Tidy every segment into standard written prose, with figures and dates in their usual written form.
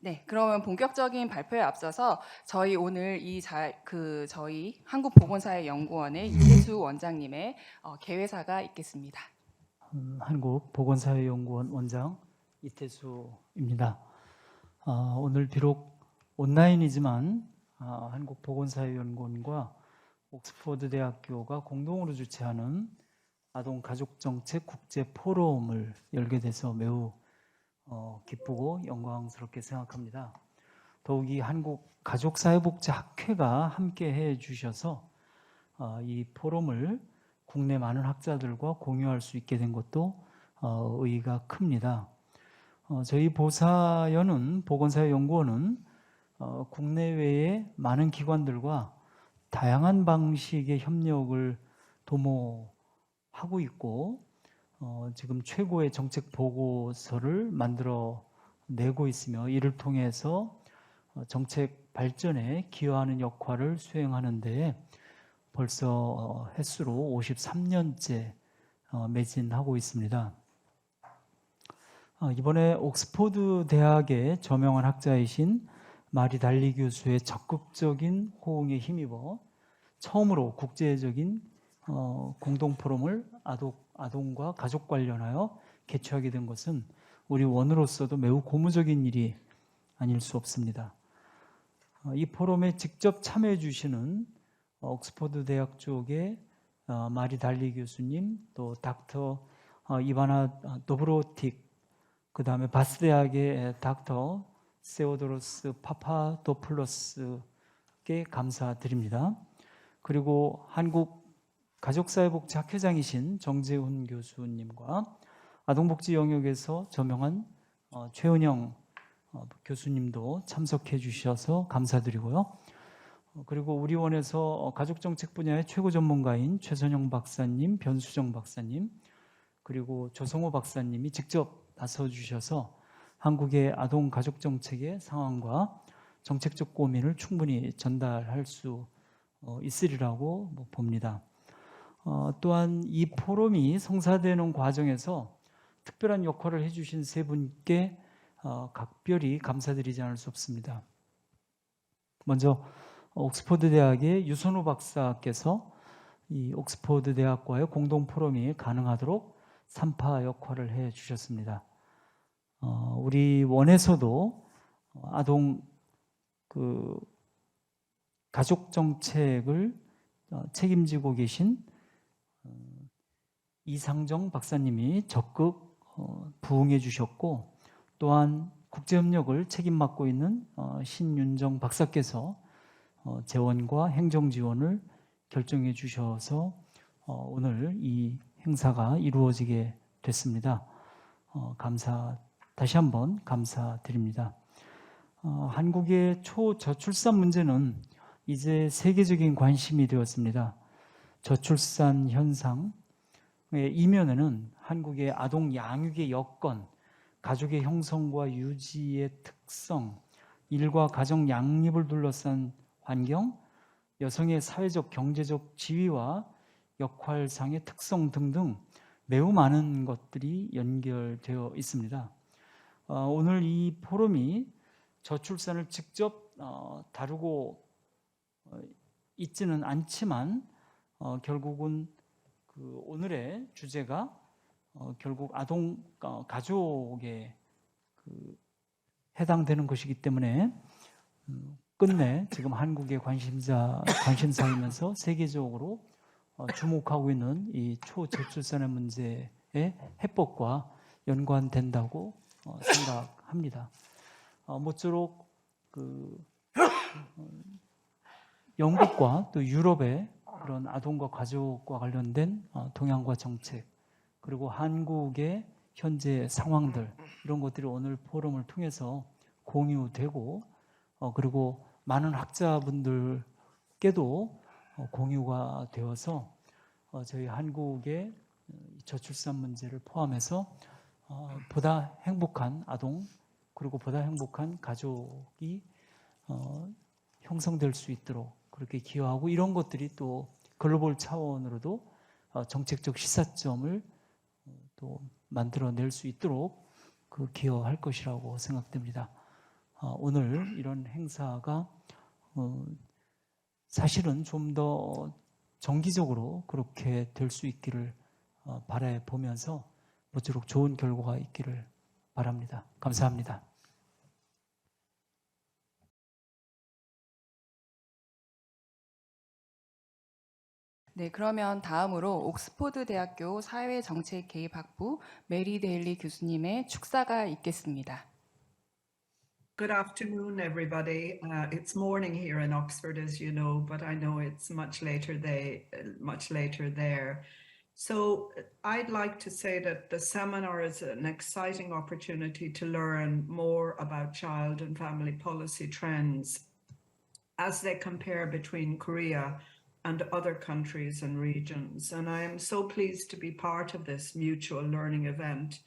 네, 그러면 본격적인 발표에 앞서서 저희 오늘 저희 한국보건사회연구원의 이태수 원장님의 개회사가 있겠습니다. 한국보건사회연구원 원장 이태수입니다. 오늘 비록 온라인이지만 한국보건사회연구원과 옥스퍼드대학교가 공동으로 주최하는 아동가족정책 국제포럼을 열게 돼서 매우 기쁘고 영광스럽게 생각합니다. 더욱이 한국가족사회복지학회가 함께 해주셔서 이 포럼을 국내 많은 학자들과 공유할 수 있게 된 것도 의의가 큽니다. 저희 보사연은 보건사회연구원은 국내외의 많은 기관들과 다양한 방식의 협력을 도모하고 있고 지금 최고의 정책 보고서를 만들어 내고 있으며 이를 통해서 정책 발전에 기여하는 역할을 수행하는 데 벌써 횟수로 53년째 매진하고 있습니다. 이번에 옥스퍼드 대학의 저명한 학자이신 마리 달리 교수의 적극적인 호응에 힘입어 처음으로 국제적인 공동 포럼을 아동과 가족 관련하여 개최하게 된 것은 우리 원으로서도 매우 고무적인 일이 아닐 수 없습니다. 이 포럼에 직접 참여해 주시는 옥스퍼드 대학 쪽의 마리 달리 교수님, 또 닥터 이바나 도브로틱, 그 다음에 바스 대학의 닥터 세오도로스 파파도플로스께 감사드립니다. 그리고 한국가족사회복지학회장이신 정재훈 교수님과 아동복지 영역에서 저명한 최은영 교수님도 참석해 주셔서 감사드리고요. 그리고 우리 원에서 가족정책 분야의 최고 전문가인 최선영 박사님, 변수정 박사님, 그리고 조성호 박사님이 직접 나서주셔서 한국의 아동 가족정책의 상황과 정책적 고민을 충분히 전달할 수 있으리라고 봅니다. 또한 이 포럼이 성사되는 과정에서 특별한 역할을 해주신 세 분께 각별히 감사드리지 않을 수 없습니다. 먼저 옥스퍼드 대학의 유선호 박사께서 이 옥스퍼드 대학과의 공동 포럼이 가능하도록 산파 역할을 해주셨습니다. 우리 원에서도 아동 가족 정책을 책임지고 계신 이상정 박사님이 적극 부응해 주셨고, 또한 국제협력을 책임 맡고 있는 신윤정 박사께서 재원과 행정 지원을 결정해 주셔서 오늘 이 행사가 이루어지게 됐습니다. 다시 한번 감사드립니다. 한국의 초저출산 문제는 이제 세계적인 관심이 되었습니다. 저출산 현상의 이면에는 한국의 아동 양육의 여건, 가족의 형성과 유지의 특성, 일과 가정 양립을 둘러싼 환경, 여성의 사회적 경제적 지위와 역할상의 특성 등등 매우 많은 것들이 연결되어 있습니다. 오늘 이 포럼이 저출산을 직접 다루고 있지는 않지만 결국은 오늘의 주제가 결국 아동 가족에 해당되는 것이기 때문에 끝내 지금 한국의 관심사이면서 세계적으로 주목하고 있는 이 초저출산의 문제의 해법과 연관된다고 생각합니다. 모쪼록 영국과 또 유럽의 그런 아동과 가족과 관련된 동향과 정책, 그리고 한국의 현재 상황들, 이런 것들이 오늘 포럼을 통해서 공유되고 그리고 많은 학자분들께도 공유가 되어서 저희 한국의 저출산 문제를 포함해서 보다 행복한 아동, 그리고 보다 행복한 가족이 형성될 수 있도록 그렇게 기여하고, 이런 것들이 또 글로벌 차원으로도 정책적 시사점을 또 만들어낼 수 있도록 기여할 것이라고 생각됩니다. 오늘 이런 행사가 사실은 좀 더 정기적으로 그렇게 될 수 있기를 바라보면서 모쪼록 좋은 결과가 있기를 바랍니다. 감사합니다. 네, 그러면 다음으로 옥스퍼드대학교 사회정책개입학부 메리 데일리 교수님의 축사가 있겠습니다. Good afternoon, everybody. It's morning here in Oxford, as you know, but I know it's much later there. So I'd like to say that the seminar is an exciting opportunity to learn more about child and family policy trends as they compare between Korea and other countries and regions. And I am so pleased to be part of this mutual learning event.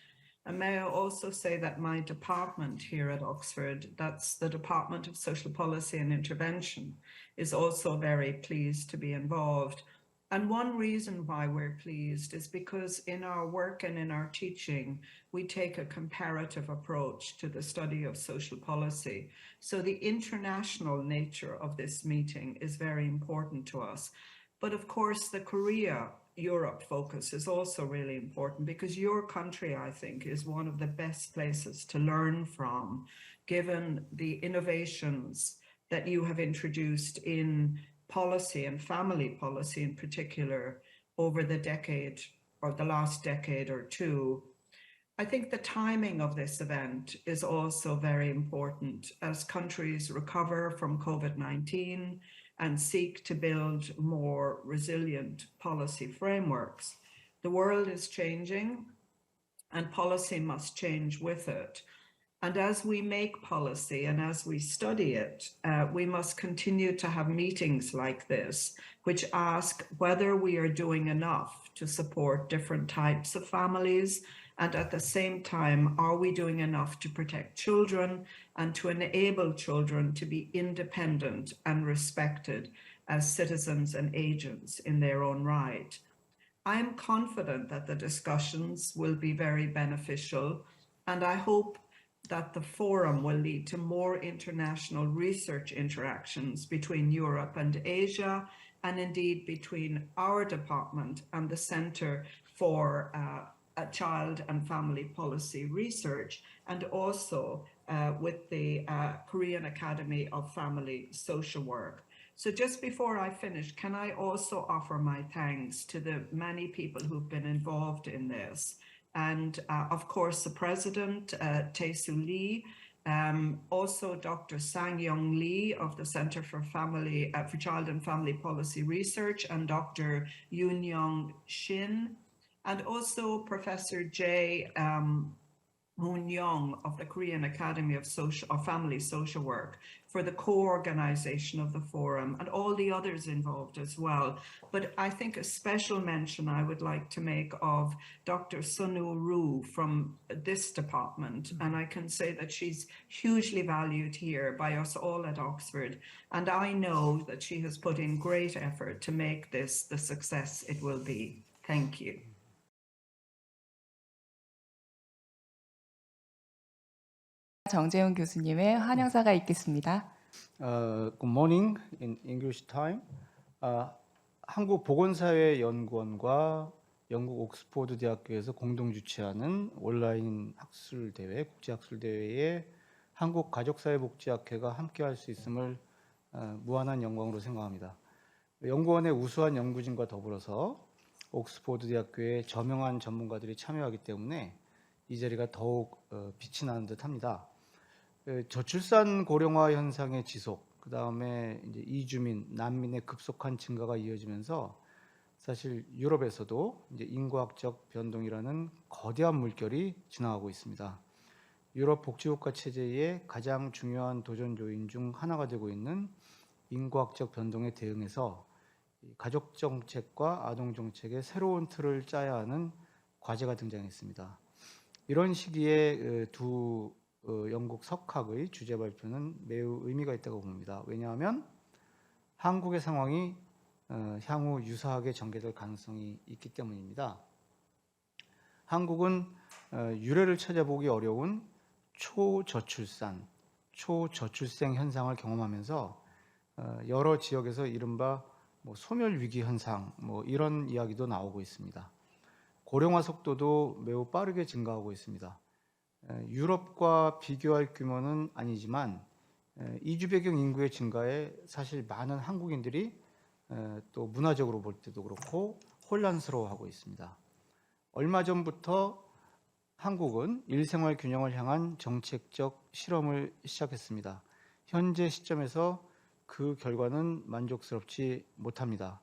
And may I also say that my department here at Oxford, that's the Department of Social Policy and Intervention, is also very pleased to be involved. And one reason why we're pleased is because in our work and in our teaching, we take a comparative approach to the study of social policy. So the international nature of this meeting is very important to us. But of course, the Korea-Europe focus is also really important because your country, I think, is one of the best places to learn from, given the innovations that you have introduced in policy and family policy in particular over the decade or the last decade or two. I think the timing of this event is also very important as countries recover from COVID-19 and seek to build more resilient policy frameworks. The world is changing and policy must change with it. And as we make policy and as we study it, we must continue to have meetings like this, which ask whether we are doing enough to support different types of families. And at the same time, are we doing enough to protect children and to enable children to be independent and respected as citizens and agents in their own right? I am confident that the discussions will be very beneficial, and I hope that the forum will lead to more international research interactions between Europe and Asia, and indeed between our department and the Centre for Child and Family Policy Research, and also with the Korean Academy of Family Social Work. So just before I finish, can I also offer my thanks to the many people who've been involved in this? And of course, the president, Tae-soo Lee, also Dr. Sang-Young Lee of the Center for Child and Family Policy Research, and Dr. Yoon-Young Shin, and also Professor Jae Moon-young of the Korean Academy of Family Social Work for the co-organization of the forum, and all the others involved as well. But I think a special mention I would like to make of Dr. Sunu Roo from this department, and I can say that she's hugely valued here by us all at Oxford, and I know that she has put in great effort to make this the success it will be. Thank you. 정재훈 교수님의 환영사가 있겠습니다. Good morning in English time. 한국보건사회연구원과 영국 옥스퍼드대학교에서 공동 주최하는 온라인 학술대회, 국제학술대회에 한국가족사회복지학회가 함께할 수 있음을 무한한 영광으로 생각합니다. 연구원의 우수한 연구진과 더불어서 옥스퍼드대학교의 저명한 전문가들이 참여하기 때문에 이 자리가 더욱 빛이 나는 듯합니다. 저출산 고령화 현상의 지속, 그 다음에 이제 이주민, 난민의 급속한 증가가 이어지면서 사실 유럽에서도 이제 인구학적 변동이라는 거대한 물결이 지나가고 있습니다. 유럽 복지국가 체제의 가장 중요한 도전 요인 중 하나가 되고 있는 인구학적 변동에 대응해서 가족 정책과 아동 정책의 새로운 틀을 짜야 하는 과제가 등장했습니다. 이런 시기에 두 영국 석학의 주제 발표는 매우 의미가 있다고 봅니다. 왜냐하면 한국의 상황이 향후 유사하게 전개될 가능성이 있기 때문입니다. 한국은 유례를 찾아보기 어려운 초저출산, 초저출생 현상을 경험하면서 여러 지역에서 이른바 소멸 위기 현상 이런 이야기도 나오고 있습니다. 고령화 속도도 매우 빠르게 증가하고 있습니다. 유럽과 비교할 규모는 아니지만 이주 배경 인구의 증가에 사실 많은 한국인들이 또 문화적으로 볼 때도 그렇고 혼란스러워하고 있습니다. 얼마 전부터 한국은 일생활 균형을 향한 정책적 실험을 시작했습니다. 현재 시점에서 그 결과는 만족스럽지 못합니다.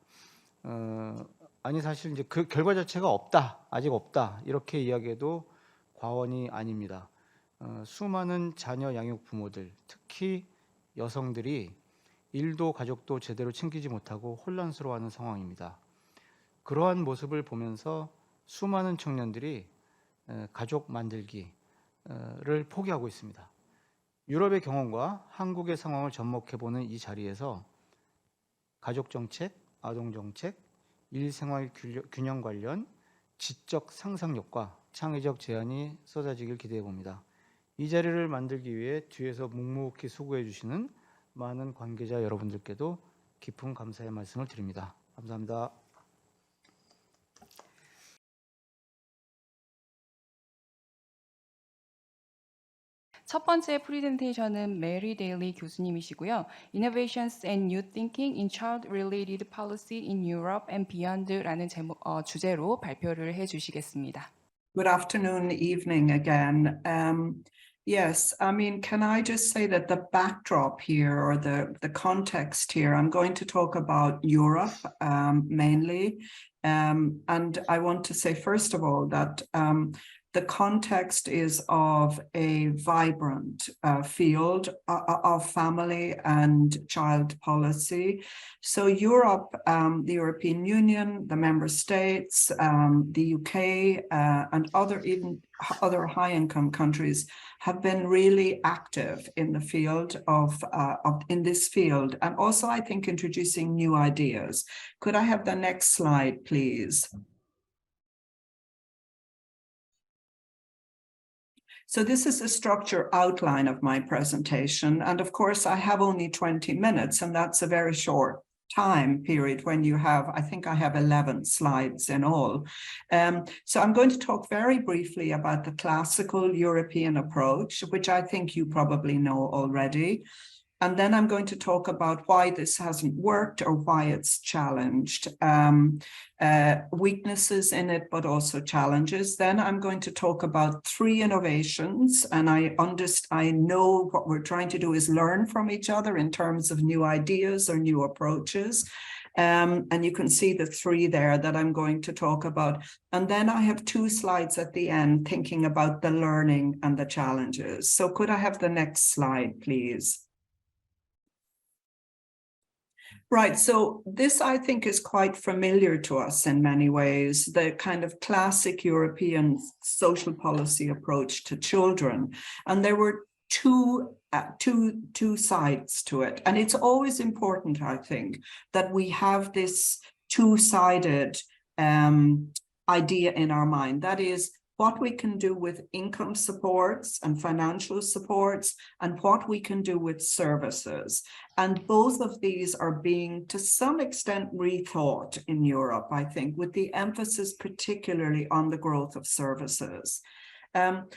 아니 사실 이제 그 결과 자체가 없다, 아직 없다 이렇게 이야기해도 과언이 아닙니다. 수많은 자녀 양육 부모들, 특히 여성들이 일도 가족도 제대로 챙기지 못하고 혼란스러워하는 상황입니다. 그러한 모습을 보면서 수많은 청년들이 가족 만들기를 포기하고 있습니다. 유럽의 경험과 한국의 상황을 접목해보는 이 자리에서 가족정책, 아동정책, 일생활 균형 관련 지적 상상력과 창의적 제안이 쏟아지길 기대해 봅니다. 이 자리를 만들기 위해 뒤에서 묵묵히 수고해 주시는 많은 관계자 여러분들께도 깊은 감사의 말씀을 드립니다. 감사합니다. 첫 번째 프레젠테이션은 메리 데일리 교수님이시고요. Innovations and New Thinking in Child-Related Policy in Europe and Beyond라는 주제로 발표를 해주시겠습니다. Good afternoon, evening again. Yes, I mean, can I just say that the backdrop here or the context here, I'm going to talk about Europe mainly. And I want to say, first of all, that the context is of a vibrant field of family and child policy. So Europe, the European Union, the member states, the UK, and even other high-income countries have been really active in the field in this field, and also I think introducing new ideas. Could I have the next slide, please? So this is the structure outline of my presentation. And of course, I have only 20 minutes, and that's a very short time period when you have, I think I have 11 slides in all. So I'm going to talk very briefly about the classical European approach, which I think you probably know already. And then I'm going to talk about why this hasn't worked or why it's challenged, weaknesses in it, but also challenges. Then I'm going to talk about 3 innovations. And I know what we're trying to do is learn from each other in terms of new ideas or new approaches. And you can see the 3 there that I'm going to talk about. And then I have 2 slides at the end thinking about the learning and the challenges. So could I have the next slide, please? Right, so this I think is quite familiar to us in many ways, the kind of classic European social policy approach to children. And there were two sides to it. And it's always important, I think, that we have this two-sided idea in our mind. That is, what we can do with income supports and financial supports, and what we can do with services. And both of these are being, to some extent, rethought in Europe, I think, with the emphasis particularly on the growth of services.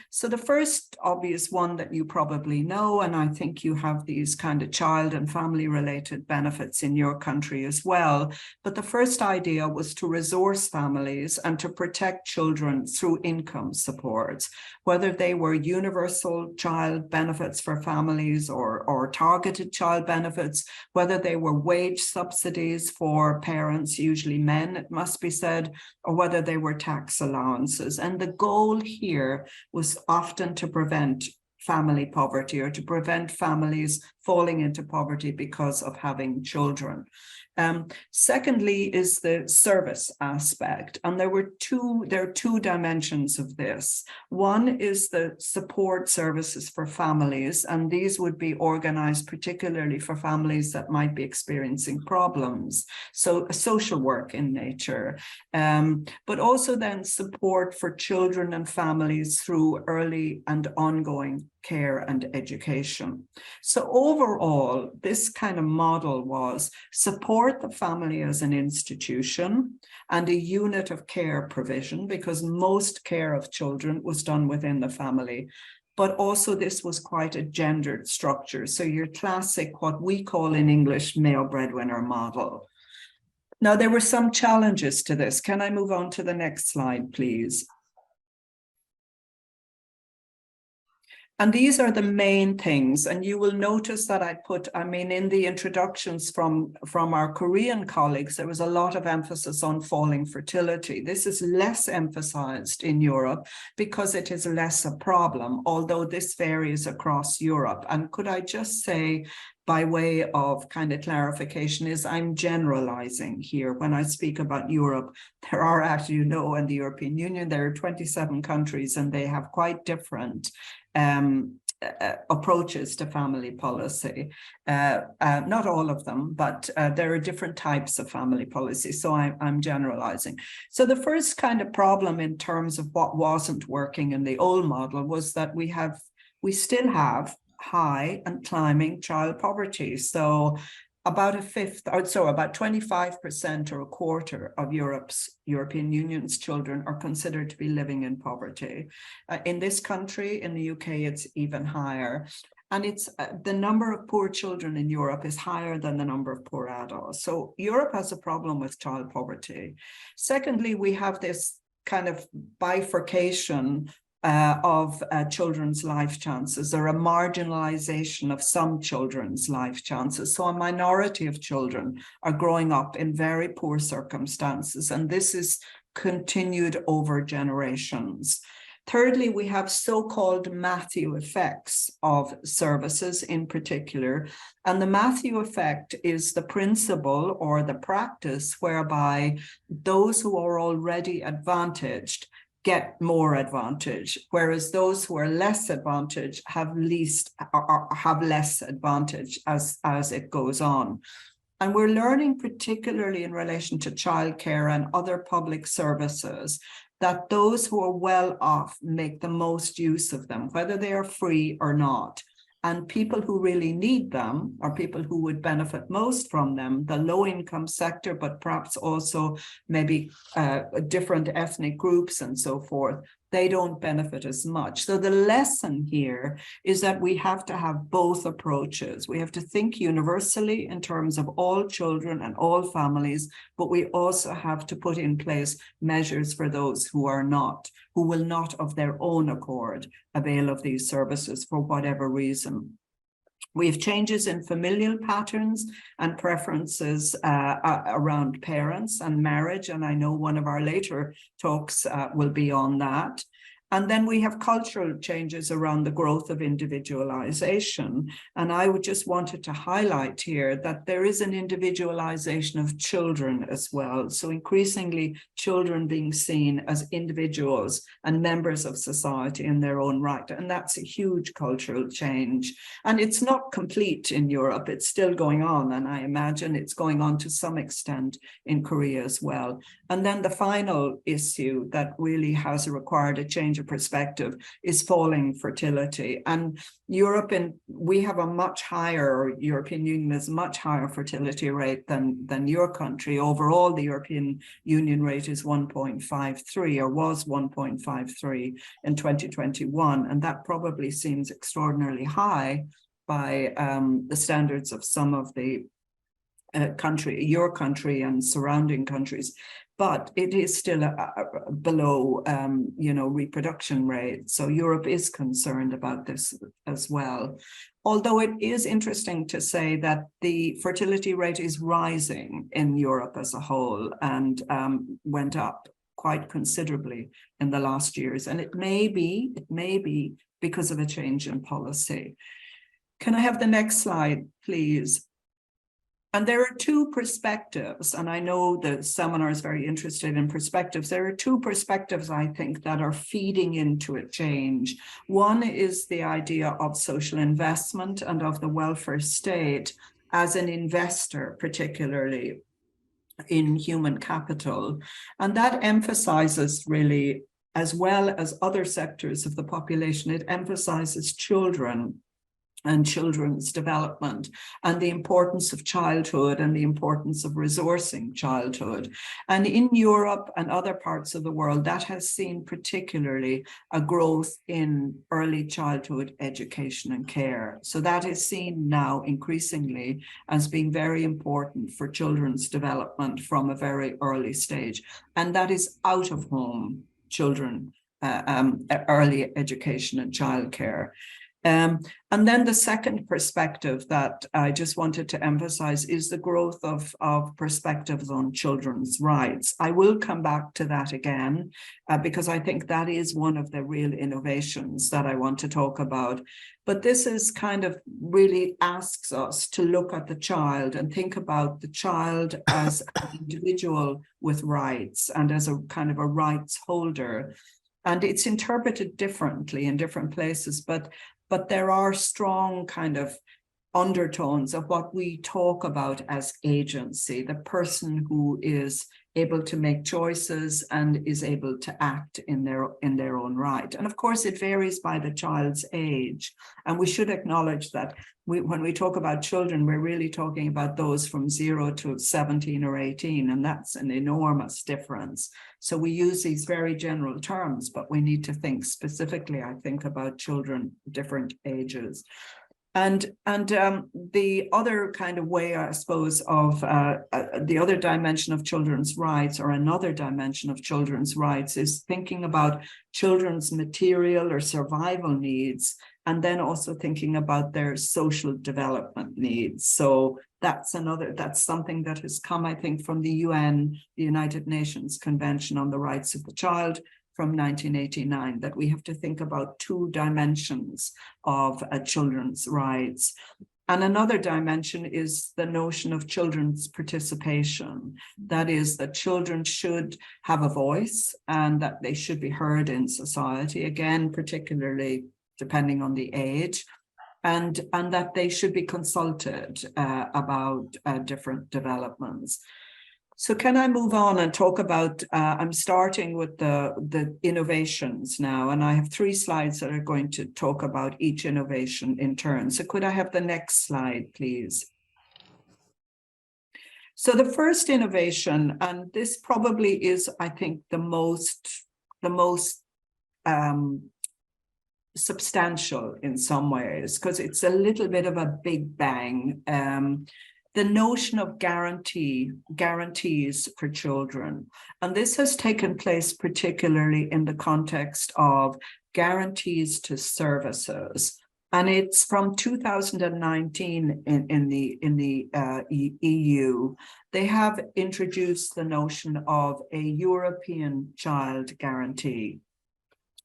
So the first obvious one that you probably know, and I think you have these kind of child and family related benefits in your country as well. But the first idea was to resource families and to protect children through income supports, whether they were universal child benefits for families or targeted child benefits, whether they were wage subsidies for parents, usually men, it must be said, or whether they were tax allowances. And the goal here was often to prevent family poverty or to prevent families falling into poverty because of having children. Secondly is the service aspect, and there are two dimensions of this. One is the support services for families, and these would be organized particularly for families that might be experiencing problems, so social work in nature, but also then support for children and families through early and ongoing care and education. So overall, this kind of model was support the family as an institution and a unit of care provision, because most care of children was done within the family. But also this was quite a gendered structure. So your classic, what we call in English, male breadwinner model. Now, there were some challenges to this. Can I move on to the next slide, please? And these are the main things. And you will notice that in the introductions from our Korean colleagues, there was a lot of emphasis on falling fertility. This is less emphasized in Europe because it is less a problem, although this varies across Europe. And could I just say, by way of kind of clarification, is I'm generalizing here. When I speak about Europe, there are, as you know, in the European Union, there are 27 countries and they have quite different approaches to family policy. Not all of them, but there are different types of family policy. So I'm generalizing. So the first kind of problem in terms of what wasn't working in the old model was that we still have high and climbing child poverty. So about a fifth, or so about 25% or a quarter of European Union's children are considered to be living in poverty. In this country, in the UK, it's even higher. And it's the number of poor children in Europe is higher than the number of poor adults. So Europe has a problem with child poverty. Secondly, we have this kind of bifurcation of children's life chances, or a marginalization of some children's life chances. So a minority of children are growing up in very poor circumstances, and this is continued over generations. Thirdly, we have so-called Matthew effects of services in particular. And the Matthew effect is the principle or the practice whereby those who are already advantaged get more advantage, whereas those who are less advantaged have less advantage as it goes on. And we're learning, particularly in relation to childcare and other public services, that those who are well off make the most use of them, whether they are free or not. And people who really need them, or people who would benefit most from them, the low-income sector, but perhaps also maybe different ethnic groups and so forth, they don't benefit as much. So the lesson here is that we have to have both approaches. We have to think universally in terms of all children and all families, but we also have to put in place measures for those who will not of their own accord avail of these services for whatever reason. We have changes in familial patterns and preferences around parents and marriage, and I know one of our later talks will be on that. And then we have cultural changes around the growth of individualization. And I would just wanted to highlight here that there is an individualization of children as well. So increasingly children being seen as individuals and members of society in their own right. And that's a huge cultural change. And it's not complete in Europe. It's still going on. And I imagine it's going on to some extent in Korea as well. And then the final issue that really has required a change of perspective is falling fertility. And we have a much higher, European Union has a much higher fertility rate than your country. Overall, the European Union rate is 1.53 or was 1.53 in 2021. And that probably seems extraordinarily high by the standards of some of the your country and surrounding countries, but it is still below, reproduction rate. So Europe is concerned about this as well. Although it is interesting to say that the fertility rate is rising in Europe as a whole and went up quite considerably in the last years. And it may be because of a change in policy. Can I have the next slide, please? And there are two perspectives, and I know the seminar is very interested in perspectives. There are two perspectives, I think, that are feeding into a change. One is the idea of social investment and of the welfare state as an investor, particularly in human capital. And that emphasizes really as well as other sectors of the population, it emphasizes children and children's development and the importance of childhood and the importance of resourcing childhood. And in Europe and other parts of the world, that has seen particularly a growth in early childhood education and care. So that is seen now increasingly as being very important for children's development from a very early stage. And that is out of home children, early education and childcare. And then the second perspective that I just wanted to emphasize is the growth of perspectives on children's rights. I will come back to that again, because I think that is one of the real innovations that I want to talk about. But this is kind of really asks us to look at the child and think about the child as an individual with rights and as a kind of a rights holder. And it's interpreted differently in different places, but there are strong kind of undertones of what we talk about as agency, the person who is able to make choices and is able to act in their own right. And of course, it varies by the child's age. And we should acknowledge that when we talk about children, we're really talking about those from 0 to 17 or 18, and that's an enormous difference. So we use these very general terms, but we need to think specifically, I think, about children different ages. And the other kind of way, I suppose, of the other dimension of children's rights, or another dimension of children's rights, is thinking about children's material or survival needs, and then also thinking about their social development needs. So that's something that has come, I think, from the UN, the United Nations Convention on the Rights of the Child, from 1989, that we have to think about two dimensions of children's rights. And another dimension is the notion of children's participation. That is, that children should have a voice and that they should be heard in society, again, particularly depending on the age, and that they should be consulted about different developments. So can I move on and talk about, I'm starting with the innovations now, and I have 3 slides that are going to talk about each innovation in turn. So could I have the next slide, please? So the first innovation, and this probably is, I think, the most substantial in some ways, because it's a little bit of a big bang. The notion of guarantees for children. And this has taken place particularly in the context of guarantees to services. And it's from 2019 in the EU. They have introduced the notion of a European child guarantee.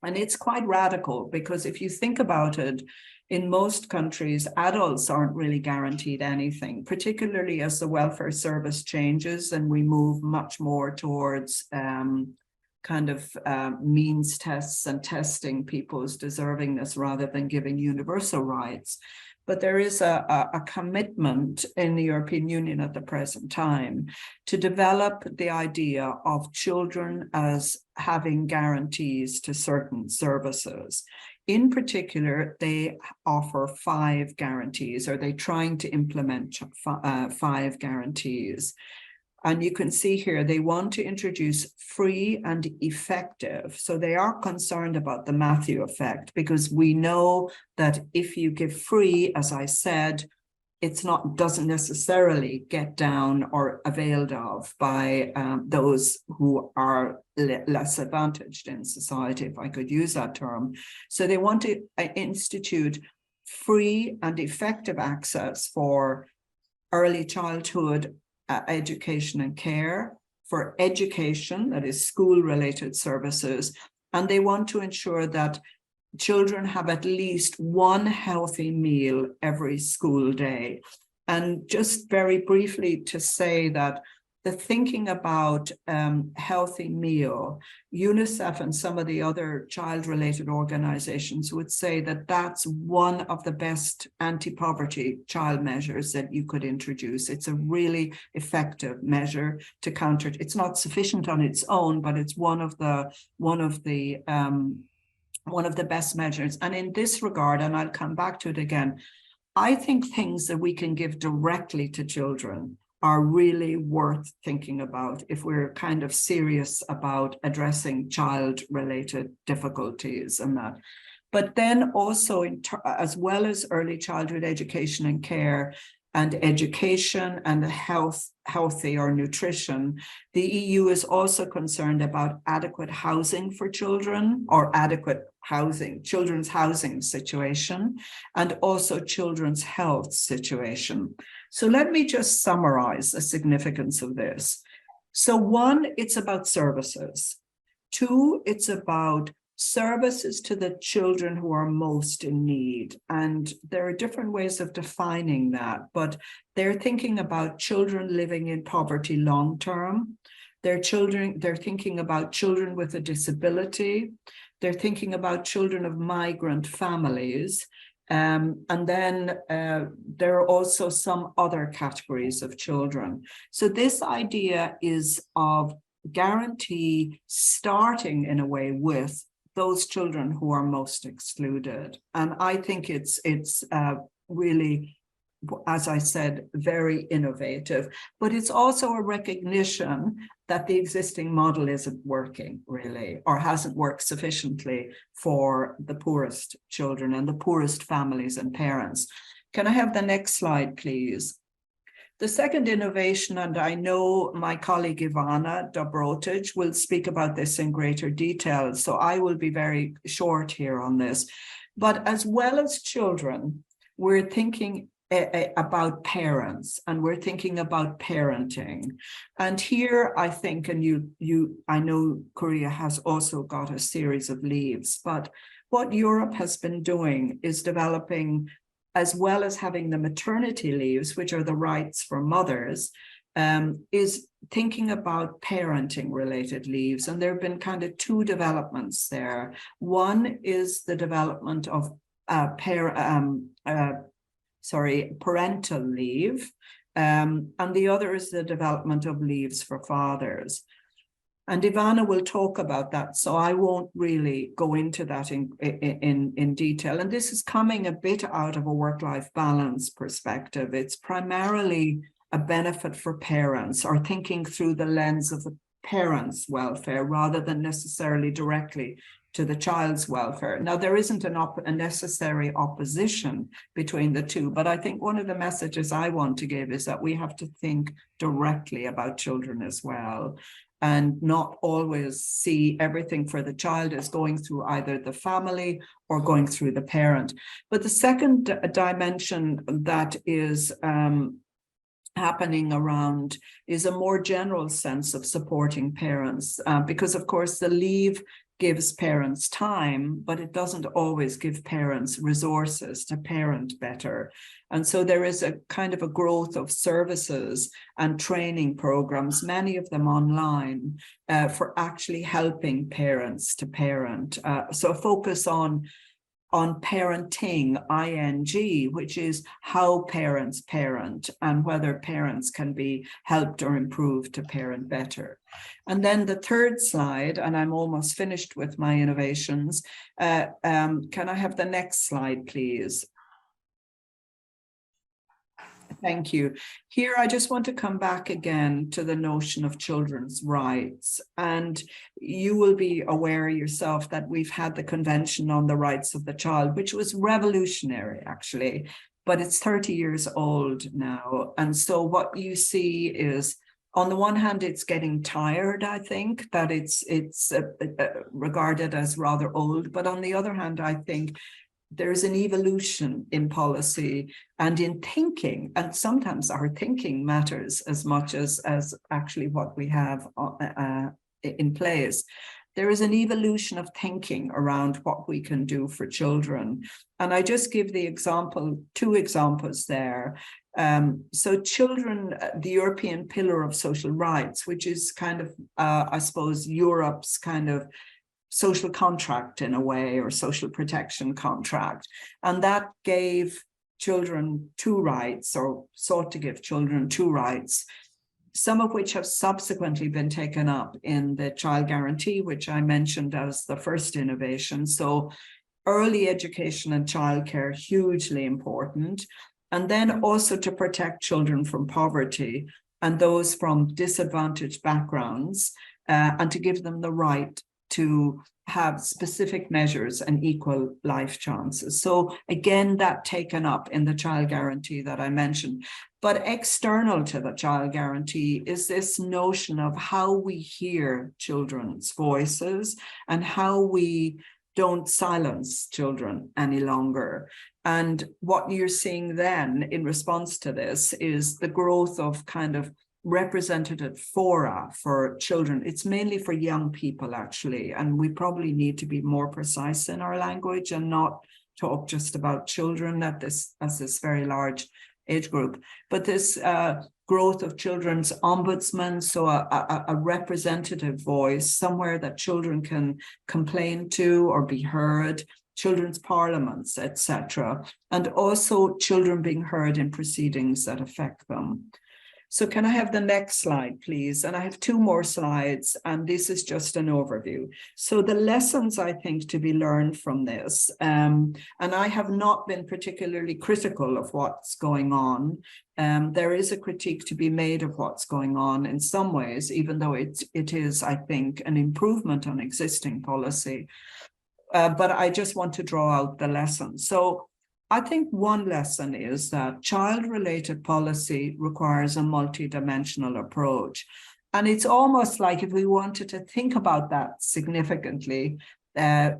And it's quite radical, because if you think about it, in most countries, adults aren't really guaranteed anything, particularly as the welfare service changes and we move much more towards means tests and testing people's deservingness rather than giving universal rights. But there is a commitment in the European Union at the present time to develop the idea of children as having guarantees to certain services. In particular, they offer 5 guarantees, or they're trying to implement 5 guarantees. And you can see here, they want to introduce free and effective. So they are concerned about the Matthew effect, because we know that if you give free, as I said, doesn't necessarily get down or availed of by those who are less advantaged in society, if I could use that term. So they want to institute free and effective access for early childhood education and care, for education, that is school-related services, and they want to ensure that children have at least one healthy meal every school day. And just very briefly to say that the thinking about healthy meal, UNICEF and some of the other child-related organizations would say that that's one of the best anti-poverty child measures that you could introduce. It's a really effective measure to counter it. It's not sufficient on its own, but it's one of the best measures. And in this regard, and I'll come back to it again, I think things that we can give directly to children are really worth thinking about if we're kind of serious about addressing child-related difficulties and that. But then also, as well as early childhood education and care, and education and healthy or nutrition, the EU is also concerned about adequate housing for children, or adequate housing, children's housing situation, and also children's health situation. So let me just summarize the significance of this. So one, it's about services. Two, it's about services to the children who are most in need. And there are different ways of defining that, but they're thinking about children living in poverty long-term. They're thinking about children with a disability. They're thinking about children of migrant families. And then there are also some other categories of children. So this idea is of guarantee starting in a way with those children who are most excluded. And I think it's really, as I said, very innovative, but it's also a recognition that the existing model isn't working really, or hasn't worked sufficiently for the poorest children and the poorest families and parents. Can I have the next slide, please? The second innovation, and I know my colleague Ivana Dobrotic will speak about this in greater detail, so I will be very short here on this. But as well as children, we're thinking about parents, and we're thinking about parenting. And here I think, and I know Korea has also got a series of leaves, but what Europe has been doing is developing, as well as having the maternity leaves, which are the rights for mothers, is thinking about parenting related leaves. And there have been kind of two developments there. One is the development of parental leave, and the other is the development of leaves for fathers. And Ivana will talk about that, so I won't really go into that in detail. And this is coming a bit out of a work-life balance perspective. It's primarily a benefit for parents, or thinking through the lens of the parents' welfare rather than necessarily directly to the child's welfare. Now, there isn't a necessary opposition between the two, but I think one of the messages I want to give is that we have to think directly about children as well, and not always see everything for the child as going through either the family or going through the parent. But the second dimension that is happening around is a more general sense of supporting parents, because of course the leave gives parents time, but it doesn't always give parents resources to parent better. And so there is a kind of a growth of services and training programs, many of them online, for actually helping parents to parent. So a focus on parenting, ING, which is how parents parent and whether parents can be helped or improved to parent better. And then the third slide, and I'm almost finished with my innovations. Can I have the next slide, please? Thank you. Here, I just want to come back again to the notion of children's rights. And you will be aware yourself that we've had the Convention on the Rights of the Child, which was revolutionary, actually, but it's 30 years old now. And so what you see is, on the one hand, it's getting tired, I think, that it's regarded as rather old. But on the other hand, I think there's an evolution in policy and in thinking, and sometimes our thinking matters as much as actually what we have in place. There is an evolution of thinking around what we can do for children. And I just give the example, two examples there. So children, the European Pillar of Social Rights, which is kind of, I suppose, Europe's kind of social contract in a way, or social protection contract. And that gave children 2 rights, or sought to give children 2 rights, some of which have subsequently been taken up in the child guarantee, which I mentioned as the first innovation. So early education and childcare, hugely important. And then also to protect children from poverty and those from disadvantaged backgrounds, and to give them the right to have specific measures and equal life chances. So again, that taken up in the child guarantee that I mentioned. But external to the child guarantee is this notion of how we hear children's voices and how we don't silence children any longer. And what you're seeing then in response to this is the growth of kind of representative fora for children. It's mainly for young people, actually, and we probably need to be more precise in our language and not talk just about children at this very large age group. But this growth of children's ombudsman, so a representative voice, somewhere that children can complain to or be heard, children's parliaments, etc., and also children being heard in proceedings that affect them. So can I have the next slide, please? And I have 2 more slides, and this is just an overview. So the lessons, I think, to be learned from this, and I have not been particularly critical of what's going on. There is a critique to be made of what's going on in some ways, even though it is, I think, an improvement on existing policy. But I just want to draw out the lessons. So I think one lesson is that child-related policy requires a multidimensional approach. And it's almost like if we wanted to think about that significantly,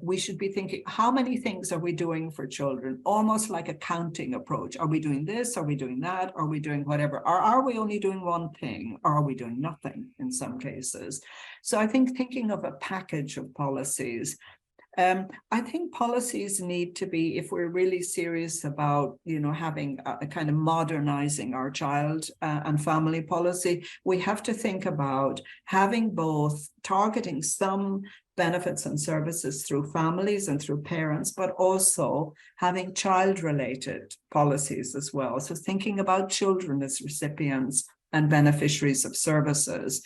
we should be thinking, how many things are we doing for children? Almost like a counting approach. Are we doing this? Are we doing that? Are we doing whatever? Or are we only doing one thing? Or are we doing nothing in some cases? So I think thinking of a package of policies. I think policies need to be, if we're really serious about, having a kind of modernizing our child and family policy, we have to think about having both targeting some benefits and services through families and through parents, but also having child-related policies as well. So thinking about children as recipients and beneficiaries of services.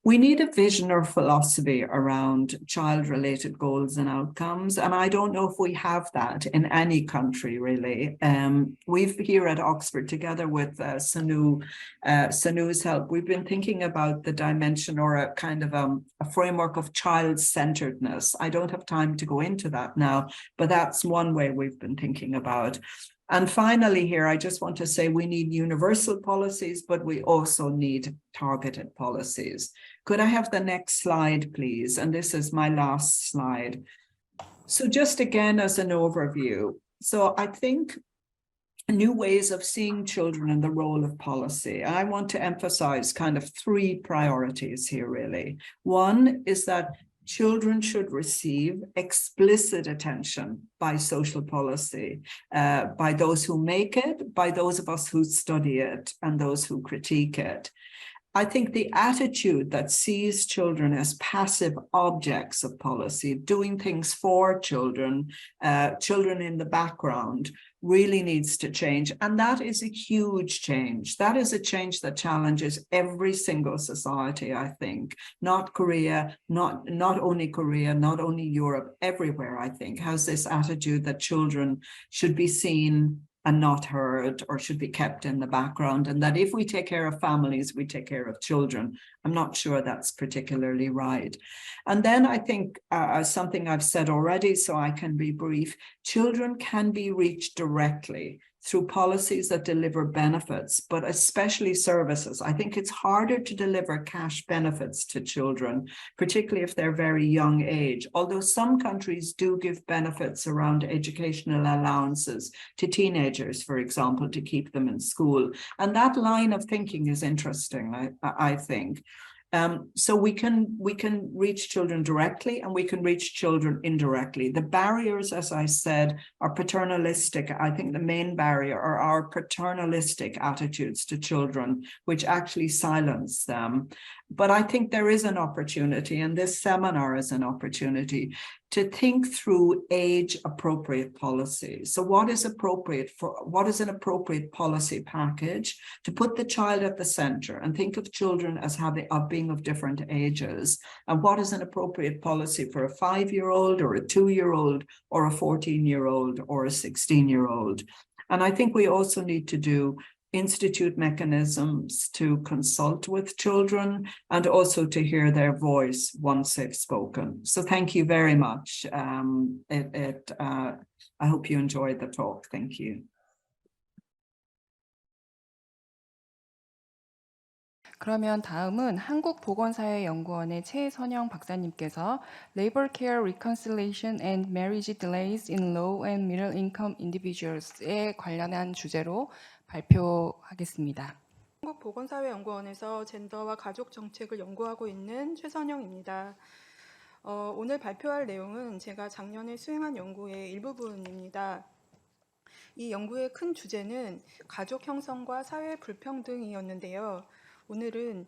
We need a vision or philosophy around child-related goals and outcomes, and I don't know if we have that in any country, really. We've here at Oxford, together with Sanu's help, we've been thinking about the dimension or a kind of a framework of child-centeredness. I don't have time to go into that now, but that's one way we've been thinking about. And finally here, I just want to say we need universal policies, but we also need targeted policies. Could I have the next slide, please? And this is my last slide. So just again, as an overview. So I think new ways of seeing children and the role of policy. I want to emphasize kind of 3 priorities here, really. One is that children should receive explicit attention by social policy, by those who make it, by those of us who study it, and those who critique it. I think the attitude that sees children as passive objects of policy, doing things for children, children in the background, really needs to change. And that is a huge change. That is a change that challenges every single society, I think. Not Korea, not only Korea, not only Europe, everywhere, I think, has this attitude that children should be seen and not heard, or should be kept in the background, and that if we take care of families, we take care of children. I'm not sure that's particularly right. And then I think something I've said already, so I can be brief, children can be reached directly through policies that deliver benefits, but especially services. I think it's harder to deliver cash benefits to children, particularly if they're very young age, although some countries do give benefits around educational allowances to teenagers, for example, to keep them in school. And that line of thinking is interesting, I think. So we can reach children directly and we can reach children indirectly. The barriers, as I said, are paternalistic. I think the main barrier are our paternalistic attitudes to children, which actually silence them. But I think there is an opportunity, and this seminar is an opportunity to think through age-appropriate policy. So what is an appropriate policy package to put the child at the center and think of children as being of different ages, and what is an appropriate policy for a 5-year-old or a 2-year-old or a 14-year-old or a 16-year-old. And I think we also need to do institute mechanisms to consult with children and also to hear their voice once they've spoken. So thank you very much. I hope you enjoyed the talk. Thank you. 그러면 다음은 한국보건사회연구원의 최선영 박사님께서 Labor Care Reconciliation and Marriage Delays in Low and Middle Income Individuals에 관련한 주제로 발표하겠습니다. 한국보건사회연구원에서 젠더와 가족 정책을 연구하고 있는 최선영입니다. 오늘 발표할 내용은 제가 작년에 수행한 연구의 일부분입니다. 이 연구의 큰 주제는 가족 형성과 사회 불평등이었는데요. 오늘은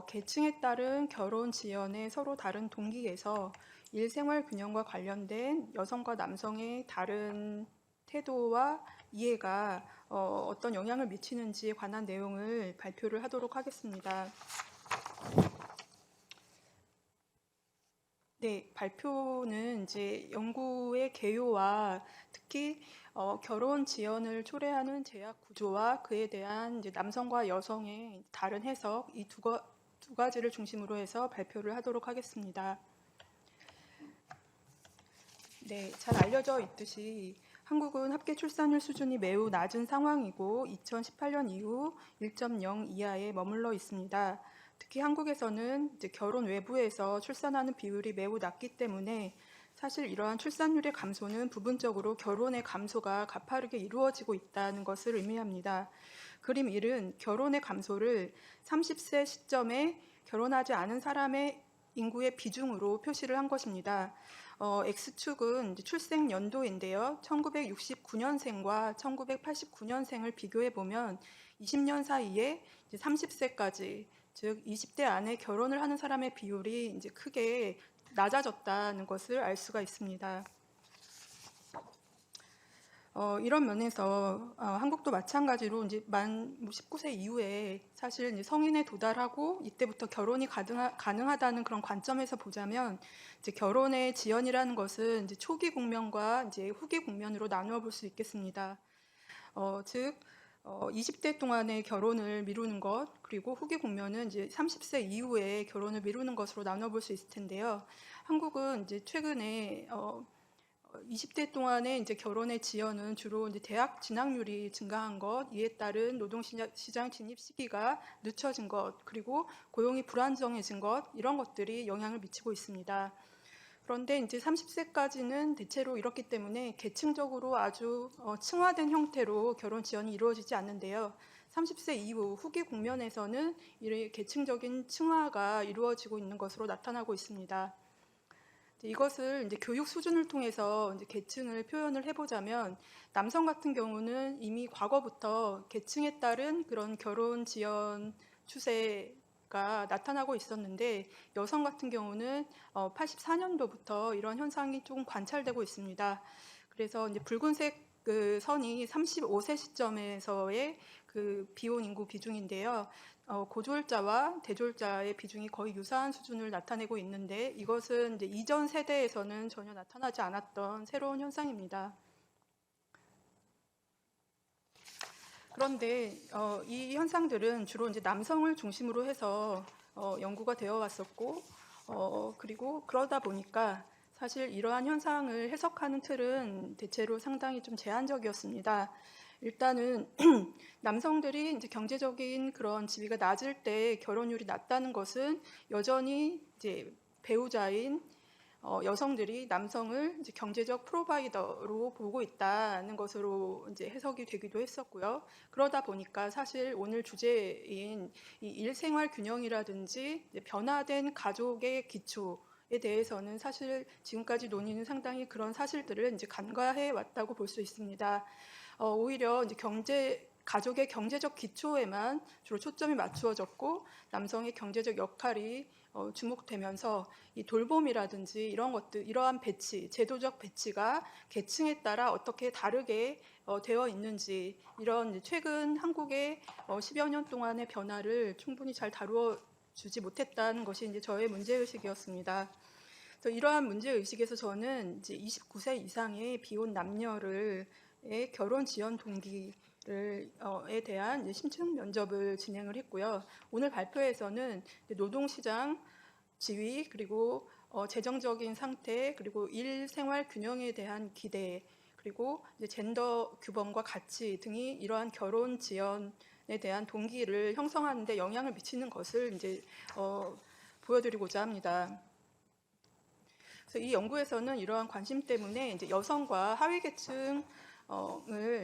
계층에 따른 결혼 지연의 서로 다른 동기에서 일생활 균형과 관련된 여성과 남성의 다른 태도와 이해가 어떤 영향을 미치는지에 관한 내용을 발표를 하도록 하겠습니다. 네, 발표는 이제 연구의 개요와 특히 결혼 지연을 초래하는 제약 구조와 그에 대한 이제 남성과 여성의 다른 해석, 이 두 가지를 중심으로 해서 발표를 하도록 하겠습니다. 네, 잘 알려져 있듯이 한국은 합계 출산율 수준이 매우 낮은 상황이고 2018년 이후 1.0 이하에 머물러 있습니다. 특히 한국에서는 이제 결혼 외부에서 출산하는 비율이 매우 낮기 때문에 사실 이러한 출산율의 감소는 부분적으로 결혼의 감소가 가파르게 이루어지고 있다는 것을 의미합니다. 그림 1은 결혼의 감소를 30세 시점에 결혼하지 않은 사람의 인구의 비중으로 표시를 한 것입니다. X축은 출생 연도인데요. 1969년생과 1989년생을 비교해 보면 20년 사이에 30세까지, 즉 20대 안에 결혼을 하는 사람의 비율이 이제 크게 낮아졌다는 것을 알 수가 있습니다. 이런 면에서 한국도 마찬가지로 이제 만 19세 이후에 사실 이제 성인에 도달하고 이때부터 결혼이 가능하다는 그런 관점에서 보자면 이제 결혼의 지연이라는 것은 이제 초기 국면과 이제 후기 국면으로 나누어 볼 수 있겠습니다. 즉 20대 동안에 결혼을 미루는 것, 그리고 후기 국면은 이제 30세 이후에 결혼을 미루는 것으로 나눠 볼 수 있을 텐데요. 한국은 이제 최근에 20대 동안의 이제 결혼의 지연은 주로 이제 대학 진학률이 증가한 것, 이에 따른 노동시장 진입 시기가 늦춰진 것, 그리고 고용이 불안정해진 것, 이런 것들이 영향을 미치고 있습니다. 그런데 이제 30세까지는 대체로 이렇기 때문에 계층적으로 아주 층화된 형태로 결혼 지연이 이루어지지 않는데요. 30세 이후 후기 국면에서는 이런 계층적인 층화가 이루어지고 있는 것으로 나타나고 있습니다. 이것을 이제 교육 수준을 통해서 이제 계층을 표현을 해보자면 남성 같은 경우는 이미 과거부터 계층에 따른 그런 결혼 지연 추세가 나타나고 있었는데 여성 같은 경우는 84년도부터 이런 현상이 조금 관찰되고 있습니다. 그래서 이제 붉은색 그 선이 35세 시점에서의 그 비혼 인구 비중인데요. 고졸자와 대졸자의 비중이 거의 유사한 수준을 나타내고 있는데 이것은 이제 이전 세대에서는 전혀 나타나지 않았던 새로운 현상입니다. 그런데 이 현상들은 주로 이제 남성을 중심으로 해서 연구가 되어 왔었고 그리고 그러다 보니까 사실 이러한 현상을 해석하는 틀은 대체로 상당히 좀 제한적이었습니다. 일단은 남성들이 이제 경제적인 그런 지위가 낮을 때 결혼율이 낮다는 것은 여전히 이제 배우자인 여성들이 남성을 이제 경제적 프로바이더로 보고 있다는 것으로 이제 해석이 되기도 했었고요. 그러다 보니까 사실 오늘 주제인 이 일생활 균형이라든지 이제 변화된 가족의 기초에 대해서는 사실 지금까지 논의는 상당히 그런 사실들을 이제 간과해 왔다고 볼 수 있습니다. 오히려 이제 가족의 경제적 기초에만 주로 초점이 맞추어졌고 남성의 경제적 역할이 주목되면서 이 돌봄이라든지 이런 것들, 이러한 배치, 제도적 배치가 계층에 따라 어떻게 다르게 되어 있는지 이런 최근 한국의 10여 년 동안의 변화를 충분히 잘 다루어 주지 못했다는 것이 이제 저의 문제 의식이었습니다. 그래서 이러한 문제 의식에서 저는 이제 29세 이상의 비혼 남녀의 결혼 지연 동기에 대한 이제 심층 면접을 진행을 했고요. 오늘 발표에서는 노동시장 지위 그리고 재정적인 상태 그리고 일생활 균형에 대한 기대 그리고 이제 젠더 규범과 가치 등이 이러한 결혼 지연에 대한 동기를 형성하는 데 영향을 미치는 것을 이제 보여드리고자 합니다. 그래서 이 연구에서는 이러한 관심 때문에 이제 여성과 하위 계층을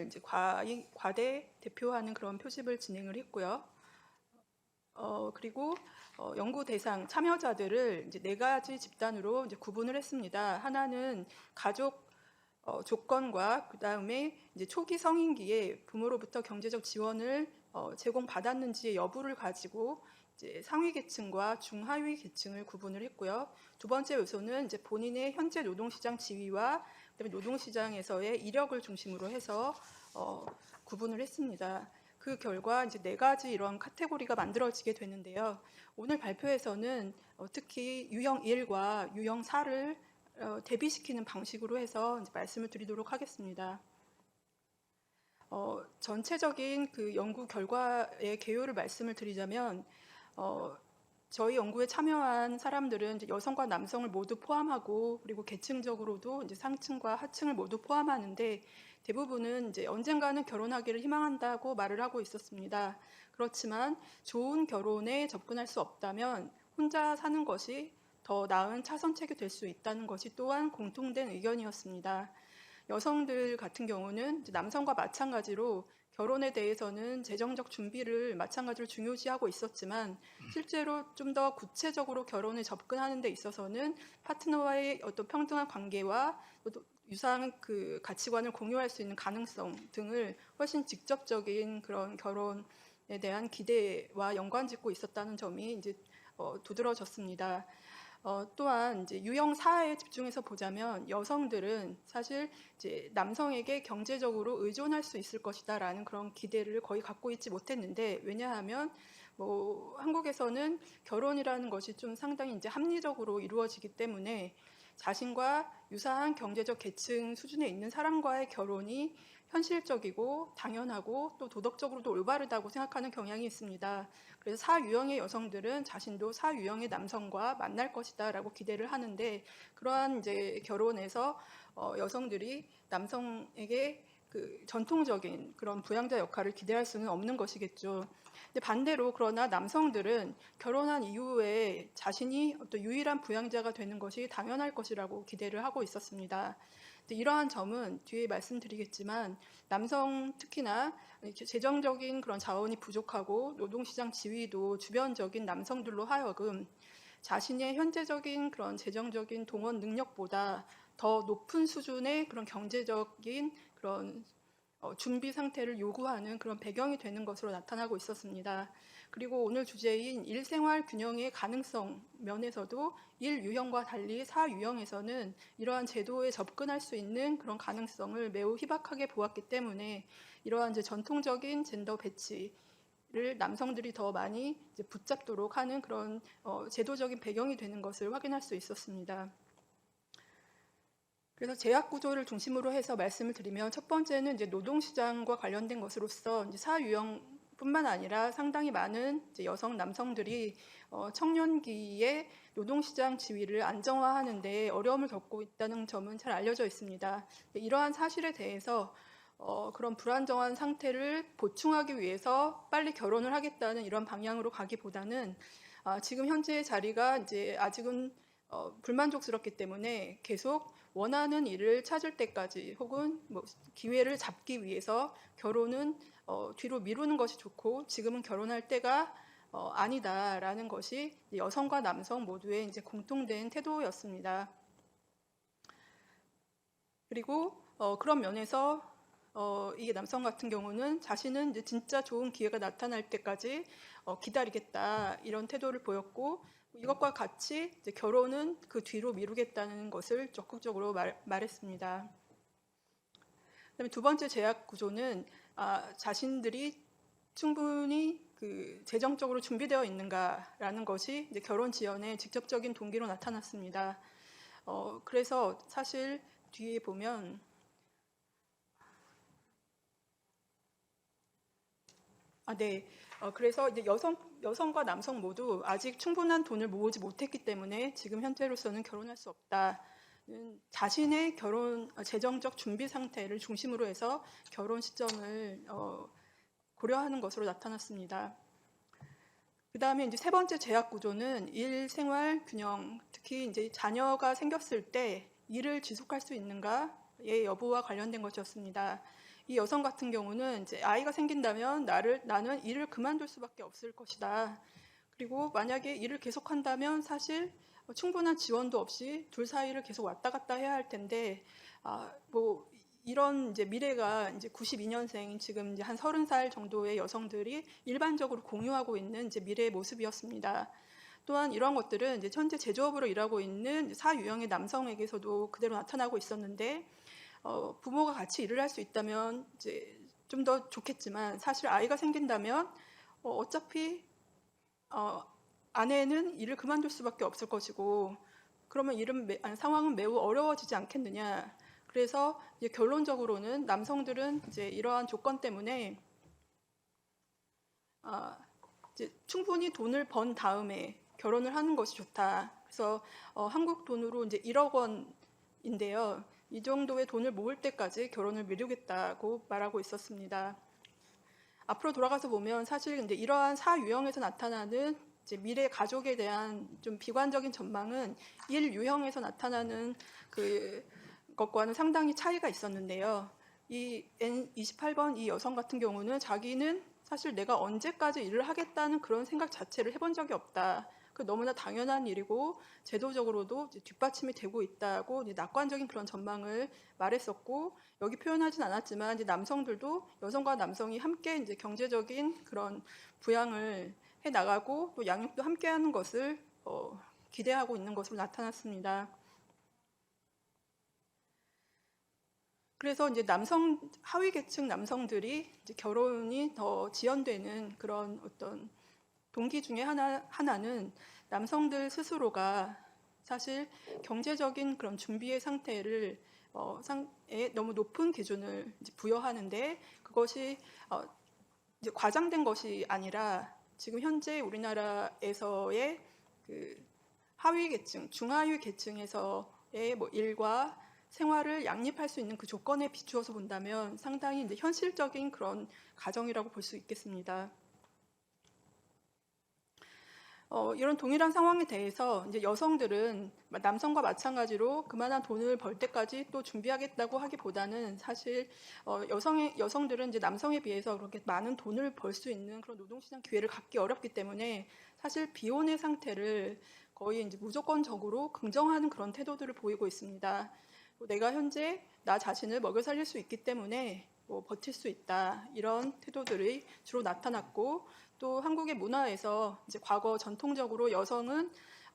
이제 과대 대표하는 그런 표집을 진행을 했고요. 그리고 연구 대상 참여자들을 이제 4가지 집단으로 이제 구분을 했습니다. 하나는 가족 조건과 그 다음에 이제 초기 성인기에 부모로부터 경제적 지원을 제공받았는지의 여부를 가지고 이제 상위 계층과 중하위 계층을 구분을 했고요. 두 번째 요소는 이제 본인의 현재 노동시장 지위와 그다음에 노동시장에서의 이력을 중심으로 해서 구분을 했습니다. 그 결과 이제 4가지 이런 카테고리가 만들어지게 되는데요. 오늘 발표에서는 특히 유형 1과 유형 4를 대비시키는 방식으로 해서 이제 말씀을 드리도록 하겠습니다. 전체적인 그 연구 결과의 개요를 말씀을 드리자면 저희 연구에 참여한 사람들은 이제 여성과 남성을 모두 포함하고 그리고 계층적으로도 이제 상층과 하층을 모두 포함하는데 대부분은 이제 언젠가는 결혼하기를 희망한다고 말을 하고 있었습니다. 그렇지만 좋은 결혼에 접근할 수 없다면 혼자 사는 것이 더 나은 차선책이 될 수 있다는 것이 또한 공통된 의견이었습니다. 여성들 같은 경우는 이제 남성과 마찬가지로 결혼에 대해서는 재정적 준비를 마찬가지로 중요시하고 있었지만 실제로 좀 더 구체적으로 결혼에 접근하는 데 있어서는 파트너와의 어떤 평등한 관계와 또 유사한 그 가치관을 공유할 수 있는 가능성 등을 훨씬 직접적인 그런 결혼에 대한 기대와 연관짓고 있었다는 점이 이제 두드러졌습니다. 또한 이제 유형 4에 집중해서 보자면 여성들은 사실 이제 남성에게 경제적으로 의존할 수 있을 것이다라는 그런 기대를 거의 갖고 있지 못했는데 왜냐하면 한국에서는 결혼이라는 것이 좀 상당히 이제 합리적으로 이루어지기 때문에 자신과 유사한 경제적 계층 수준에 있는 사람과의 결혼이 현실적이고 당연하고 또 도덕적으로도 올바르다고 생각하는 경향이 있습니다. 그래서 사유형의 여성들은 자신도 사유형의 남성과 만날 것이다라고 기대를 하는데 그러한 이제 결혼에서 여성들이 남성에게 그 전통적인 그런 부양자 역할을 기대할 수는 없는 것이겠죠. 근데 반대로 그러나 남성들은 결혼한 이후에 자신이 어떤 유일한 부양자가 되는 것이 당연할 것이라고 기대를 하고 있었습니다. 이러한 점은 뒤에 말씀드리겠지만 남성 특히나 재정적인 그런 자원이 부족하고 노동시장 지위도 주변적인 남성들로 하여금 자신의 현재적인 그런 재정적인 동원 능력보다 더 높은 수준의 그런 경제적인 그런 준비 상태를 요구하는 그런 배경이 되는 것으로 나타나고 있었습니다. 그리고 오늘 주제인 일생활 균형의 가능성 면에서도 1유형과 달리 4유형에서는 이러한 제도에 접근할 수 있는 그런 가능성을 매우 희박하게 보았기 때문에 이러한 이제 전통적인 젠더 배치를 남성들이 더 많이 이제 붙잡도록 하는 그런 제도적인 배경이 되는 것을 확인할 수 있었습니다. 그래서 제약 구조를 중심으로 해서 말씀을 드리면 첫 번째는 이제 노동시장과 관련된 것으로서 이제 사유형뿐만 아니라 상당히 많은 이제 여성, 남성들이 청년기에 노동시장 지위를 안정화하는 데 어려움을 겪고 있다는 점은 잘 알려져 있습니다. 이러한 사실에 대해서 그런 불안정한 상태를 보충하기 위해서 빨리 결혼을 하겠다는 이런 방향으로 가기보다는 지금 현재의 자리가 이제 아직은 불만족스럽기 때문에 계속 원하는 일을 찾을 때까지 혹은 뭐 기회를 잡기 위해서 결혼은 뒤로 미루는 것이 좋고 지금은 결혼할 때가 아니다라는 것이 여성과 남성 모두의 이제 공통된 태도였습니다. 그리고 그런 면에서 이게 남성 같은 경우는 자신은 이제 진짜 좋은 기회가 나타날 때까지 기다리겠다 이런 태도를 보였고 이것과 같이 이제 결혼은 그 뒤로 미루겠다는 것을 적극적으로 말했습니다. 그다음에 두 번째 제약 구조는 자신들이 충분히 그 재정적으로 준비되어 있는가라는 것이 이제 결혼 지연의 직접적인 동기로 나타났습니다. 그래서 사실 뒤에 보면 그래서 이제 여성과 남성 모두 아직 충분한 돈을 모으지 못했기 때문에 지금 현재로서는 결혼할 수 없다. 자신의 결혼 재정적 준비 상태를 중심으로 해서 결혼 시점을 고려하는 것으로 나타났습니다. 그 다음에 이제 세 번째 제약 구조는 일 생활 균형, 특히 이제 자녀가 생겼을 때 일을 지속할 수 있는가의 여부와 관련된 것이었습니다. 이 여성 같은 경우는 이제 아이가 생긴다면 나는 일을 그만둘 수밖에 없을 것이다. 그리고 만약에 일을 계속한다면 사실 충분한 지원도 없이 둘 사이를 계속 왔다 갔다 해야 할 텐데 뭐 이런 이제 미래가 이제 92년생 지금 이제 한 30살 정도의 여성들이 일반적으로 공유하고 있는 이제 미래의 모습이었습니다. 또한 이런 것들은 이제 현재 제조업으로 일하고 있는 사유형의 남성에게서도 그대로 나타나고 있었는데 부모가 같이 일을 할 수 있다면 이제 좀 더 좋겠지만 사실 아이가 생긴다면 어차피 아내는 일을 그만둘 수밖에 없을 것이고 그러면 상황은 매우 어려워지지 않겠느냐. 그래서 이제 결론적으로는 남성들은 이제 이러한 조건 때문에 이제 충분히 돈을 번 다음에 결혼을 하는 것이 좋다. 그래서 한국 돈으로 이제 1억 원인데요. 이 정도의 돈을 모을 때까지 결혼을 미루겠다고 말하고 있었습니다. 앞으로 돌아가서 보면 사실 근데 이러한 사유형에서 나타나는 이제 미래 가족에 대한 좀 비관적인 전망은 일유형에서 나타나는 그 것과는 상당히 차이가 있었는데요. 이 N28번 이 여성 같은 경우는 자기는 사실 내가 언제까지 일을 하겠다는 그런 생각 자체를 해본 적이 없다. 그 너무나 당연한 일이고 제도적으로도 뒷받침이 되고 있다고 낙관적인 그런 전망을 말했었고 여기 표현하진 않았지만 이제 남성들도 여성과 남성이 함께 이제 경제적인 그런 부양을 해 나가고 또 양육도 함께하는 것을 기대하고 있는 것으로 나타났습니다. 그래서 이제 하위 계층 남성들이 이제 결혼이 더 지연되는 그런 어떤 동기 중에 하나는 남성들 스스로가 사실 경제적인 그런 준비의 상태를 너무 높은 기준을 이제 부여하는데 그것이 이제 과장된 것이 아니라 지금 현재 우리나라에서의 그 하위 계층, 중하위 계층에서의 뭐 일과 생활을 양립할 수 있는 그 조건에 비추어서 본다면 상당히 이제 현실적인 그런 가정이라고 볼 수 있겠습니다. 이런 동일한 상황에 대해서 이제 여성들은 남성과 마찬가지로 그만한 돈을 벌 때까지 또 준비하겠다고 하기보다는 사실 여성들은 이제 남성에 비해서 그렇게 많은 돈을 벌 수 있는 그런 노동시장 기회를 갖기 어렵기 때문에 사실 비혼의 상태를 거의 이제 무조건적으로 긍정하는 그런 태도들을 보이고 있습니다. 내가 현재 나 자신을 먹여 살릴 수 있기 때문에 버틸 수 있다 이런 태도들이 주로 나타났고 또 한국의 문화에서 이제 과거 전통적으로 여성은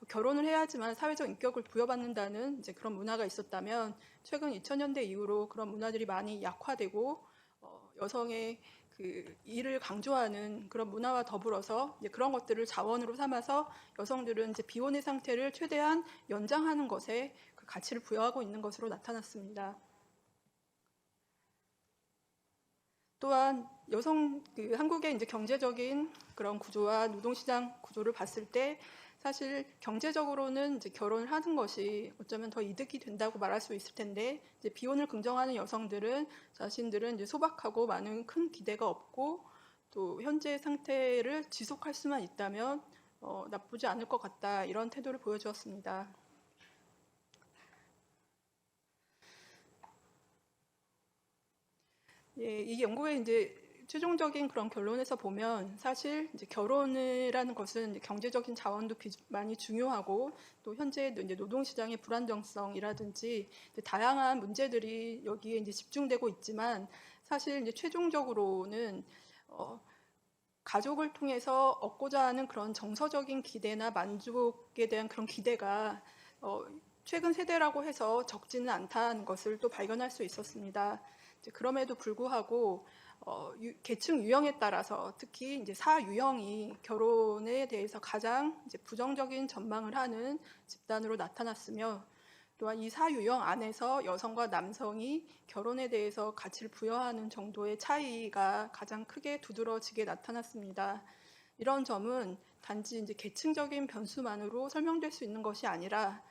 결혼을 해야지만 사회적 인격을 부여받는다는 이제 그런 문화가 있었다면 최근 2000년대 이후로 그런 문화들이 많이 약화되고 여성의 그 일을 강조하는 그런 문화와 더불어서 이제 그런 것들을 자원으로 삼아서 여성들은 이제 비혼의 상태를 최대한 연장하는 것에 그 가치를 부여하고 있는 것으로 나타났습니다. 또한 한국의 이제 경제적인 그런 구조와 노동시장 구조를 봤을 때 사실 경제적으로는 이제 결혼을 하는 것이 어쩌면 더 이득이 된다고 말할 수 있을 텐데 이제 비혼을 긍정하는 여성들은 자신들은 이제 소박하고 많은 큰 기대가 없고 또 현재 상태를 지속할 수만 있다면 나쁘지 않을 것 같다 이런 태도를 보여주었습니다. 예, 이 연구의 이제 최종적인 그런 결론에서 보면 사실 이제 결혼이라는 것은 이제 경제적인 자원도 많이 중요하고 또 현재 이제 노동시장의 불안정성이라든지 이제 다양한 문제들이 여기에 이제 집중되고 있지만 사실 이제 최종적으로는 가족을 통해서 얻고자 하는 그런 정서적인 기대나 만족에 대한 그런 기대가 최근 세대라고 해서 적지는 않다는 것을 또 발견할 수 있었습니다. 이제 그럼에도 불구하고 계층 유형에 따라서 특히 이제 사유형이 결혼에 대해서 가장 이제 부정적인 전망을 하는 집단으로 나타났으며 또한 이 사유형 안에서 여성과 남성이 결혼에 대해서 가치를 부여하는 정도의 차이가 가장 크게 두드러지게 나타났습니다. 이런 점은 단지 이제 계층적인 변수만으로 설명될 수 있는 것이 아니라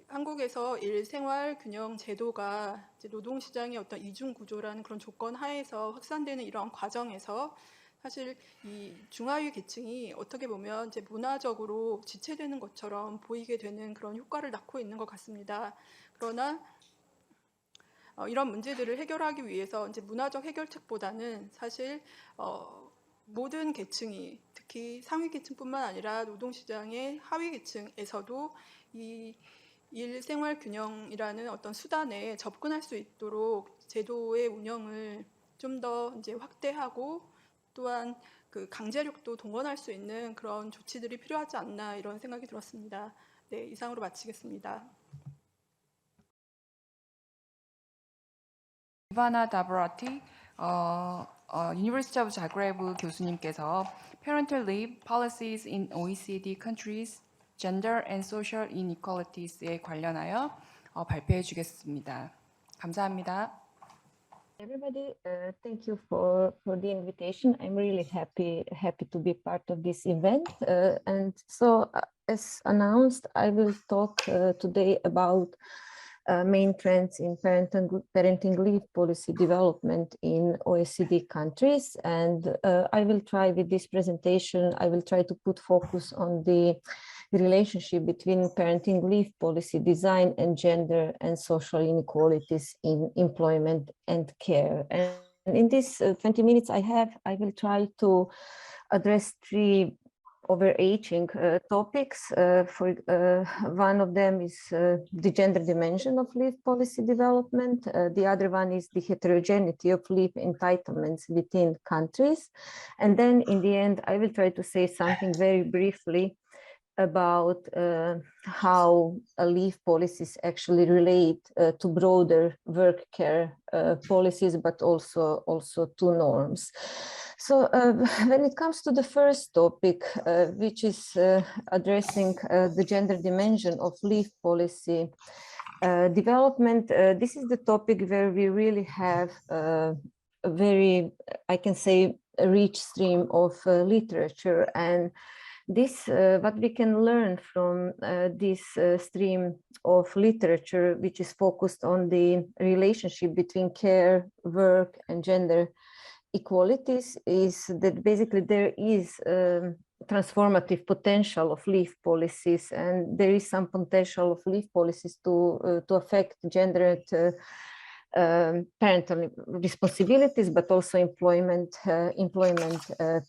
한국에서 일생활 균형 제도가 이제 노동시장의 어떤 이중 구조라는 그런 조건 하에서 확산되는 이러한 과정에서 사실 이 중하위 계층이 어떻게 보면 이제 문화적으로 지체되는 것처럼 보이게 되는 그런 효과를 낳고 있는 것 같습니다. 그러나 이런 문제들을 해결하기 위해서 이제 문화적 해결책보다는 사실 모든 계층이 특히 상위 계층뿐만 아니라 노동시장의 하위 계층에서도 이 일생활 균형이라는 어떤 수단에 접근할 수 있도록 제도의 운영을 좀 더 이제 확대하고 또한 그 강제력도 동원할 수 있는 그런 조치들이 필요하지 않나 이런 생각이 들었습니다. 네, 이상으로 마치겠습니다. Ivana Dobrotic, University of Zagreb 교수님께서 Parental Leave Policies in OECD Countries, Gender and Social Inequalities에 관련하여 발표해 주겠습니다. 감사합니다. Everybody, thank you for the invitation. I'm really happy to be part of this event. And so, as announced, I will talk today about main trends in parenting leave policy development in OECD countries. And I will try with this presentation, I will try to put focus on the relationship between parenting leave policy design and gender and social inequalities in employment and care. And in this 20 minutes I will try to address three overarching topics. One of them is the gender dimension of leave policy development. The other one is the heterogeneity of leave entitlements within countries. And then in the end, I will try to say something very briefly about how leave policies actually relate to broader work care policies, but also to norms. So when it comes to the first topic, which is addressing the gender dimension of leave policy development, this is the topic where we really have a very, I can say, a rich stream of literature. And this, what we can learn from this stream of literature, which is focused on the relationship between care, work, and gender equalities, is that basically there is transformative potential of leave policies, and there is some potential of leave policies to affect gender parental responsibilities, but also employment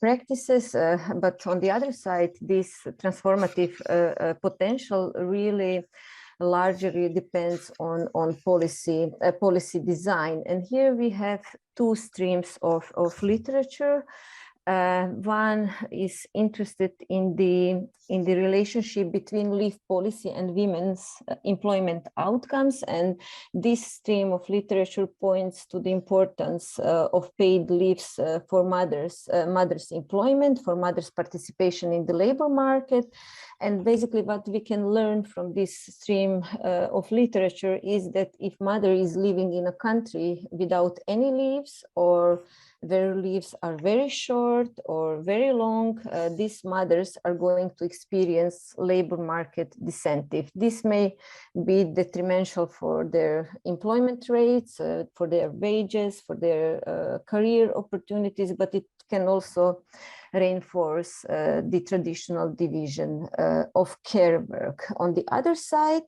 practices. But on the other side, this transformative potential really largely depends on policy design. And here we have two streams of literature. One is interested in the relationship between leave policy and women's employment outcomes, and this stream of literature points to the importance of paid leaves for mothers' employment, for mothers' participation in the labor market. And basically what we can learn from this stream of literature is that if mother is living in a country without any leaves, or their leaves are very short or very long, these mothers are going to experience labor market disincentive. This may be detrimental for their employment rates, for their wages, for their career opportunities, but it can also reinforce the traditional division of care work. On the other side,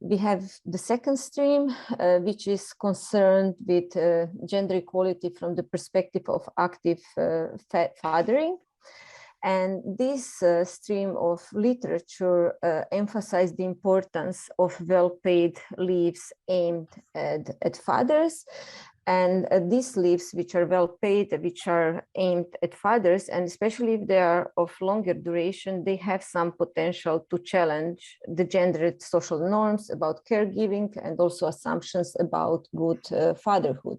We have the second stream, which is concerned with gender equality from the perspective of active fathering. And this stream of literature emphasized the importance of well-paid leaves aimed at fathers. And these leaves, which are well-paid, which are aimed at fathers, and especially if they are of longer duration, they have some potential to challenge the gendered social norms about caregiving and also assumptions about good fatherhood.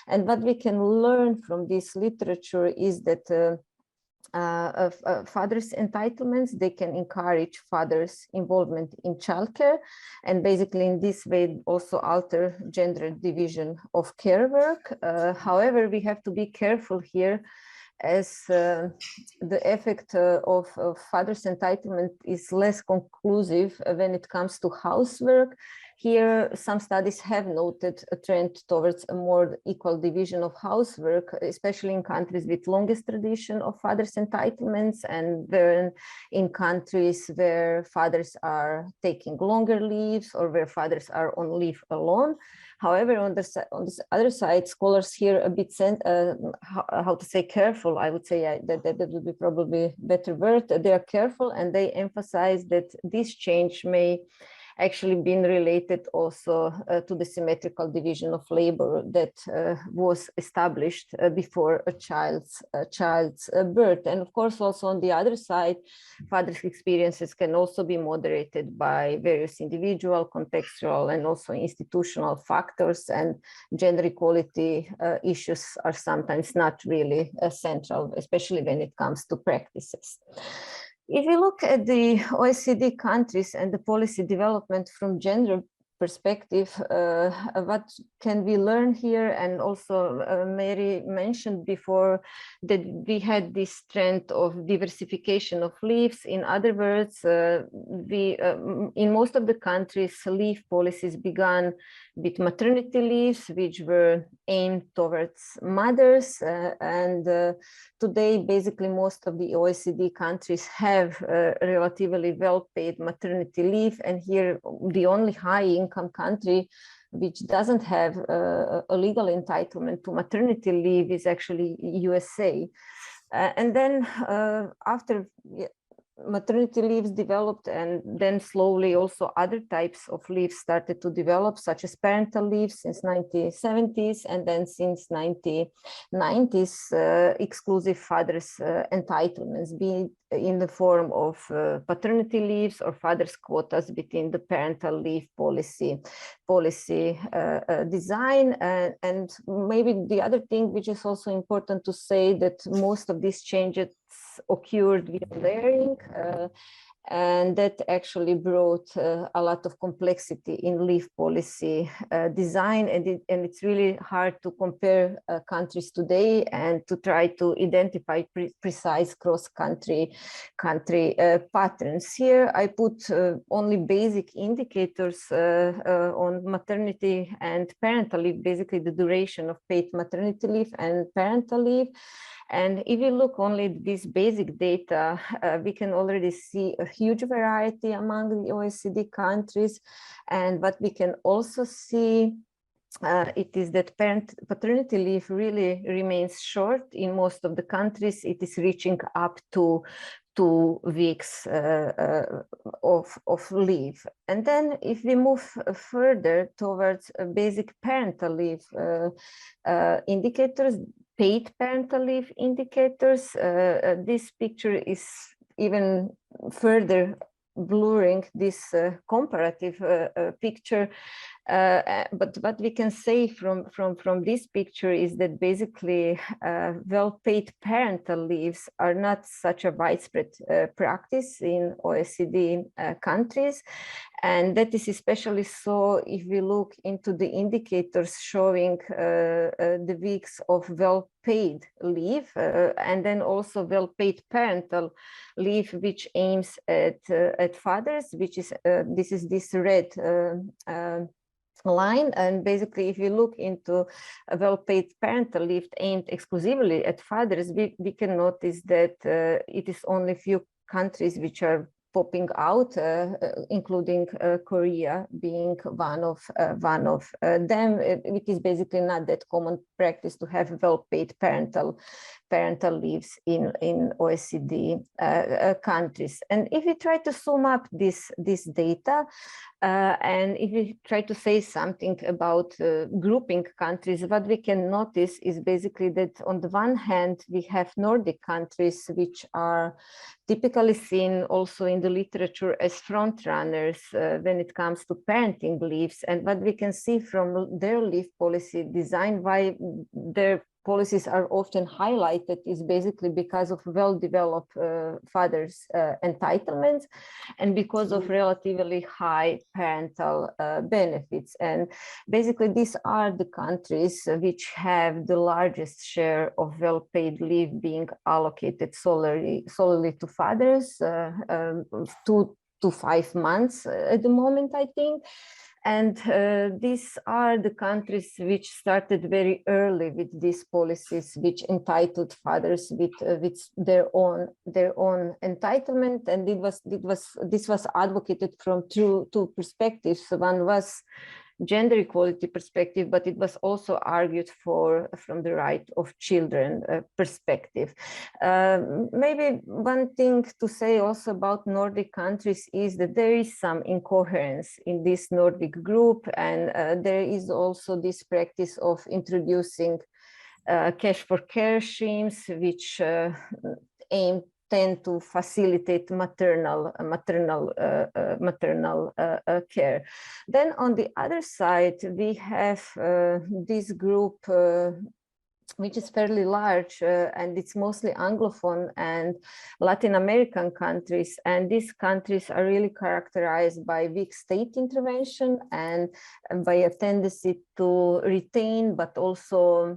And what we can learn from this literature is that fathers' entitlements, they can encourage fathers' involvement in childcare, and basically in this way also alter gender division of care work. However, we have to be careful here, as the effect of fathers' entitlement is less conclusive when it comes to housework. Here, some studies have noted a trend towards a more equal division of housework, especially in countries with longest tradition of fathers' entitlements, and then in countries where fathers are taking longer leaves or where fathers are on leave alone. However, on this other side, scholars here a bit how to say careful. I would say that would be probably better word. They are careful, and they emphasize that this change may actually been related also to the symmetrical division of labor that was established before a child's birth. And of course, also on the other side, fathers' experiences can also be moderated by various individual, contextual, and also institutional factors, and gender equality issues are sometimes not really central, especially when it comes to practices. If you look at the OECD countries and the policy development from gender perspective, what can we learn here? And also Mary mentioned before that we had this trend of diversification of leaves. In other words, in most of the countries, leave policies began with maternity leaves, which were aimed towards mothers. Today, basically, most of the OECD countries have relatively well-paid maternity leave. And here, the only high-income country which doesn't have a legal entitlement to maternity leave is actually USA. And then after maternity leaves developed, and then slowly also other types of leaves started to develop, such as parental leave since 1970s, and then since 1990s, exclusive fathers' entitlements, be it in the form of paternity leaves or fathers' quotas within the parental leave policy design. And maybe the other thing which is also important to say, that most of these changes occurred via layering, and that actually brought a lot of complexity in leave policy design, and it's really hard to compare countries today and to try to identify precise cross-country patterns. Here I put only basic indicators on maternity and parental leave, basically the duration of paid maternity leave and parental leave. And if you look only at this basic data, we can already see a huge variety among the OECD countries. And what we can also see it is that paternity leave really remains short in most of the countries. It is reaching up to 2 weeks of leave. And then if we move further towards basic parental leave indicators, paid parental leave indicators, this picture is even further blurring this comparative picture. But what we can say from this picture is that basically well-paid parental leaves are not such a widespread practice in OECD countries. And that is especially so if we look into the indicators showing the weeks of well-paid leave, and then also well-paid parental leave, which aims at fathers, which is this red line. And basically, if you look into a well-paid parental leave aimed exclusively at fathers, we can notice that it is only few countries which are popping out, including Korea being one of them. It is basically not that common practice to have well-paid parental leaves in OECD countries. And if we try to sum up this data, and if we try to say something about grouping countries, what we can notice is basically that on the one hand, we have Nordic countries, which are typically seen also in the literature as front runners when it comes to parenting leaves. And what we can see from their leave policy design, why their policies are often highlighted, is basically because of well-developed fathers' entitlements and because of relatively high parental benefits. And basically these are the countries which have the largest share of well-paid leave being allocated solely to fathers, 2 to 5 months at the moment, I think. And these are the countries which started very early with these policies, which entitled fathers with their own entitlement. And this was advocated from two perspectives. One was gender equality perspective, but it was also argued for from the right of children perspective. Maybe one thing to say also about Nordic countries is that there is some incoherence in this Nordic group, and there is also this practice of introducing cash for care schemes, which tend to facilitate maternal care. Then on the other side, we have this group which is fairly large, and it's mostly Anglophone and Latin American countries. And these countries are really characterized by weak state intervention and by a tendency to retain, but also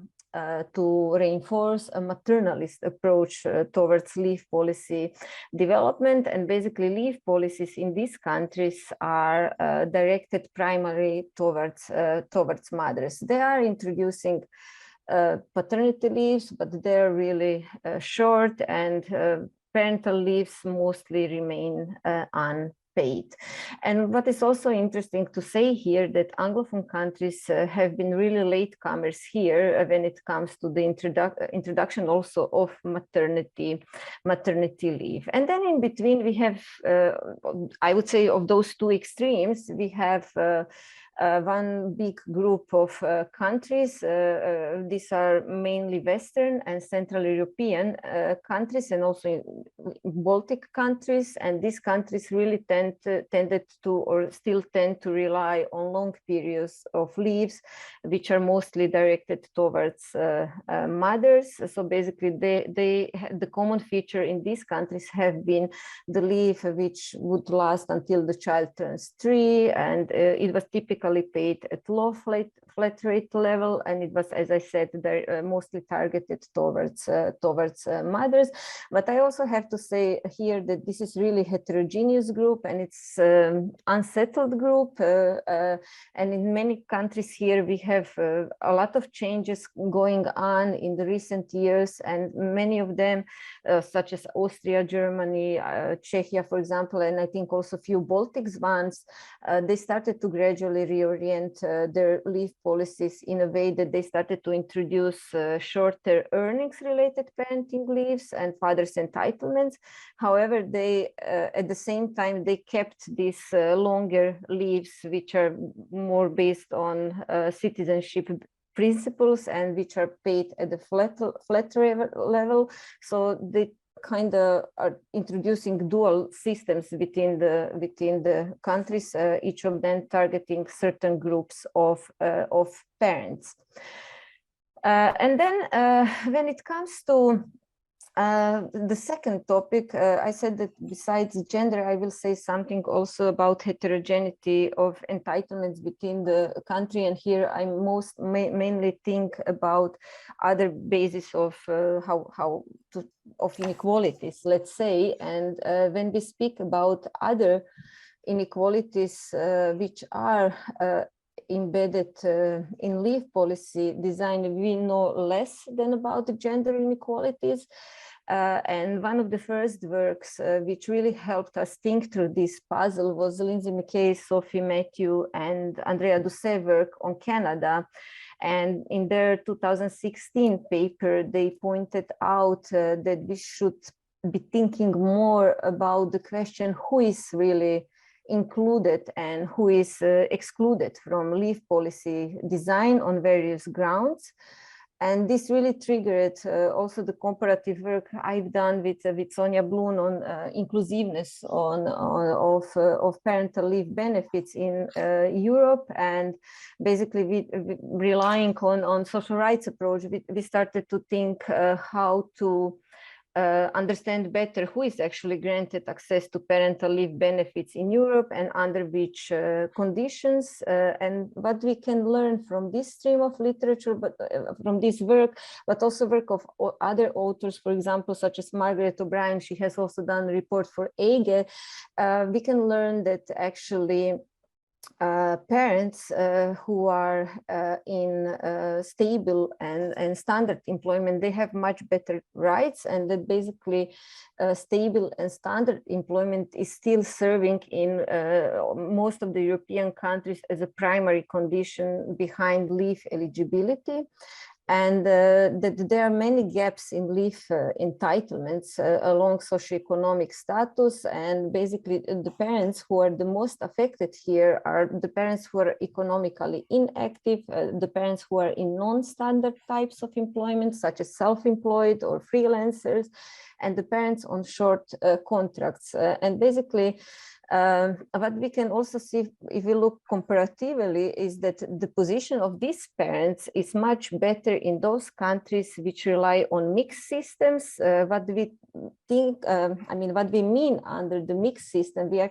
to reinforce a maternalist approach towards leave policy development. And basically leave policies in these countries are directed primarily towards mothers. They are introducing paternity leaves, but they're really short, and parental leaves mostly remain unpaid. And what is also interesting to say here, that Anglophone countries have been really latecomers here when it comes to the introduction also of maternity leave. And then in between we have, I would say, of those two extremes, we have one big group of countries. These are mainly Western and Central European countries, and also Baltic countries. And these countries really tended to, or still tend to, rely on long periods of leaves, which are mostly directed towards mothers. So basically, the common feature in these countries have been the leave which would last until the child turns 3, and it was typically paid at low flat rate level, and it was, as I said, mostly targeted towards mothers. But I also have to say here that this is really heterogeneous group, and it's unsettled group, and in many countries here we have a lot of changes going on in the recent years, and many of them, such as Austria, Germany, Czechia, for example, and I think also a few Baltics ones, they started to gradually reorient their leave policies in a way that they started to introduce shorter earnings-related parenting leaves and fathers' entitlements. However, they at the same time they kept these longer leaves, which are more based on citizenship principles and which are paid at the flat level. So they kind of are introducing dual systems within the countries, each of them targeting certain groups of parents. And then when it comes to the second topic, I said that besides gender, I will say something also about heterogeneity of entitlements within the country. And here I mainly think about other bases of of inequalities, let's say. And when we speak about other inequalities which are embedded in leave policy design, we know less than about the gender inequalities. And one of the first works which really helped us think through this puzzle was Lindsay McKay, Sophie Matthew, and Andrea Doucet work on Canada. And in their 2016 paper, they pointed out that we should be thinking more about the question who is really included and who is excluded from leave policy design on various grounds. And this really triggered also the comparative work I've done with Sonja Bloom on inclusiveness of parental leave benefits in Europe. And basically, relying on social rights approach, we started to think how to understand better who is actually granted access to parental leave benefits in Europe and under which conditions, and what we can learn from this stream of literature, but from this work, but also work of other authors, for example, such as Margaret O'Brien. She has also done a report for AGE. We can learn that actually parents who are in stable and standard employment, they have much better rights, and that basically stable and standard employment is still serving in most of the European countries as a primary condition behind leave eligibility. And that there are many gaps in leave entitlements along socioeconomic status. And basically the parents who are the most affected here are the parents who are economically inactive, the parents who are in non-standard types of employment, such as self-employed or freelancers, and the parents on short contracts. And basically, what we can also see if we look comparatively is that the position of these parents is much better in those countries which rely on mixed systems. What we think, what we mean under the mixed system, we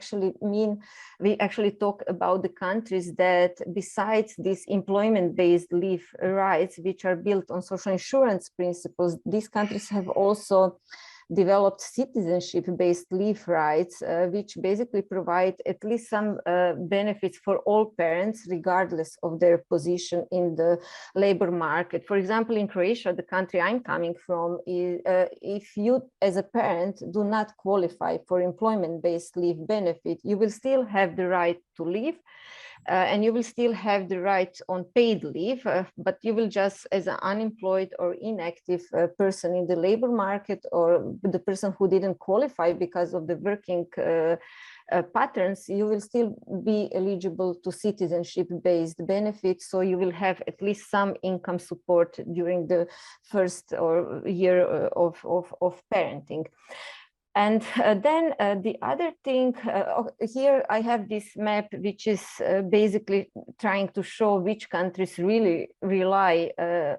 actually talk about the countries that besides these employment-based leave rights, which are built on social insurance principles, these countries have also developed citizenship-based leave rights, which basically provide at least some benefits for all parents, regardless of their position in the labor market. For example, in Croatia, the country I'm coming from, if you as a parent do not qualify for employment-based leave benefit, you will still have the right to leave. And you will still have the right on paid leave, but you will just, as an unemployed or inactive person in the labor market, or the person who didn't qualify because of the working patterns, you will still be eligible to citizenship-based benefits. So you will have at least some income support during the first year of parenting. And then the other thing, here I have this map, which is basically trying to show which countries really rely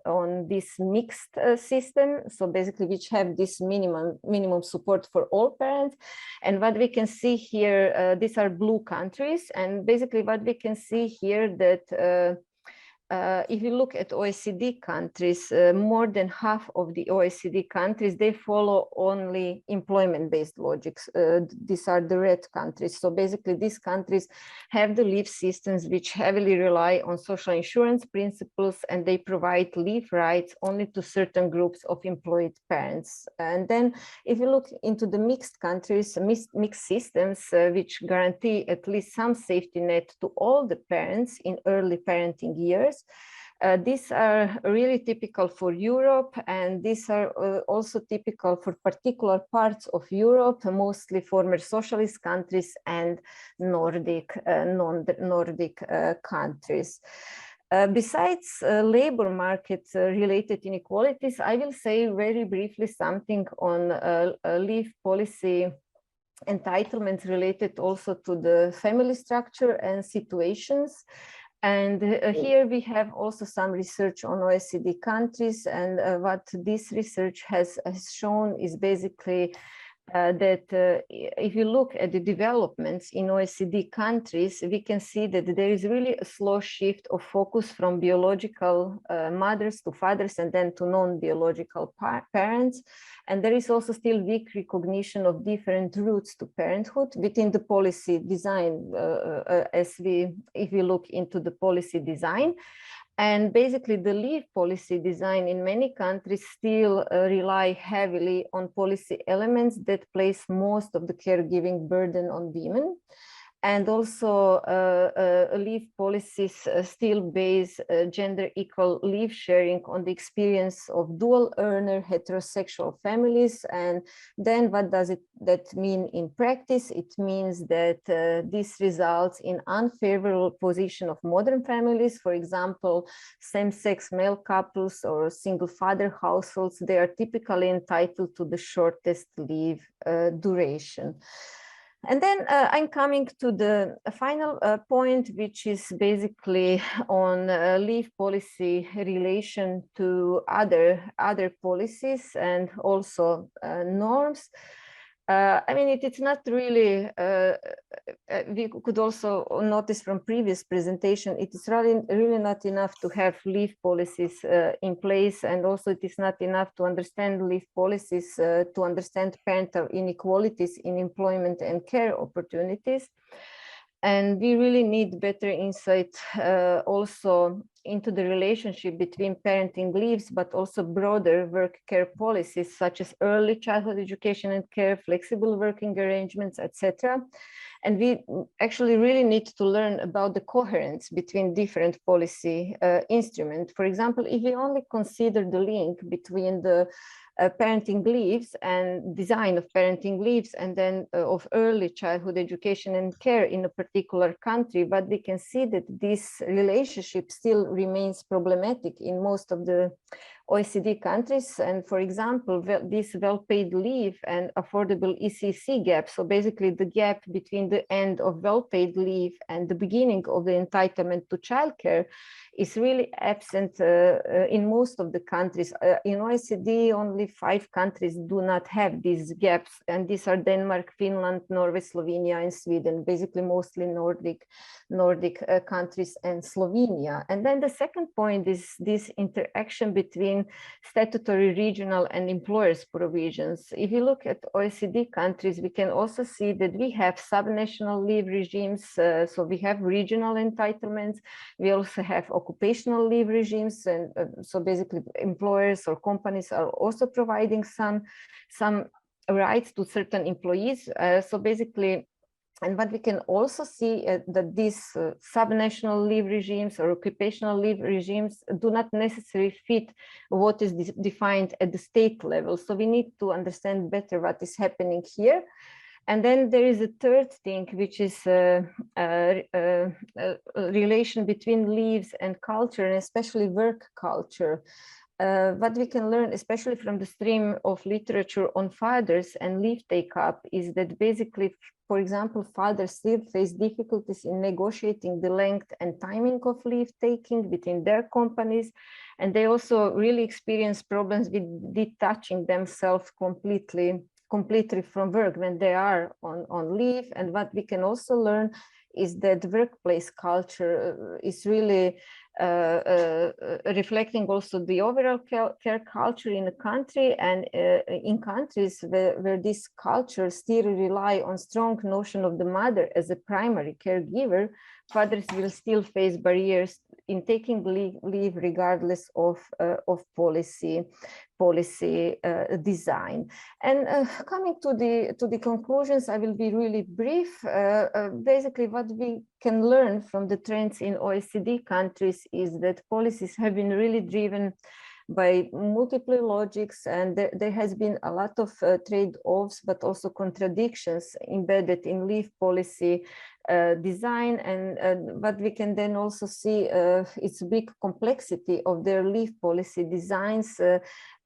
on this mixed system. So basically, which have this minimum support for all parents. And what we can see here, these are blue countries. And basically what we can see here that if you look at OECD countries, more than half of the OECD countries, they follow only employment-based logics. These are the red countries. So basically these countries have the leave systems which heavily rely on social insurance principles, and they provide leave rights only to certain groups of employed parents. And then if you look into the mixed countries, mixed systems, which guarantee at least some safety net to all the parents in early parenting years, these are really typical for Europe, and these are also typical for particular parts of Europe, mostly former socialist countries and Nordic countries. Besides labor market related inequalities, I will say very briefly something on leave policy entitlements related also to the family structure and situations. And here we have also some research on OECD countries, and what this research has shown is basically that if you look at the developments in OECD countries, we can see that there is really a slow shift of focus from biological mothers to fathers and then to non-biological parents. And there is also still weak recognition of different routes to parenthood within the policy design, if we look into the policy design. And basically the leave policy design in many countries still rely heavily on policy elements that place most of the caregiving burden on women. And also leave policies still base gender equal leave sharing on the experience of dual earner heterosexual families. And then what does that mean in practice? It means that this results in unfavorable position of modern families. For example, same-sex male couples or single father households, they are typically entitled to the shortest leave duration. And then I'm coming to the final point, which is basically on leave policy relation to other policies and also norms. I mean, it's not really, we could also notice from previous presentation, it is really not enough to have leave policies in place, and also it is not enough to understand leave policies to understand parental inequalities in employment and care opportunities. And we really need better insight also into the relationship between parenting leaves, but also broader work care policies such as early childhood education and care, flexible working arrangements, etc. And we actually really need to learn about the coherence between different policy instruments. For example, if we only consider the link between the parenting leaves and design of parenting leaves and then of early childhood education and care in a particular country, but we can see that this relationship still remains problematic in most of the OECD countries. And for example, this well-paid leave and affordable ECC gap, so basically the gap between the end of well-paid leave and the beginning of the entitlement to childcare, is really absent in most of the countries. In OECD, only 5 countries do not have these gaps, and these are Denmark, Finland, Norway, Slovenia, and Sweden, basically mostly Nordic countries and Slovenia. And then the second point is this interaction between statutory, regional, and employers' provisions. If you look at OECD countries, we can also see that we have subnational leave regimes, so we have regional entitlements. We also have occupational leave regimes, and so basically employers or companies are also providing some rights to certain employees. So basically, and what we can also see that these subnational leave regimes or occupational leave regimes do not necessarily fit what is defined at the state level. So we need to understand better what is happening here. And then there is a third thing, which is a relation between leaves and culture, and especially work culture. What we can learn, especially from the stream of literature on fathers and leave take-up, is that basically, for example, fathers still face difficulties in negotiating the length and timing of leave taking between their companies. And they also really experience problems with detaching themselves completely from work when they are on leave. And what we can also learn is that workplace culture is really reflecting also the overall care culture in a country, and in countries where this culture still rely on strong notion of the mother as a primary caregiver, fathers will still face barriers in taking leave regardless of policy design. And coming to the conclusions, I will be really brief. Basically, what we can learn from the trends in OECD countries is that policies have been really driven by multiple logics, and there has been a lot of trade-offs, but also contradictions embedded in leave policy design. And what we can then also see is big complexity of their leave policy designs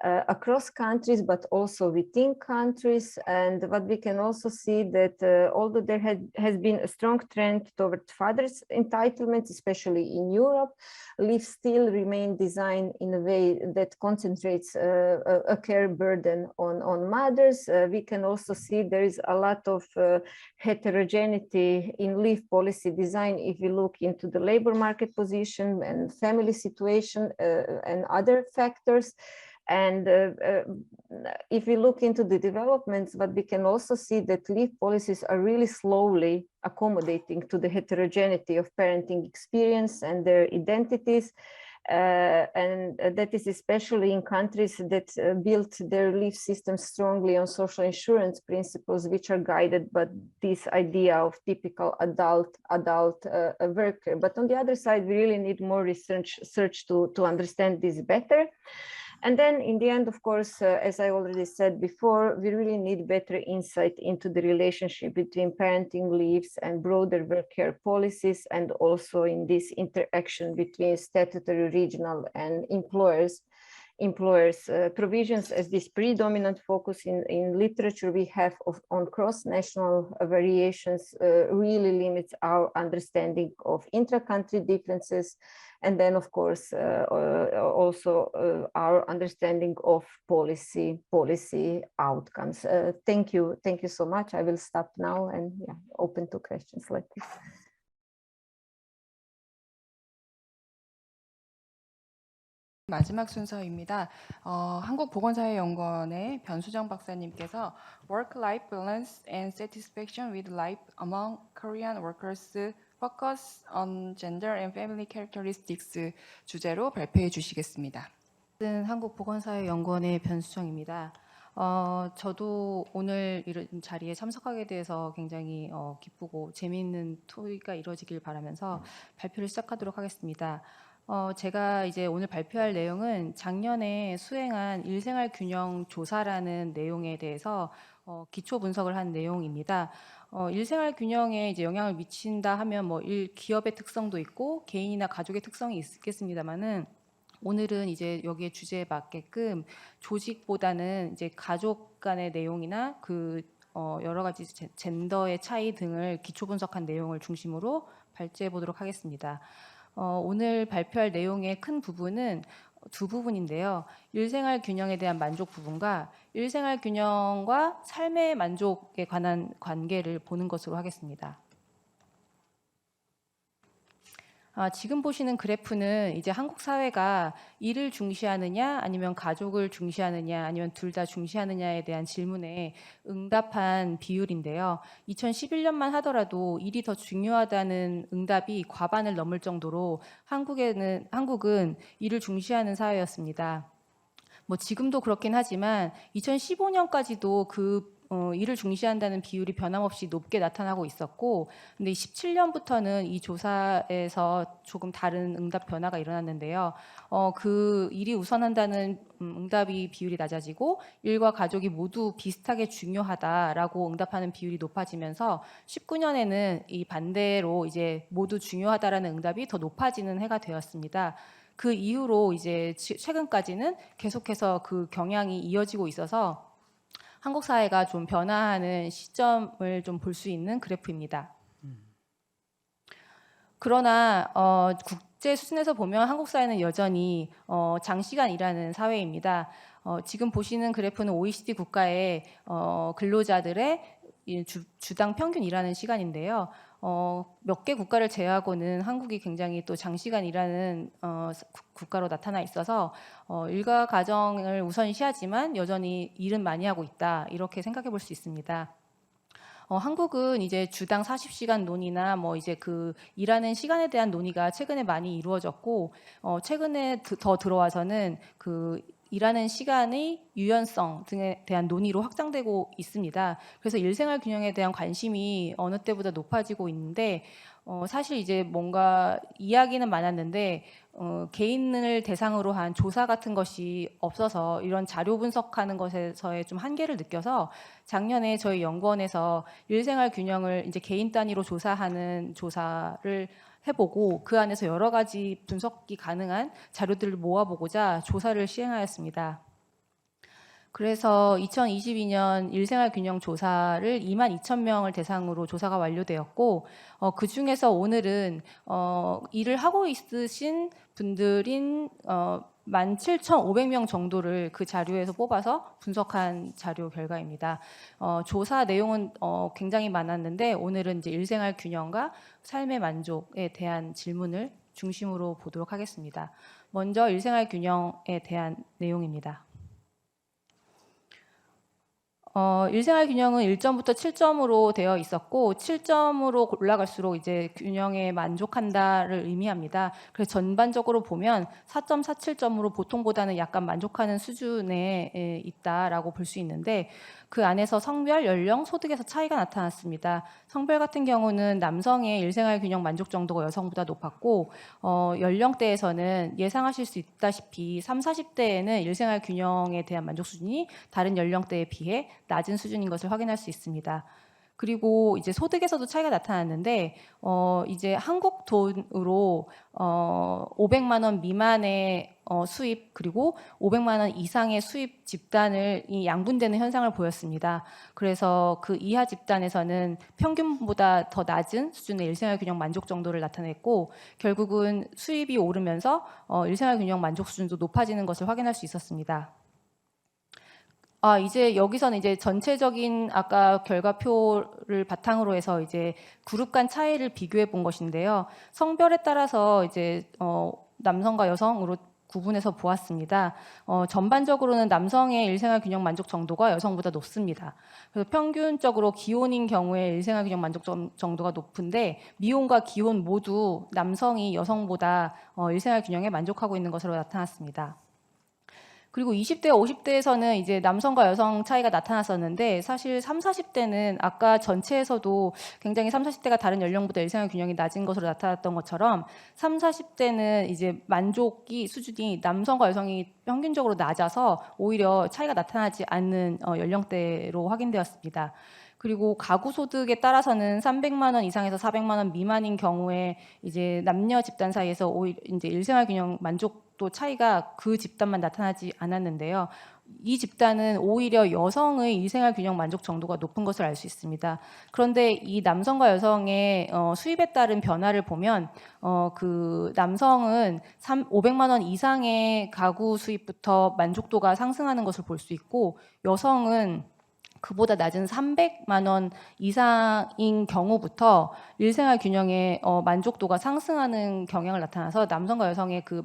across countries, but also within countries. And what we can also see that although there has been a strong trend toward fathers' entitlements, especially in Europe, leave still remain designed in a way that concentrates a care burden on mothers. We can also see there is a lot of heterogeneity in leave policy design if we look into the labor market position and family situation and other factors. And if we look into the developments, but we can also see that leave policies are really slowly accommodating to the heterogeneity of parenting experience and their identities. and that is especially in countries that built their relief systems strongly on social insurance principles, which are guided by this idea of typical adult worker. But on the other side, we really need more research to understand this better. And then in the end, of course, as I already said before, we really need better insight into the relationship between parenting leaves and broader work care policies, and also in this interaction between statutory, regional, and employers provisions as this predominant focus in literature we have on cross-national variations really limits our understanding of intra-country differences, and then of course also our understanding of policy outcomes. Thank you so much. I will stop now and open to questions like this. 마지막 순서입니다. 한국보건사회연구원의 변수정 박사님께서 Work-Life Balance and Satisfaction with Life Among Korean Workers Focus on Gender and Family Characteristics 주제로 발표해 주시겠습니다. 한국보건사회연구원의 변수정입니다. 저도 오늘 이런 자리에 참석하게 돼서 굉장히 기쁘고 재미있는 토의가 이루어지길 바라면서 발표를 시작하도록 하겠습니다. 제가 이제 오늘 발표할 내용은 작년에 수행한 일생활 균형 조사라는 내용에 대해서 기초 분석을 한 내용입니다. 일생활 균형에 이제 영향을 미친다 하면 기업의 특성도 있고 개인이나 가족의 특성이 있겠습니다만은 오늘은 이제 여기에 주제에 맞게끔 조직보다는 이제 가족 간의 내용이나 여러 가지 젠더의 차이 등을 기초 분석한 내용을 중심으로 발제해 보도록 하겠습니다. 오늘 발표할 내용의 큰 부분은 두 부분인데요. 일생활 균형에 대한 만족 부분과 일생활 균형과 삶의 만족에 관한 관계를 보는 것으로 하겠습니다. 지금 보시는 그래프는 이제 한국 사회가 일을 중시하느냐 아니면 가족을 중시하느냐 아니면 둘 다 중시하느냐에 대한 질문에 응답한 비율인데요. 2011년만 하더라도 일이 더 중요하다는 응답이 과반을 넘을 정도로 한국은 일을 중시하는 사회였습니다. 지금도 그렇긴 하지만 2015년까지도 일을 중시한다는 비율이 변함없이 높게 나타나고 있었고, 근데 17년부터는 이 조사에서 조금 다른 응답 변화가 일어났는데요. 일이 우선한다는 응답이 비율이 낮아지고 일과 가족이 모두 비슷하게 중요하다라고 응답하는 비율이 높아지면서 19년에는 이 반대로 이제 모두 중요하다라는 응답이 더 높아지는 해가 되었습니다. 그 이후로 이제 최근까지는 계속해서 그 경향이 이어지고 있어서 한국 사회가 좀 변화하는 시점을 좀 볼 수 있는 그래프입니다. 그러나 국제 수준에서 보면 한국 사회는 여전히 장시간 일하는 사회입니다. 지금 보시는 그래프는 OECD 국가의 근로자들의 주당 평균 일하는 시간인데요. 몇 개 국가를 제외하고는 한국이 굉장히 또 장시간 일하는 국가로 나타나 있어서 일과 가정을 우선시하지만 여전히 일은 많이 하고 있다, 이렇게 생각해 볼 수 있습니다. 한국은 이제 주당 40시간 논의나 이제 일하는 시간에 대한 논의가 최근에 많이 이루어졌고, 최근에 더 들어와서는 일하는 시간의 유연성 등에 대한 논의로 확장되고 있습니다. 그래서 일생활 균형에 대한 관심이 어느 때보다 높아지고 있는데, 사실 이제 뭔가 이야기는 많았는데 개인을 대상으로 한 조사 같은 것이 없어서 이런 자료 분석하는 것에서의 좀 한계를 느껴서 작년에 저희 연구원에서 일생활 균형을 이제 개인 단위로 조사하는 조사를 해보고 그 안에서 여러 가지 분석이 가능한 자료들을 모아보고자 조사를 시행하였습니다. 그래서 2022년 일생활 균형 조사를 22,000명을 대상으로 조사가 완료되었고, 그 중에서 오늘은 일을 하고 있으신 분들인 17,500명 정도를 그 자료에서 뽑아서 분석한 자료 결과입니다. 조사 내용은 굉장히 많았는데 오늘은 이제 일생활 균형과 삶의 만족에 대한 질문을 중심으로 보도록 하겠습니다. 먼저 일생활 균형에 대한 내용입니다. 일생활 균형은 1점부터 7점으로 되어 있었고 7점으로 올라갈수록 이제 균형에 만족한다를 의미합니다. 그래서 전반적으로 보면 4.47점으로 보통보다는 약간 만족하는 수준에 있다라고 볼 수 있는데 그 안에서 성별, 연령, 소득에서 차이가 나타났습니다. 성별 같은 경우는 남성의 일생활 균형 만족 정도가 여성보다 높았고 연령대에서는 예상하실 수 있다시피 30, 40대에는 일생활 균형에 대한 만족 수준이 다른 연령대에 비해 낮은 수준인 것을 확인할 수 있습니다. 그리고 이제 소득에서도 차이가 나타났는데 이제 한국 돈으로 500만 원 미만의 수입 그리고 500만 원 이상의 수입 집단을 이 양분되는 현상을 보였습니다. 그래서 그 이하 집단에서는 평균보다 더 낮은 수준의 일생활 균형 만족 정도를 나타냈고 결국은 수입이 오르면서 일생활 균형 만족 수준도 높아지는 것을 확인할 수 있었습니다. 이제 여기서는 이제 전체적인 아까 결과표를 바탕으로 해서 이제 그룹 간 차이를 비교해 본 것인데요. 성별에 따라서 이제 남성과 여성으로 구분해서 보았습니다. 전반적으로는 남성의 일생활 균형 만족 정도가 여성보다 높습니다. 그래서 평균적으로 기혼인 경우에 일생활 균형 만족 정도가 높은데 미혼과 기혼 모두 남성이 여성보다 일생활 균형에 만족하고 있는 것으로 나타났습니다. 그리고 20대, 50대에서는 이제 남성과 여성 차이가 나타났었는데 사실 30, 40대는 아까 전체에서도 굉장히 30, 40대가 다른 연령보다 일생활 균형이 낮은 것으로 나타났던 것처럼 30, 40대는 이제 만족이 수준이 남성과 여성이 평균적으로 낮아서 오히려 차이가 나타나지 않는 연령대로 확인되었습니다. 그리고 가구 소득에 따라서는 300만 원 이상에서 400만 원 미만인 경우에 이제 남녀 집단 사이에서 오히려 이제 일생활 균형 만족도 차이가 그 집단만 나타나지 않았는데요. 이 집단은 오히려 여성의 일생활 균형 만족 정도가 높은 것을 알 수 있습니다. 그런데 이 남성과 여성의 수입에 따른 변화를 보면 그 남성은 500만 원 이상의 가구 수입부터 만족도가 상승하는 것을 볼 수 있고 여성은 그보다 낮은 300만 원 이상인 경우부터 일생활 균형의 만족도가 상승하는 경향을 나타나서 남성과 여성의 그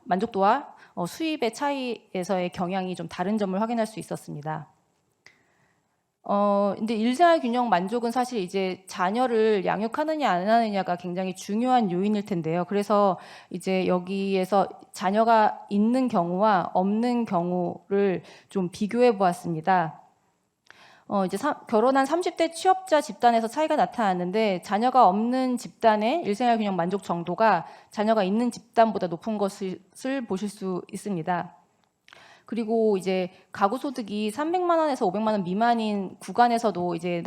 만족도와 수입의 차이에서의 경향이 좀 다른 점을 확인할 수 있었습니다. 근데 일생활 균형 만족은 사실 이제 자녀를 양육하느냐 안 하느냐가 굉장히 중요한 요인일 텐데요. 그래서 이제 여기에서 자녀가 있는 경우와 없는 경우를 좀 비교해 보았습니다. 이제 결혼한 30대 취업자 집단에서 차이가 나타났는데 자녀가 없는 집단의 일생활 균형 만족 정도가 자녀가 있는 집단보다 높은 것을 보실 수 있습니다. 그리고 이제 가구 소득이 300만 원에서 500만 원 미만인 구간에서도 이제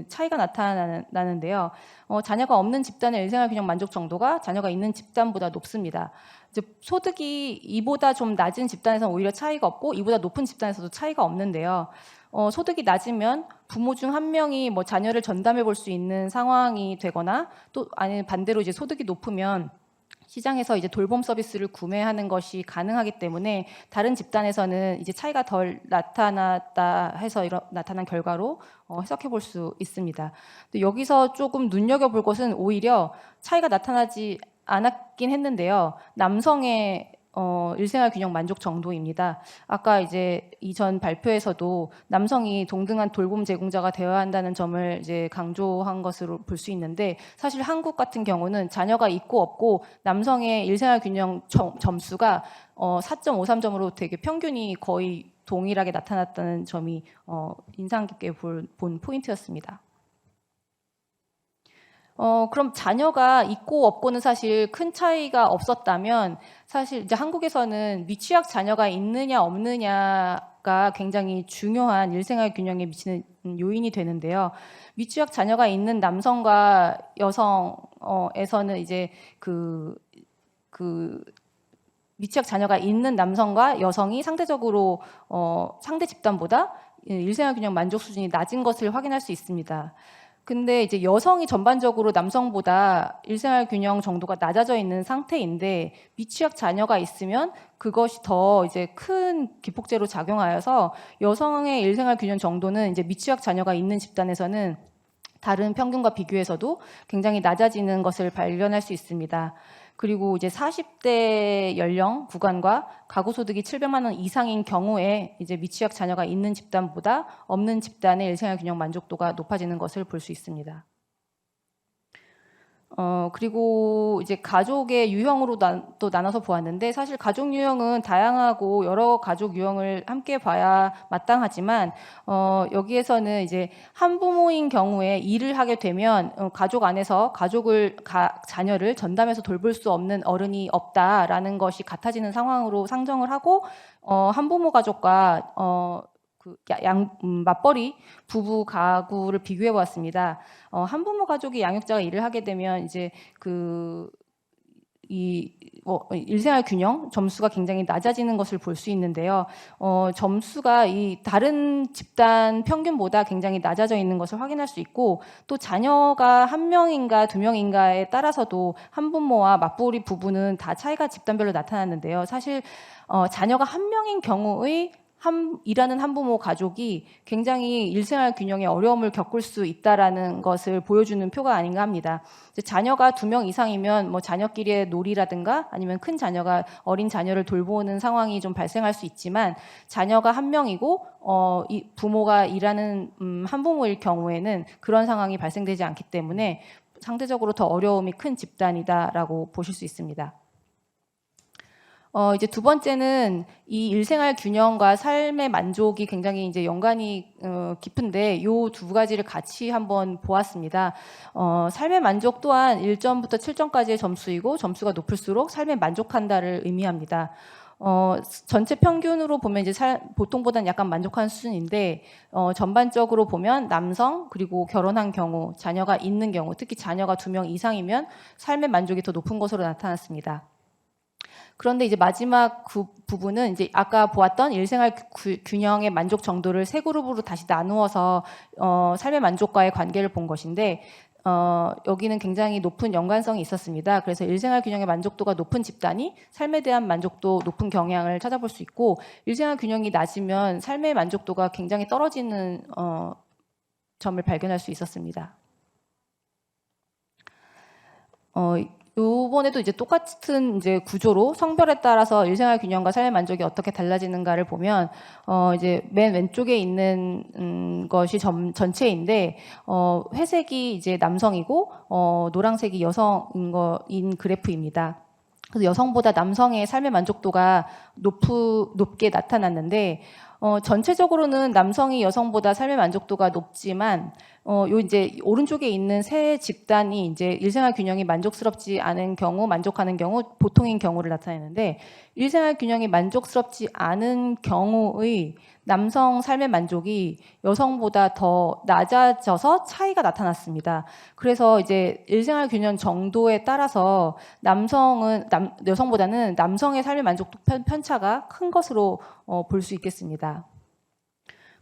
차이가 나타나는데요. 자녀가 없는 집단의 일생활 균형 만족 정도가 자녀가 있는 집단보다 높습니다. 이제 소득이 이보다 좀 낮은 집단에서는 오히려 차이가 없고 이보다 높은 집단에서도 차이가 없는데요. 소득이 낮으면 부모 중 한 명이 뭐 자녀를 전담해 볼 수 있는 상황이 되거나 또 아니면 반대로 이제 소득이 높으면 시장에서 이제 돌봄 서비스를 구매하는 것이 가능하기 때문에 다른 집단에서는 이제 차이가 덜 나타났다 해서 나타난 결과로 해석해 볼 수 있습니다. 근데 여기서 조금 눈여겨볼 것은 오히려 차이가 나타나지 않았긴 했는데요. 남성의 일생활 균형 만족 정도입니다. 아까 이제 이전 발표에서도 남성이 동등한 돌봄 제공자가 되어야 한다는 점을 이제 강조한 것으로 볼 수 있는데 사실 한국 같은 경우는 자녀가 있고 없고 남성의 일생활 균형 점수가 4.53점으로 되게 평균이 거의 동일하게 나타났다는 점이 인상 깊게 본 포인트였습니다. 그럼 자녀가 있고 없고는 사실 큰 차이가 없었다면 사실 이제 한국에서는 미취학 자녀가 있느냐 없느냐가 굉장히 중요한 일생활 균형에 미치는 요인이 되는데요. 미취학 자녀가 있는 남성과 여성에서는 이제 그 미취학 자녀가 있는 남성과 여성이 상대적으로 상대 집단보다 일생활 균형 만족 수준이 낮은 것을 확인할 수 있습니다. 근데 이제 여성이 전반적으로 남성보다 일생활 균형 정도가 낮아져 있는 상태인데 미취학 자녀가 있으면 그것이 더 이제 큰 기폭제로 작용하여서 여성의 일생활 균형 정도는 이제 미취학 자녀가 있는 집단에서는 다른 평균과 비교해서도 굉장히 낮아지는 것을 발견할 수 있습니다. 그리고 이제 40대 연령 구간과 가구 소득이 700만 원 이상인 경우에 이제 미취학 자녀가 있는 집단보다 없는 집단의 일생활 균형 만족도가 높아지는 것을 볼 수 있습니다. 그리고 이제 가족의 유형으로 또 나눠서 보았는데, 사실 가족 유형은 다양하고 여러 가족 유형을 함께 봐야 마땅하지만 여기에서는 이제 한부모인 경우에 일을 하게 되면 가족 안에서 자녀를 전담해서 돌볼 수 없는 어른이 없다라는 것이 같아지는 상황으로 상정을 하고 한부모 가족과 맞벌이 부부 가구를 비교해 보았습니다. 한부모 가족이 양육자가 일을 하게 되면 이제 일생활 균형 점수가 굉장히 낮아지는 것을 볼 수 있는데요. 점수가 이 다른 집단 평균보다 굉장히 낮아져 있는 것을 확인할 수 있고, 또 자녀가 1명인가 2명인가에 따라서도 한부모와 맞벌이 부부는 다 차이가 집단별로 나타났는데요. 사실 자녀가 1명인 경우의 일하는 한부모 가족이 굉장히 일생활 균형에 어려움을 겪을 수 있다라는 것을 보여주는 표가 아닌가 합니다. 자녀가 2명 이상이면 뭐 자녀끼리의 놀이라든가 아니면 큰 자녀가 어린 자녀를 돌보는 상황이 좀 발생할 수 있지만, 자녀가 1명이고 이 부모가 일하는 한부모일 경우에는 그런 상황이 발생되지 않기 때문에 상대적으로 더 어려움이 큰 집단이다라고 보실 수 있습니다. 이제 두 번째는 이 일생활 균형과 삶의 만족이 굉장히 이제 연관이 깊은데, 이 두 가지를 같이 한번 보았습니다. 삶의 만족 또한 1점부터 7점까지의 점수이고, 점수가 높을수록 삶에 만족한다를 의미합니다. 전체 평균으로 보면 이제 보통보다는 약간 만족한 수준인데, 전반적으로 보면 남성, 그리고 결혼한 경우, 자녀가 있는 경우, 특히 자녀가 2명 이상이면 삶의 만족이 더 높은 것으로 나타났습니다. 그런데 이제 마지막 부분은 이제 아까 보았던 일생활 균형의 만족 정도를 세 그룹으로 다시 나누어서 삶의 만족과의 관계를 본 것인데, 여기는 굉장히 높은 연관성이 있었습니다. 그래서 일생활 균형의 만족도가 높은 집단이 삶에 대한 만족도 높은 경향을 찾아볼 수 있고, 일생활 균형이 낮으면 삶의 만족도가 굉장히 떨어지는 점을 발견할 수 있었습니다. 이번에도 이제 똑같은 이제 구조로 성별에 따라서 일생활 균형과 삶의 만족이 어떻게 달라지는가를 보면, 이제 맨 왼쪽에 있는 것이 전체인데, 회색이 이제 남성이고 노란색이 여성인 그래프입니다. 그래서 여성보다 남성의 삶의 만족도가 높게 나타났는데, 전체적으로는 남성이 여성보다 삶의 만족도가 높지만, 요 이제 오른쪽에 있는 세 집단이 이제 일생활 균형이 만족스럽지 않은 경우, 만족하는 경우, 보통인 경우를 나타내는데, 일생활 균형이 만족스럽지 않은 경우의 남성 삶의 만족이 여성보다 더 낮아져서 차이가 나타났습니다. 그래서 이제 일생활 균형 정도에 따라서 여성보다는 남성의 삶의 만족도 편차가 큰 것으로 볼 수 있겠습니다.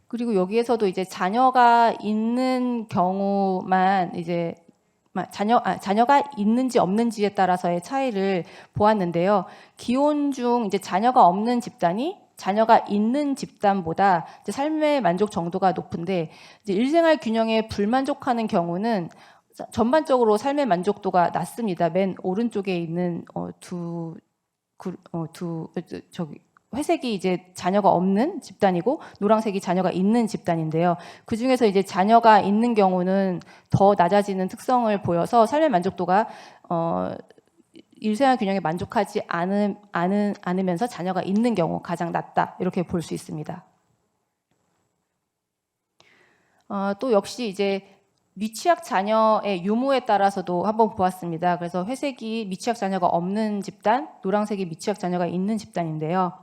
그리고 여기에서도 이제 자녀가 있는 경우만 이제 자녀가 있는지 없는지에 따라서의 차이를 보았는데요. 기혼 중 이제 자녀가 없는 집단이 자녀가 있는 집단보다 이제 삶의 만족 정도가 높은데, 이제 일생활 균형에 불만족하는 경우는 전반적으로 삶의 만족도가 낮습니다. 맨 오른쪽에 있는 회색이 이제 자녀가 없는 집단이고, 노란색이 자녀가 있는 집단인데요. 그 중에서 이제 자녀가 있는 경우는 더 낮아지는 특성을 보여서 삶의 만족도가 일생활 균형에 만족하지 않으면서 자녀가 있는 경우 가장 낮다, 이렇게 볼 수 있습니다. 또 역시 이제 미취학 자녀의 유무에 따라서도 한번 보았습니다. 그래서 회색이 미취학 자녀가 없는 집단, 노란색이 미취학 자녀가 있는 집단인데요.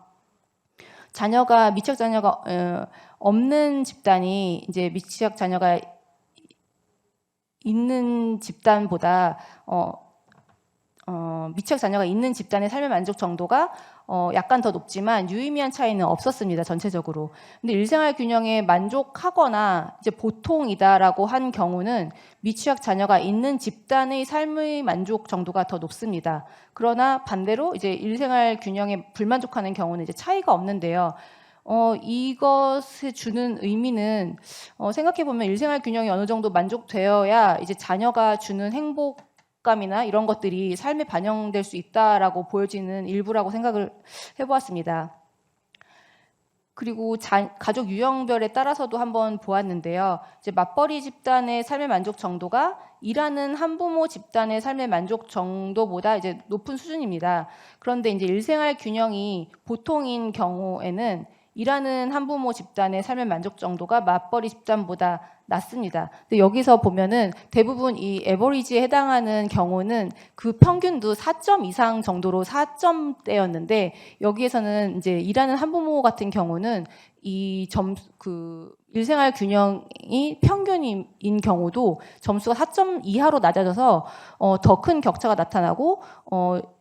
미취학 자녀가 없는 집단이 이제 미취학 자녀가 있는 집단보다 미취학 자녀가 있는 집단의 삶의 만족 정도가 약간 더 높지만 유의미한 차이는 없었습니다, 전체적으로. 근데 일생활 균형에 만족하거나 이제 보통이다라고 한 경우는 미취학 자녀가 있는 집단의 삶의 만족 정도가 더 높습니다. 그러나 반대로 이제 일생활 균형에 불만족하는 경우는 이제 차이가 없는데요. 이것에 주는 의미는 생각해 보면 일생활 균형이 어느 정도 만족되어야 이제 자녀가 주는 행복 감이나 이런 것들이 삶에 반영될 수 있다라고 보여지는 일부라고 생각을 해보았습니다. 그리고 가족 유형별에 따라서도 한번 보았는데요. 이제 맞벌이 집단의 삶의 만족 정도가 일하는 한부모 집단의 삶의 만족 정도보다 이제 높은 수준입니다. 그런데 이제 일생활 균형이 보통인 경우에는 일하는 한부모 집단의 삶의 만족 정도가 맞벌이 집단보다 낮습니다. 근데 여기서 보면은 대부분 이 에버리지에 해당하는 경우는 그 평균도 4점 이상 정도로 4점대였는데 여기에서는 이제 일하는 한부모 같은 경우는 이 일생활 균형이 평균인 경우도 점수가 4점 이하로 낮아져서 더 큰 격차가 나타나고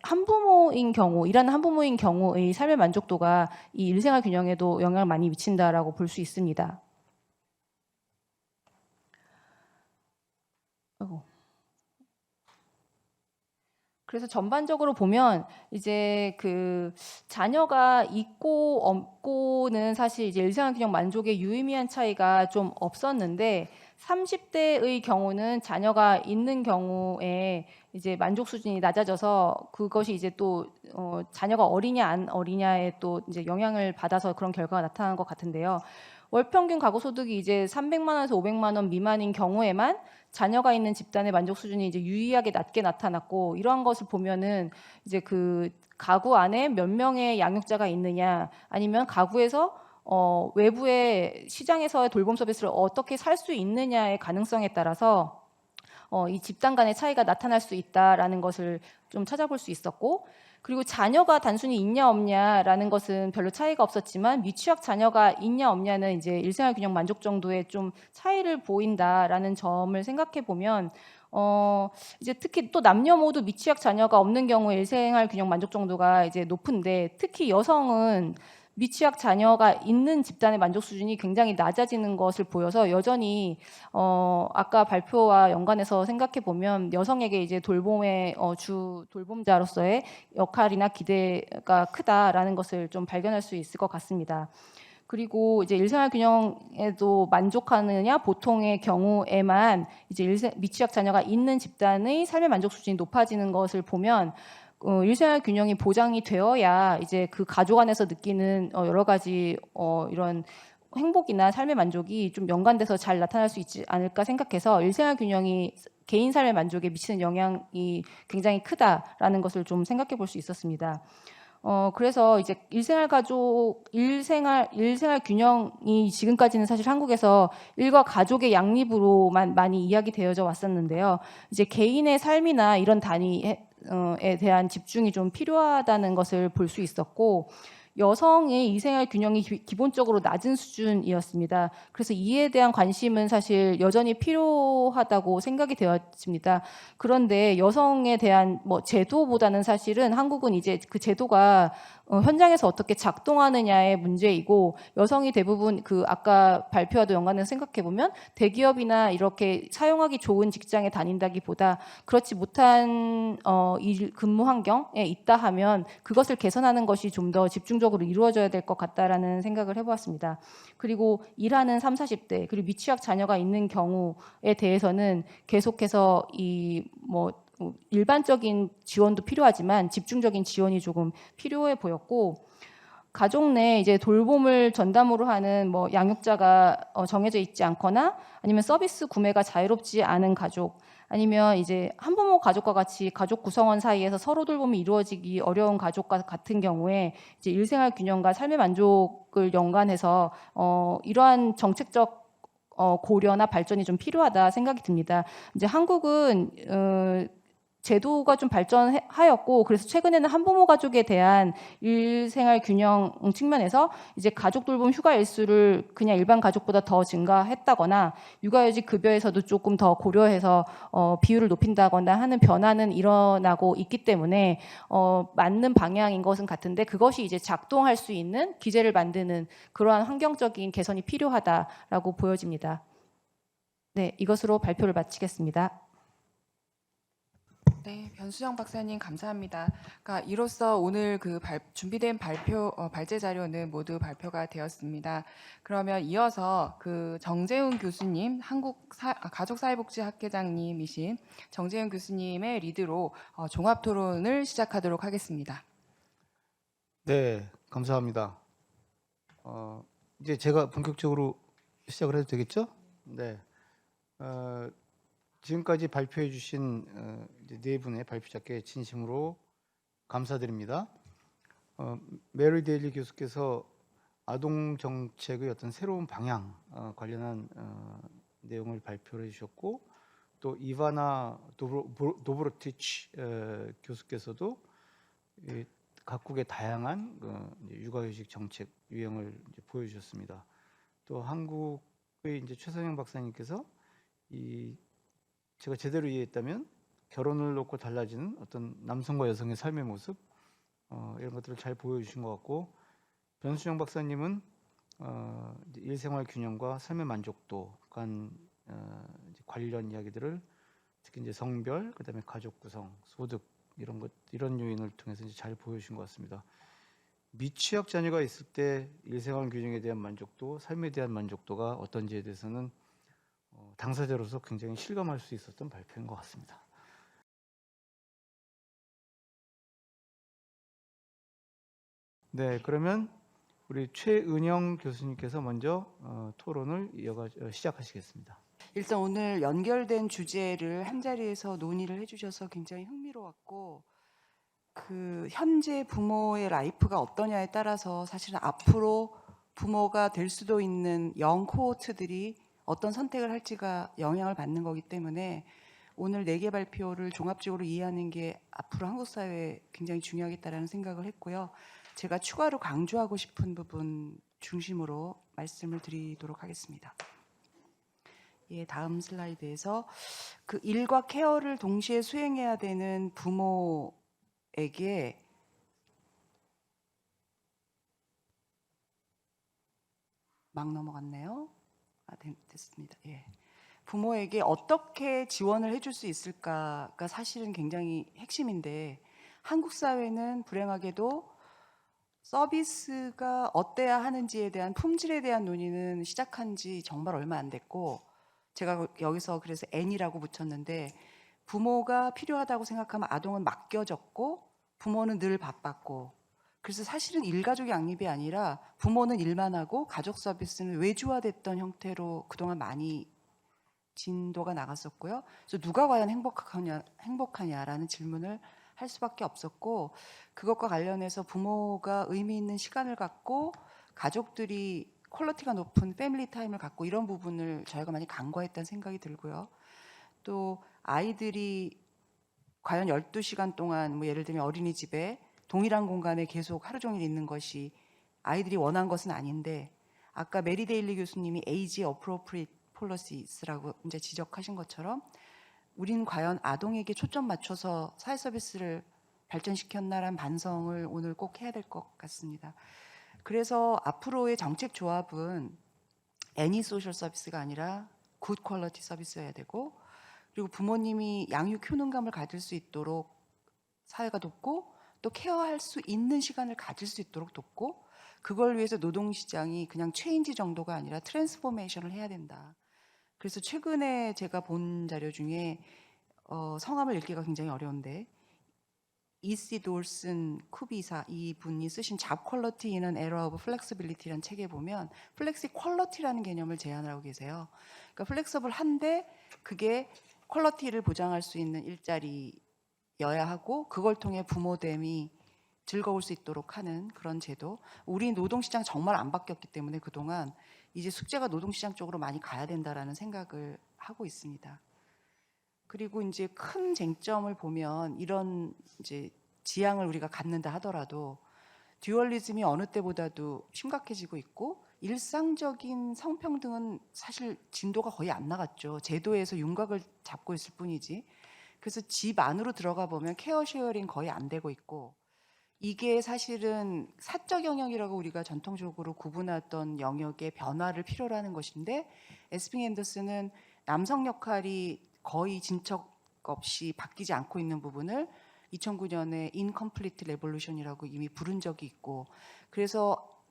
한부모인 경우, 일하는 한부모인 경우의 삶의 만족도가 이 일생활 균형에도 영향을 많이 미친다라고 볼 수 있습니다. 그래서 전반적으로 보면 이제 그 자녀가 있고 없고는 사실 이제 일생활 균형 만족의 유의미한 차이가 좀 없었는데 30대의 경우는 자녀가 있는 경우에 이제 만족 수준이 낮아져서 그것이 이제 또 자녀가 어리냐 안 어리냐에 또 이제 영향을 받아서 그런 결과가 나타난 것 같은데요. 월 평균 가구 소득이 이제 300만 원에서 500만 원 미만인 경우에만 자녀가 있는 집단의 만족 수준이 이제 유의하게 낮게 나타났고 이러한 것을 보면은 이제 그 가구 안에 몇 명의 양육자가 있느냐 아니면 가구에서 외부의 시장에서의 돌봄 서비스를 어떻게 살 수 있느냐의 가능성에 따라서 이 집단 간의 차이가 나타날 수 있다라는 것을 좀 찾아볼 수 있었고 그리고 자녀가 단순히 있냐 없냐라는 것은 별로 차이가 없었지만 미취학 자녀가 있냐 없냐는 이제 일생활 균형 만족 정도에 좀 차이를 보인다라는 점을 생각해 보면 이제 특히 또 남녀 모두 미취학 자녀가 없는 경우에 일생활 균형 만족 정도가 이제 높은데 특히 여성은 미취학 자녀가 있는 집단의 만족 수준이 굉장히 낮아지는 것을 보여서 여전히 아까 발표와 연관해서 생각해 보면 여성에게 이제 돌봄의 주 돌봄자로서의 역할이나 기대가 크다라는 것을 좀 발견할 수 있을 것 같습니다. 그리고 이제 일생활 균형에도 만족하느냐 보통의 경우에만 이제 미취학 자녀가 있는 집단의 삶의 만족 수준이 높아지는 것을 보면 일생활 균형이 보장이 되어야 이제 그 가족 안에서 느끼는 여러 가지 이런 행복이나 삶의 만족이 좀 연관돼서 잘 나타날 수 있지 않을까 생각해서 일생활 균형이 개인 삶의 만족에 미치는 영향이 굉장히 크다라는 것을 좀 생각해 볼 수 있었습니다. 그래서 이제 일생활 균형이 지금까지는 사실 한국에서 일과 가족의 양립으로만 많이 이야기되어져 왔었는데요. 이제 개인의 삶이나 이런 단위에 대한 집중이 좀 필요하다는 것을 볼 수 있었고 여성의 일생활 균형이 기본적으로 낮은 수준이었습니다. 그래서 이에 대한 관심은 사실 여전히 필요하다고 생각이 되었습니다. 그런데 여성에 대한 제도보다는 사실은 한국은 이제 그 제도가 현장에서 어떻게 작동하느냐의 문제이고 여성이 대부분 그 아까 발표와도 연관해서 생각해 보면 대기업이나 이렇게 사용하기 좋은 직장에 다닌다기보다 그렇지 못한 근무 환경에 있다 하면 그것을 개선하는 것이 좀 더 집중적으로 이루어져야 될 것 같다라는 생각을 해보았습니다. 그리고 일하는 30, 40대 그리고 미취학 자녀가 있는 경우에 대해서는 계속해서 일반적인 지원도 필요하지만 집중적인 지원이 조금 필요해 보였고 가족 내 이제 돌봄을 전담으로 하는 양육자가 정해져 있지 않거나 아니면 서비스 구매가 자유롭지 않은 가족 아니면 이제 한부모 가족과 같이 가족 구성원 사이에서 서로 돌봄이 이루어지기 어려운 가족과 같은 경우에 이제 일생활 균형과 삶의 만족을 연관해서 이러한 정책적 고려나 발전이 좀 필요하다 생각이 듭니다. 이제 한국은 제도가 좀 발전하였고 그래서 최근에는 한부모 가족에 대한 일생활 균형 측면에서 이제 가족 돌봄 휴가 일수를 그냥 일반 가족보다 더 증가했다거나 육아휴직 급여에서도 조금 더 고려해서 비율을 높인다거나 하는 변화는 일어나고 있기 때문에 맞는 방향인 것은 같은데 그것이 이제 작동할 수 있는 기제를 만드는 그러한 환경적인 개선이 필요하다라고 보여집니다. 네, 이것으로 발표를 마치겠습니다. 네, 변수정 박사님 감사합니다. 그러니까 이로써 오늘 그 준비된 발제 자료는 모두 발표가 되었습니다. 그러면 이어서 그 정재훈 교수님, 한국가족사회복지학회장님이신 정재훈 교수님의 리드로 종합 토론을 시작하도록 하겠습니다. 네, 감사합니다. 이제 제가 본격적으로 시작을 해도 되겠죠? 네. 지금까지 발표해 주신 이제 네 분의 발표자께 진심으로 감사드립니다. 메리 데일리 교수께서 아동 정책의 어떤 새로운 방향 관련한 내용을 발표를 해주셨고, 또 이바나 도브로티치 교수께서도 각국의 다양한 육아휴직 정책 유형을 이제 보여주셨습니다. 또 한국의 이제 최선영 박사님께서 제가 제대로 이해했다면 결혼을 놓고 달라지는 어떤 남성과 여성의 삶의 모습 이런 것들을 잘 보여주신 것 같고, 변수정 박사님은 이제 일생활 균형과 삶의 만족도 관련 이야기들을 특히 이제 성별, 그다음에 가족 구성, 소득 이런 요인을 통해서 이제 잘 보여주신 것 같습니다. 미취학 자녀가 있을 때 일생활 균형에 대한 만족도, 삶에 대한 만족도가 어떤지에 대해서는 당사자로서 굉장히 실감할 수 있었던 발표인 것 같습니다. 네, 그러면 우리 최은영 교수님께서 먼저 토론을 시작하시겠습니다. 일단 오늘 연결된 주제를 한자리에서 논의를 해주셔서 굉장히 흥미로웠고, 그 현재 부모의 라이프가 어떠냐에 따라서 사실은 앞으로 부모가 될 수도 있는 영 코호트들이 어떤 선택을 할지가 영향을 받는 거기 때문에 오늘 4개 발표를 종합적으로 이해하는 게 앞으로 한국 사회에 굉장히 중요하겠다라는 생각을 했고요. 제가 추가로 강조하고 싶은 부분 중심으로 말씀을 드리도록 하겠습니다. 예, 다음 슬라이드에서 그 일과 케어를 동시에 수행해야 되는 부모에게 막 넘어갔네요. 됐습니다. 예. 부모에게 어떻게 지원을 해줄 수 있을까가 사실은 굉장히 핵심인데, 한국 사회는 불행하게도 서비스가 어때야 하는지에 대한 품질에 대한 논의는 시작한 지 정말 얼마 안 됐고, 제가 여기서 그래서 N이라고 붙였는데, 부모가 필요하다고 생각하면 아동은 맡겨졌고 부모는 늘 바빴고, 그래서 사실은 일가족 양립이 아니라 부모는 일만 하고 가족 서비스는 외주화됐던 형태로 그동안 많이 진도가 나갔었고요. 그래서 누가 과연 행복하냐라는 질문을 할 수밖에 없었고, 그것과 관련해서 부모가 의미 있는 시간을 갖고 가족들이 퀄리티가 높은 패밀리 타임을 갖고 이런 부분을 저희가 많이 간과했다는 생각이 들고요. 또 아이들이 과연 12시간 동안 뭐 예를 들면 어린이집에 동일한 공간에 계속 하루 종일 있는 것이 아이들이 원한 것은 아닌데, 아까 메리 데일리 교수님이 Age Appropriate Policies,라고 이제 지적하신 것처럼 우린 과연 아동에게 초점 맞춰서 사회 서비스를 발전시켰나라는 반성을 오늘 꼭 해야 될 것 같습니다. 그래서 앞으로의 정책 조합은 애니 소셜 서비스가 아니라 굿 퀄리티 서비스여야 되고, 그리고 부모님이 양육 효능감을 가질 수 있도록 사회가 돕고, 또 케어할 수 있는 시간을 가질 수 있도록 돕고, 그걸 위해서 노동시장이 그냥 체인지 정도가 아니라 트랜스포메이션을 해야 된다. 그래서 최근에 제가 본 자료 중에 성함을 읽기가 굉장히 어려운데, E.C. 돌슨 쿠비사 이분이 쓰신 잡 퀄러티 인 안 에러 오브 플렉시빌리티라는 책에 보면 플렉시 퀄러티라는 개념을 제안을 하고 계세요. 그러니까 플렉서블한데 그게 퀄러티를 보장할 수 있는 일자리여야 하고, 그걸 통해 부모됨이 즐거울 수 있도록 하는 그런 제도. 우리 노동시장 정말 안 바뀌었기 때문에 그동안 이제 숙제가 노동시장 쪽으로 많이 가야 된다라는 생각을 하고 있습니다. 그리고 이제 큰 쟁점을 보면 이런 이제 지향을 우리가 갖는다 하더라도 듀얼리즘이 어느 때보다도 심각해지고 있고, 일상적인 성평등은 사실 진도가 거의 안 나갔죠. 제도에서 윤곽을 잡고 있을 뿐이지. 그래서 집 안으로 들어가 보면 케어 쉐어링 거의 안 되고 있고, 이게 사실은 사적 영역이라고 우리가 전통적으로 구분했던 영역의 변화를 필요로 하는 것인데, 에스핑 앤더슨은 남성 역할이 거의 진척 없이 바뀌지 않고 있는 부분을 2009년에 Incomplete Revolution이라고 이미 부른 적이 있고, 그래서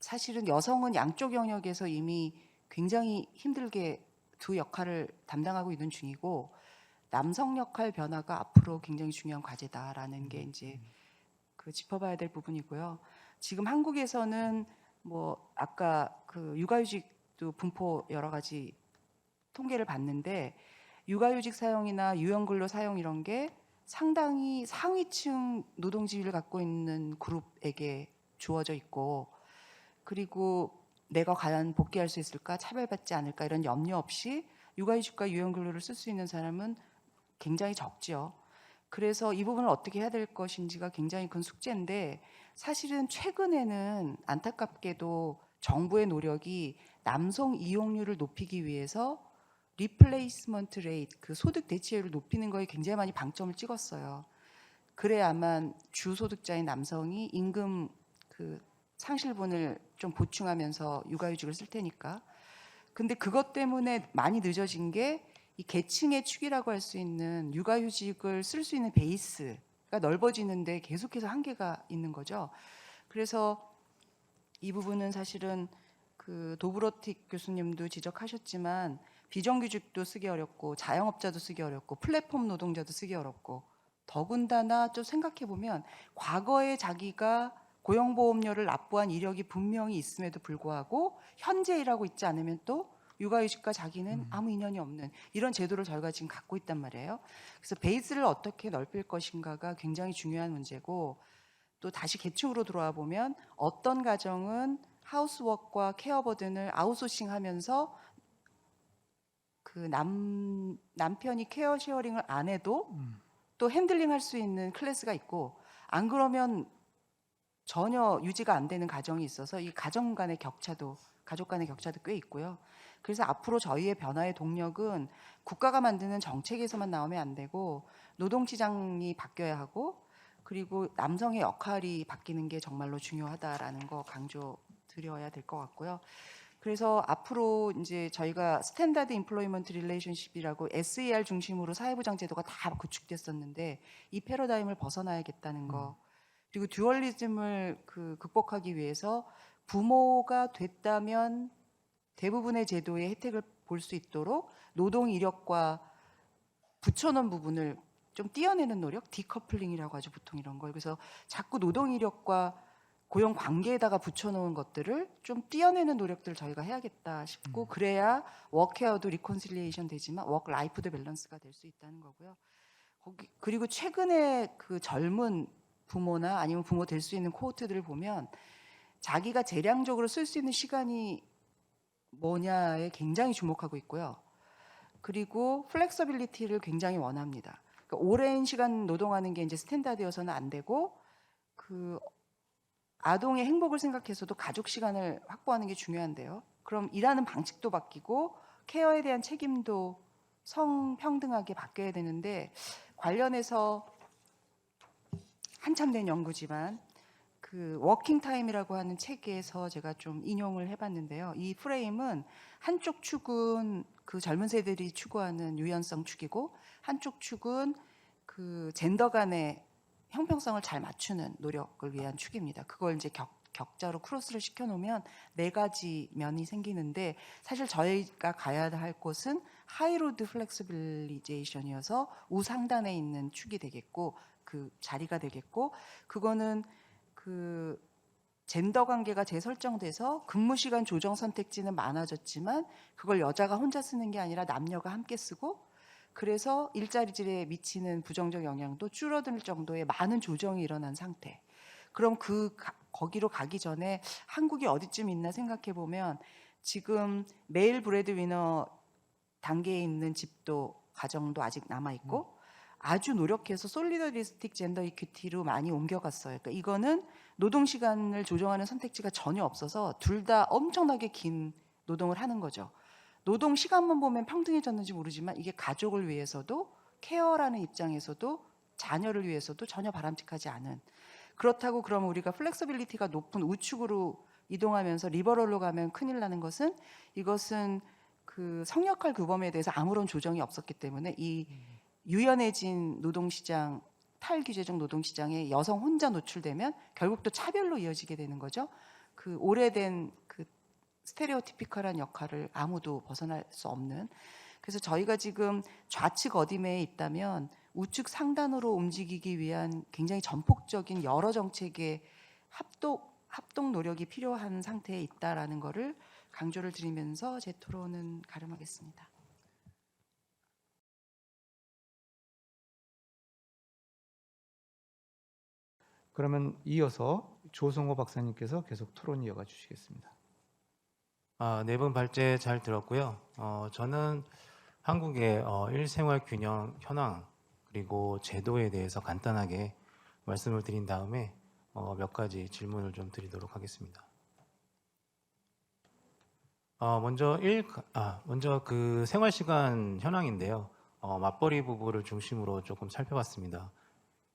사실은 여성은 양쪽 영역에서 이미 굉장히 힘들게 두 역할을 담당하고 있는 중이고, 남성 역할 변화가 앞으로 굉장히 중요한 과제다라는 게 이제 그 짚어봐야 될 부분이고요. 지금 한국에서는 뭐 아까 그 육아휴직도 분포 여러 가지 통계를 봤는데, 육아휴직 사용이나 유연근로 사용 이런 게 상당히 상위층 노동지위를 갖고 있는 그룹에게 주어져 있고, 그리고 내가 과연 복귀할 수 있을까, 차별받지 않을까 이런 염려 없이 육아휴직과 유연근로를 쓸 수 있는 사람은 굉장히 적죠. 그래서 이 부분을 어떻게 해야 될 것인지가 굉장히 큰 숙제인데, 사실은 최근에는 안타깝게도 정부의 노력이 남성 이용률을 높이기 위해서 리플레이스먼트 레이트, 그 소득 대체율을 높이는 거에 굉장히 많이 방점을 찍었어요. 그래야만 주소득자인 남성이 임금 그 상실분을 좀 보충하면서 육아휴직을 쓸 테니까. 근데 그것 때문에 많이 늦어진 게 이 계층의 축이라고 할 수 있는 육아휴직을 쓸 수 있는 베이스가 넓어지는데 계속해서 한계가 있는 거죠. 그래서 이 부분은 사실은 그 도브로틱 교수님도 지적하셨지만 비정규직도 쓰기 어렵고 자영업자도 쓰기 어렵고 플랫폼 노동자도 쓰기 어렵고, 더군다나 좀 생각해 보면 과거에 자기가 고용보험료를 납부한 이력이 분명히 있음에도 불구하고 현재 일하고 있지 않으면 또 육아휴직과 자기는 아무 인연이 없는 이런 제도를 저희가 지금 갖고 있단 말이에요. 그래서 베이스를 어떻게 넓힐 것인가가 굉장히 중요한 문제고, 또 다시 계층으로 돌아와 보면 어떤 가정은 하우스워크와 케어 버든을 아웃소싱하면서 그 남편이 케어 쉐어링을 안 해도 또 핸들링할 수 있는 클래스가 있고, 안 그러면 전혀 유지가 안 되는 가정이 있어서 이 가정 간의 격차도, 가족 간의 격차도 꽤 있고요. 그래서 앞으로 저희의 변화의 동력은 국가가 만드는 정책에서만 나오면 안 되고 노동시장이 바뀌어야 하고, 그리고 남성의 역할이 바뀌는 게 정말로 중요하다라는 거 강조드려야 될 것 같고요. 그래서 앞으로 이제 저희가 스탠다드 임플로이먼트 릴레이션십이라고 SER 중심으로 사회보장 제도가 다 구축됐었는데 이 패러다임을 벗어나야겠다는 거. 그리고 듀얼리즘을 극복하기 위해서 부모가 됐다면 대부분의 제도의 혜택을 볼 수 있도록 노동 이력과 붙여놓은 부분을 좀 떼어내는 노력, 디커플링이라고 하죠, 보통 이런 걸. 그래서 자꾸 노동 이력과 고용 관계에다가 붙여놓은 것들을 좀 떼어내는 노력들을 저희가 해야겠다 싶고, 그래야 워크헤어도 리콘실리에이션 되지만 워크 라이프도 밸런스가 될 수 있다는 거고요. 그리고 최근에 그 젊은 부모나 아니면 부모 될 수 있는 코호트들을 보면 자기가 재량적으로 쓸 수 있는 시간이 뭐냐에 굉장히 주목하고 있고요. 그리고 플렉서빌리티를 굉장히 원합니다. 그러니까 오랜 시간 노동하는 게 이제 스탠다드여서는 안 되고, 그 아동의 행복을 생각해서도 가족 시간을 확보하는 게 중요한데요. 그럼 일하는 방식도 바뀌고 케어에 대한 책임도 성평등하게 바뀌어야 되는데, 관련해서 한참 된 연구지만 그 워킹 타임이라고 하는 책에서 제가 좀 인용을 해봤는데요. 이 프레임은 한쪽 축은 그 젊은 세대들이 추구하는 유연성 축이고, 한쪽 축은 그 젠더 간의 형평성을 잘 맞추는 노력을 위한 축입니다. 그걸 이제 격자로 크로스를 시켜놓으면 네 가지 면이 생기는데, 사실 저희가 가야 할 곳은 하이로드 플렉시빌리제이션이어서 우상단에 있는 축이 되겠고, 그 자리가 되겠고, 그거는 그 젠더 관계가 재설정돼서 근무 시간 조정 선택지는 많아졌지만 그걸 여자가 혼자 쓰는 게 아니라 남녀가 함께 쓰고, 그래서 일자리질에 미치는 부정적 영향도 줄어들 정도의 많은 조정이 일어난 상태. 그럼 거기로 가기 전에 한국이 어디쯤 있나 생각해 보면, 지금 메일 브레드위너 단계에 있는 집도 가정도 아직 남아 있고, 아주 노력해서 솔리더리스틱 젠더 이퀴티로 많이 옮겨갔어요. 그러니까 이거는 노동 시간을 조정하는 선택지가 전혀 없어서 둘 다 엄청나게 긴 노동을 하는 거죠. 노동 시간만 보면 평등해졌는지 모르지만 이게 가족을 위해서도, 케어라는 입장에서도, 자녀를 위해서도 전혀 바람직하지 않은. 그렇다고 그러면 우리가 플렉서빌리티가 높은 우측으로 이동하면서 리버럴로 가면 큰일 나는 것은, 이것은 그 성역할 규범에 대해서 아무런 조정이 없었기 때문에 이 유연해진 노동시장, 탈규제적 노동시장에 여성 혼자 노출되면 결국 또 차별로 이어지게 되는 거죠. 그 오래된 그 스테레오티피컬한 역할을 아무도 벗어날 수 없는. 그래서 저희가 지금 좌측 어디매에 있다면 우측 상단으로 움직이기 위한 굉장히 전폭적인 여러 정책의 합동 노력이 필요한 상태에 있다라는 것을 강조를 드리면서 제 토론은 가름하겠습니다. 그러면 이어서 조성호 박사님께서 계속 토론 이어가 주시겠습니다. 네 분 발제 잘 들었고요. 저는 한국의 일생활 균형 현황 그리고 제도에 대해서 간단하게 말씀을 드린 다음에 몇 가지 질문을 좀 드리도록 하겠습니다. 먼저 그 생활시간 현황인데요. 맞벌이 부부를 중심으로 조금 살펴봤습니다.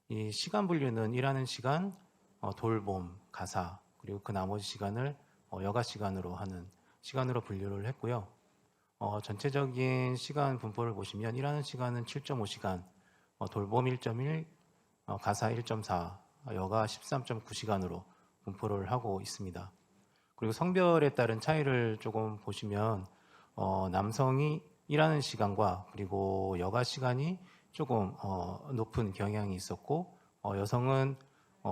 이 시간 분류는 일하는 시간, 돌봄, 가사, 그리고 그 나머지 시간을 여가 시간으로 하는 시간으로 분류를 했고요. 전체적인 시간 분포를 보시면 일하는 시간은 7.5시간, 돌봄 1.1, 가사 1.4, 여가 13.9시간으로 분포를 하고 있습니다. 그리고 성별에 따른 차이를 조금 보시면 남성이 일하는 시간과 그리고 여가 시간이 조금 높은 경향이 있었고 여성은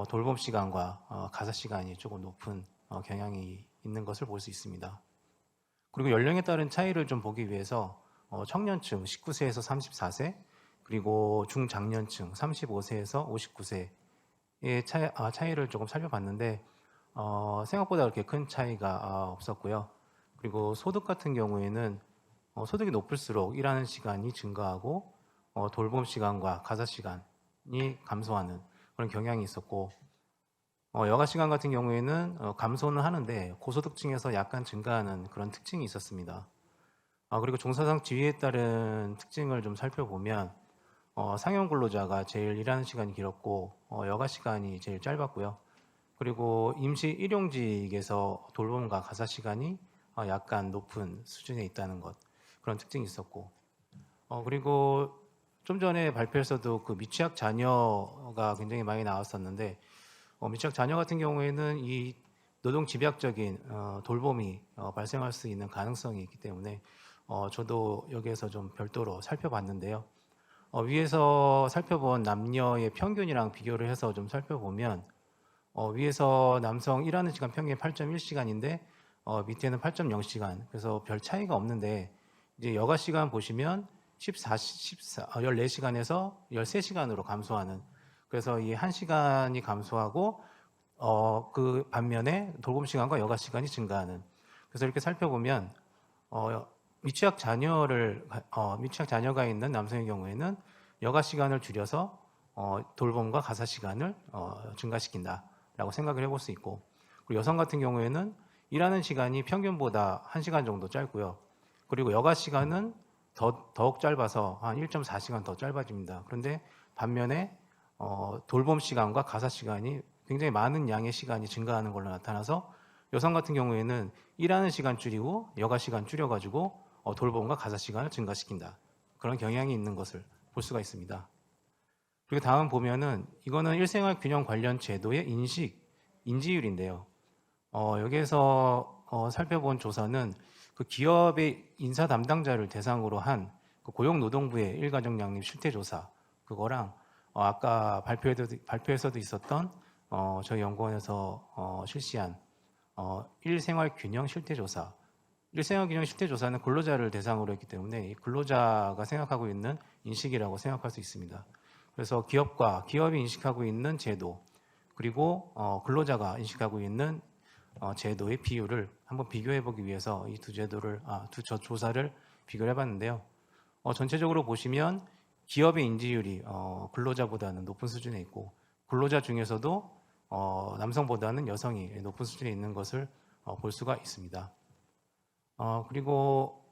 돌봄 시간과 가사 시간이 조금 높은 경향이 있는 것을 볼 수 있습니다. 그리고 연령에 따른 차이를 좀 보기 위해서 청년층 19세에서 34세 그리고 중장년층 35세에서 59세의 차이를 조금 살펴봤는데 생각보다 그렇게 큰 차이가 없었고요. 그리고 소득 같은 경우에는 소득이 높을수록 일하는 시간이 증가하고 돌봄 시간과 가사 시간이 감소하는 그런 경향이 있었고 여가 시간 같은 경우에는 감소는 하는데 고소득층에서 약간 증가하는 그런 특징이 있었습니다. 그리고 종사상 지위에 따른 특징을 좀 살펴보면 상용 근로자가 제일 일하는 시간이 길었고 여가 시간이 제일 짧았고요. 그리고 임시 일용직에서 돌봄과 가사 시간이 약간 높은 수준에 있다는 것, 그런 특징이 있었고 그리고 좀 전에 발표에서도 그 미취학 자녀가 굉장히 많이 나왔었는데 미취학 자녀 같은 경우에는 이 노동 집약적인 돌봄이 발생할 수 있는 가능성이 있기 때문에 저도 여기에서 좀 별도로 살펴봤는데요. 위에서 살펴본 남녀의 평균이랑 비교를 해서 좀 살펴보면 위에서 남성 일하는 시간 평균 8.1시간인데 밑에는 8.0시간. 그래서 별 차이가 없는데 이제 여가 시간 보시면 14시간에서 13시간으로 감소하는, 그래서 이 1시간이 감소하고 그 반면에 돌봄 시간과 여가 시간이 증가하는. 그래서 이렇게 살펴보면 미취학 자녀가 있는 남성의 경우에는 여가 시간을 줄여서 돌봄과 가사 시간을 증가시킨다라고 생각을 해볼 수 있고, 그리고 여성 같은 경우에는 일하는 시간이 평균보다 1시간 정도 짧고요. 그리고 여가 시간은 더욱 짧아서 한 1.4시간 더 짧아집니다. 그런데 반면에 돌봄 시간과 가사 시간이 굉장히 많은 양의 시간이 증가하는 걸로 나타나서 여성 같은 경우에는 일하는 시간 줄이고 여가 시간 줄여가지고 돌봄과 가사 시간을 증가시킨다. 그런 경향이 있는 것을 볼 수가 있습니다. 그리고 다음 보면은 이거는 일생활 균형 관련 제도의 인지율인데요. 여기에서 살펴본 조사는 그 기업의 인사 담당자를 대상으로 한 그 고용노동부의 일가정 양립 실태 조사, 그거랑 아까 발표에서도 있었던 저희 연구원에서 실시한 일생활 균형 실태 조사. 일생활 균형 실태 조사는 근로자를 대상으로 했기 때문에 이 근로자가 생각하고 있는 인식이라고 생각할 수 있습니다. 그래서 기업이 인식하고 있는 제도, 그리고 근로자가 인식하고 있는 제도의 비율을 한번 비교해 보기 위해서 이 두 제도를 두 조사를 비교를 해봤는데요. 전체적으로 보시면 기업의 인지율이 근로자보다는 높은 수준에 있고, 근로자 중에서도 남성보다는 여성이 높은 수준에 있는 것을 볼 수가 있습니다. 그리고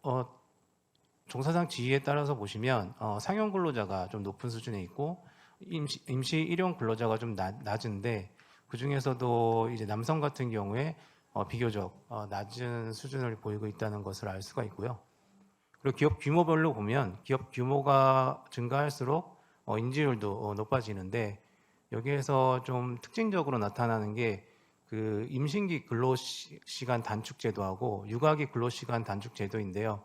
종사상 지위에 따라서 보시면 상용 근로자가 좀 높은 수준에 있고 임시 일용 근로자가 좀 낮은데, 그 중에서도 이제 남성 같은 경우에 비교적 낮은 수준을 보이고 있다는 것을 알 수가 있고요. 그리고 기업 규모별로 보면 기업 규모가 증가할수록 인지율도 높아지는데 여기에서 좀 특징적으로 나타나는 게 그 임신기 근로시간 단축 제도하고 육아기 근로시간 단축 제도인데요.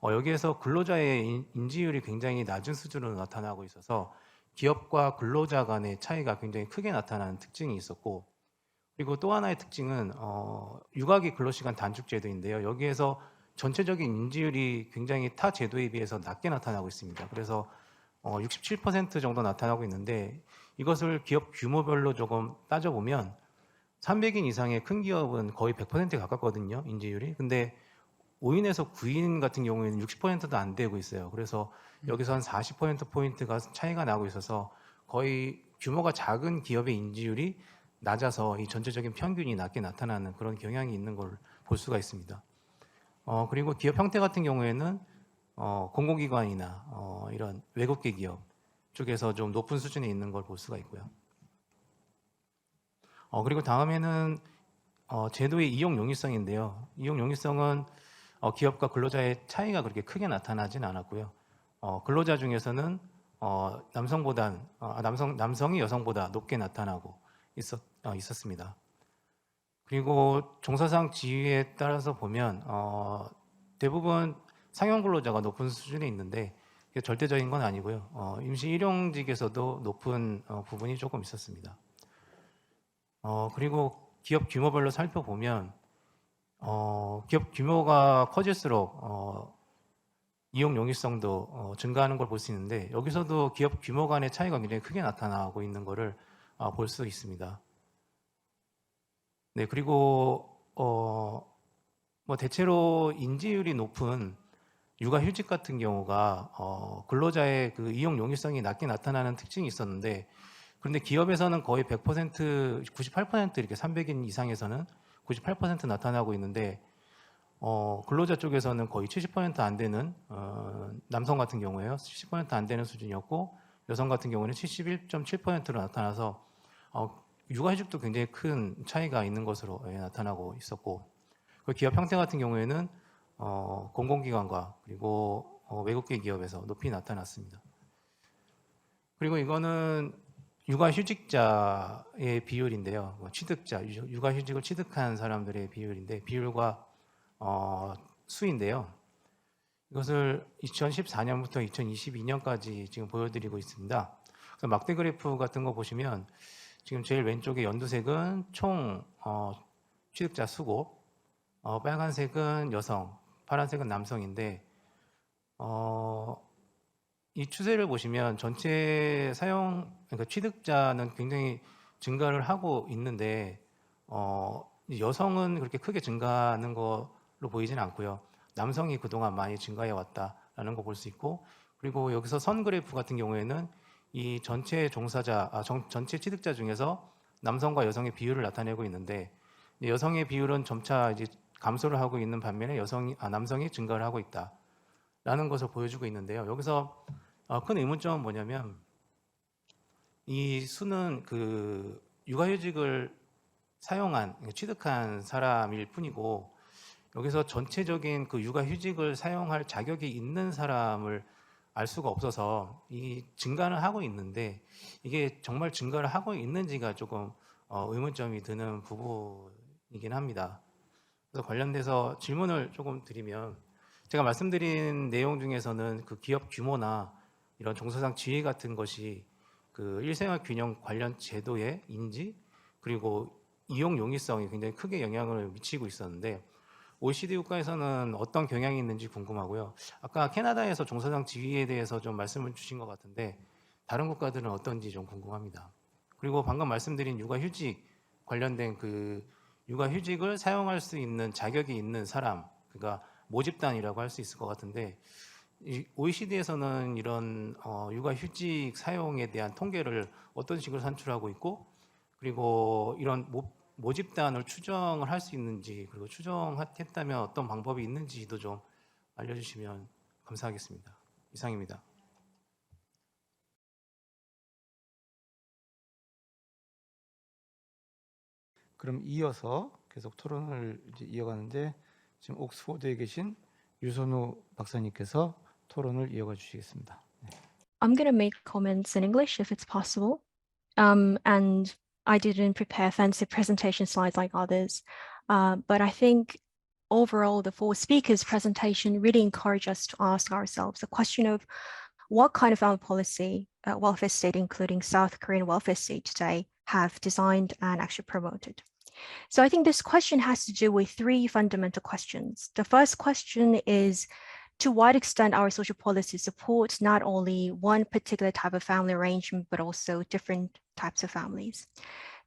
여기에서 근로자의 인지율이 굉장히 낮은 수준으로 나타나고 있어서 기업과 근로자 간의 차이가 굉장히 크게 나타나는 특징이 있었고, 그리고 또 하나의 특징은 육아기 근로시간 단축 제도인데요. 여기에서 전체적인 인지율이 굉장히 타 제도에 비해서 낮게 나타나고 있습니다. 그래서 67% 정도 나타나고 있는데 이것을 기업 규모별로 조금 따져보면 300인 이상의 큰 기업은 거의 100%에 가깝거든요, 인지율이. 근데 5인에서 9인 같은 경우에는 60%도 안 되고 있어요. 그래서 여기서 한 40%포인트가 차이가 나고 있어서 거의 규모가 작은 기업의 인지율이 낮아서 이 전체적인 평균이 낮게 나타나는 그런 경향이 있는 걸 볼 수가 있습니다. 그리고 기업 형태 같은 경우에는 공공기관이나 이런 외국계 기업 쪽에서 좀 높은 수준에 있는 걸 볼 수가 있고요. 그리고 다음에는 제도의 이용 용이성인데요. 이용 용이성은 기업과 근로자의 차이가 그렇게 크게 나타나진 않았고요. 근로자 중에서는 남성이 여성보다 높게 나타나고 있었습니다. 그리고 종사상 지위에 따라서 보면 대부분 상용 근로자가 높은 수준에 있는데 이게 절대적인 건 아니고요. 임시 일용직에서도 높은 부분이 조금 있었습니다. 그리고 기업 규모별로 살펴보면 기업 규모가 커질수록 이용 용이성도 증가하는 걸 볼 수 있는데 여기서도 기업 규모 간의 차이가 굉장히 크게 나타나고 있는 것을 볼 수 있습니다. 네, 그리고 뭐 대체로 인지율이 높은 육아휴직 같은 경우가 근로자의 그 이용 용이성이 낮게 나타나는 특징이 있었는데, 그런데 기업에서는 거의 100%, 98% 이렇게 300인 이상에서는 98% 나타나고 있는데 근로자 쪽에서는 거의 70% 안 되는 남성 같은 경우에요. 70% 안 되는 수준이었고 여성 같은 경우는 71.7%로 나타나서 육아휴직도 굉장히 큰 차이가 있는 것으로 나타나고 있었고, 그 기업 형태 같은 경우에는 공공기관과 그리고 외국계 기업에서 높이 나타났습니다. 그리고 이거는 육아휴직자의 비율인데요. 취득자, 육아휴직을 취득한 사람들의 비율인데 비율과 수인데요. 이것을 2014년부터 2022년까지 지금 보여드리고 있습니다. 그래서 막대 그래프 같은 거 보시면 지금 제일 왼쪽에 연두색은 총 취득자 수고, 빨간색은 여성, 파란색은 남성인데 이 추세를 보시면 전체 그러니까 취득자는 굉장히 증가를 하고 있는데 여성은 그렇게 크게 증가하는 걸로 보이지는 않고요. 남성이 그동안 많이 증가해 왔다라는 거 볼 수 있고, 그리고 여기서 선 그래프 같은 경우에는 이 전체 전체 취득자 중에서 남성과 여성의 비율을 나타내고 있는데 여성의 비율은 점차 이제 감소를 하고 있는 반면에 남성이 증가를 하고 있다라는 것을 보여주고 있는데요. 여기서 큰 의문점은 뭐냐면 이 수는 그 육아휴직을 취득한 사람일 뿐이고 여기서 전체적인 그 육아휴직을 사용할 자격이 있는 사람을 알 수가 없어서 이 증가는 하고 있는데 이게 정말 증가를 하고 있는지가 조금 의문점이 드는 부분이긴 합니다. 그래서 관련돼서 질문을 조금 드리면, 제가 말씀드린 내용 중에서는 그 기업 규모나 이런 종사상 지위 같은 것이 그 일생활 균형 관련 제도의 인지 그리고 이용 용이성이 굉장히 크게 영향을 미치고 있었는데 OECD 국가에서는 어떤 경향이 있는지 궁금하고요. 아까 캐나다에서 종사상 지위에 대해서 좀 말씀을 주신 것 같은데 다른 국가들은 어떤지 좀 궁금합니다. 그리고 방금 말씀드린 육아휴직 관련된 그 육아휴직을 사용할 수 있는 자격이 있는 사람, 그러니까 모집단이라고 할 수 있을 것 같은데 OECD에서는 이런 육아휴직 사용에 대한 통계를 어떤 식으로 산출하고 있고, 그리고 이런 모집단을 추정을 할 수 있는지, 그리고 추정했다면 어떤 방법이 있는지도 좀 알려주시면 감사하겠습니다. 이상입니다. 그럼 이어서 계속 토론을 이제 이어가는데 지금 옥스퍼드에 계신 유선우 박사님께서 토론을 이어가 주시겠습니다. I'm going to make comments in English if it's possible. And I didn't prepare fancy presentation slides like others, but I think overall the four speakers' presentation really encouraged us to ask ourselves the question of what kind of family policy welfare state, including South Korean welfare state today, have designed and actually promoted. So I think this question has to do with three fundamental questions. The first question is, to what extent our social policy supports not only one particular type of family arrangement, but also different types of families.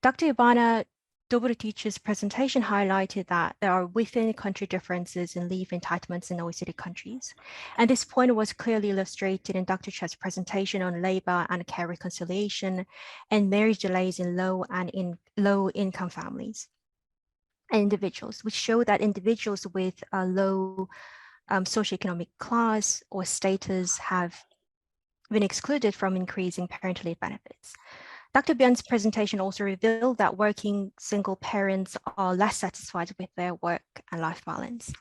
Dr. Ivana Dobrotic's presentation highlighted that there are within country differences in leave entitlements in OECD countries. And this point was clearly illustrated in Dr. Chet's presentation on labor and care reconciliation and marriage delays in low income families and individuals, which show that individuals with a low socioeconomic class or status have been excluded from increasing parental leave benefits. Dr. Byun's presentation also revealed that working single parents are less satisfied with their work and life balance.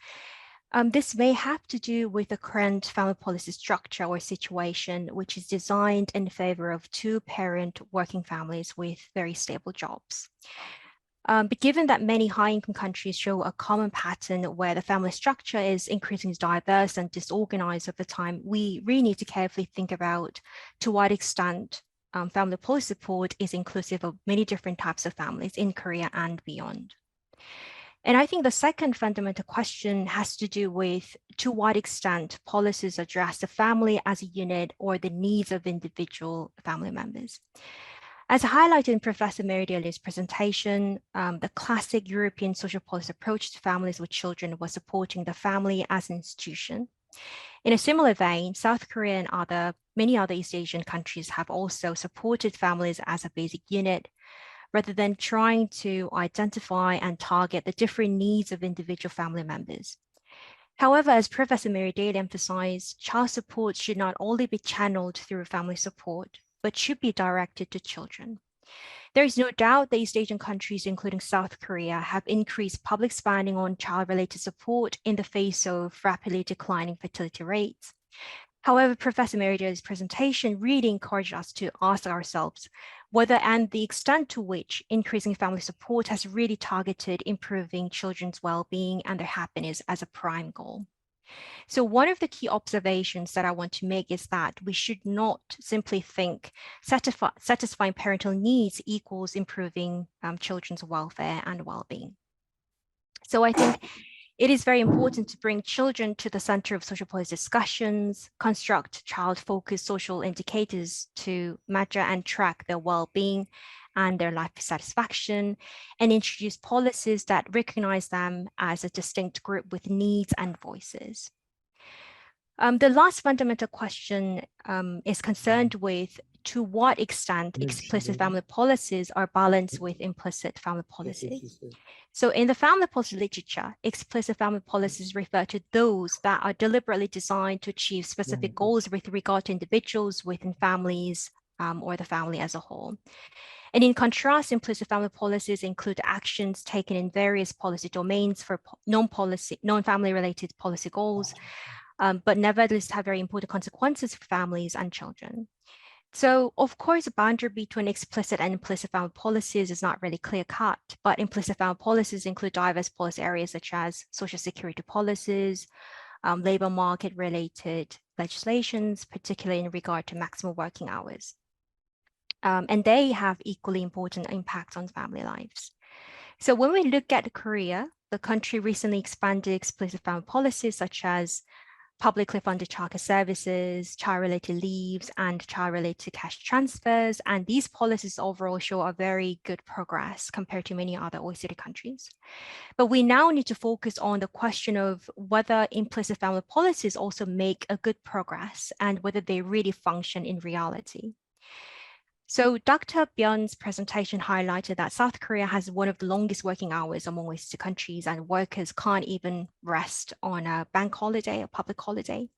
This may have to do with the current family policy structure or situation, which is designed in favor of two-parent working families with very stable jobs. But given that many high-income countries show a common pattern where the family structure is increasingly diverse and disorganized over time, we really need to carefully think about to what extent family policy support is inclusive of many different types of families in Korea and beyond. And I think the second fundamental question has to do with to what extent policies address the family as a unit or the needs of individual family members. As highlighted in Professor Mary Daly's presentation, the classic European social policy approach to families with children was supporting the family as an institution. In a similar vein, South Korea and many other East Asian countries have also supported families as a basic unit, rather than trying to identify and target the different needs of individual family members. However, as Professor Mary Daly emphasized, child support should not only be channeled through family support, but should be directed to children. There is no doubt that East Asian countries, including South Korea, have increased public spending on child-related support in the face of rapidly declining fertility rates. However, Professor Mary Daly's presentation really encouraged us to ask ourselves whether and the extent to which increasing family support has really targeted improving children's well-being and their happiness as a prime goal. So one of the key observations that I want to make is that we should not simply think satisfying parental needs equals improving children's welfare and well-being. So I think it is very important to bring children to the center of social policy discussions, construct child-focused social indicators to measure and track their well-being and their life satisfaction, and introduce policies that recognize them as a distinct group with needs and voices. The last fundamental question is concerned with to what extent explicit family policies are balanced with implicit family policies. So in the family policy literature, explicit family policies refer to those that are deliberately designed to achieve specific goals with regard to individuals within families or the family as a whole. And in contrast, implicit family policies include actions taken in various policy domains for non-family related policy goals, but nevertheless have very important consequences for families and children. So of course, the boundary between explicit and implicit family policies is not really clear cut, but implicit family policies include diverse policy areas such as social security policies, labor market related legislations, particularly in regard to maximum working hours. And they have equally important impacts on family lives. So when we look at Korea, the country recently expanded explicit family policies such as publicly funded childcare services, child-related leaves, and child-related cash transfers. And these policies overall show a very good progress compared to many other OECD countries. But we now need to focus on the question of whether implicit family policies also make a good progress and whether they really function in reality. So Dr. Byun's presentation highlighted that South Korea has one of the longest working hours among OECD countries, and workers can't even rest on a bank holiday, a public holiday,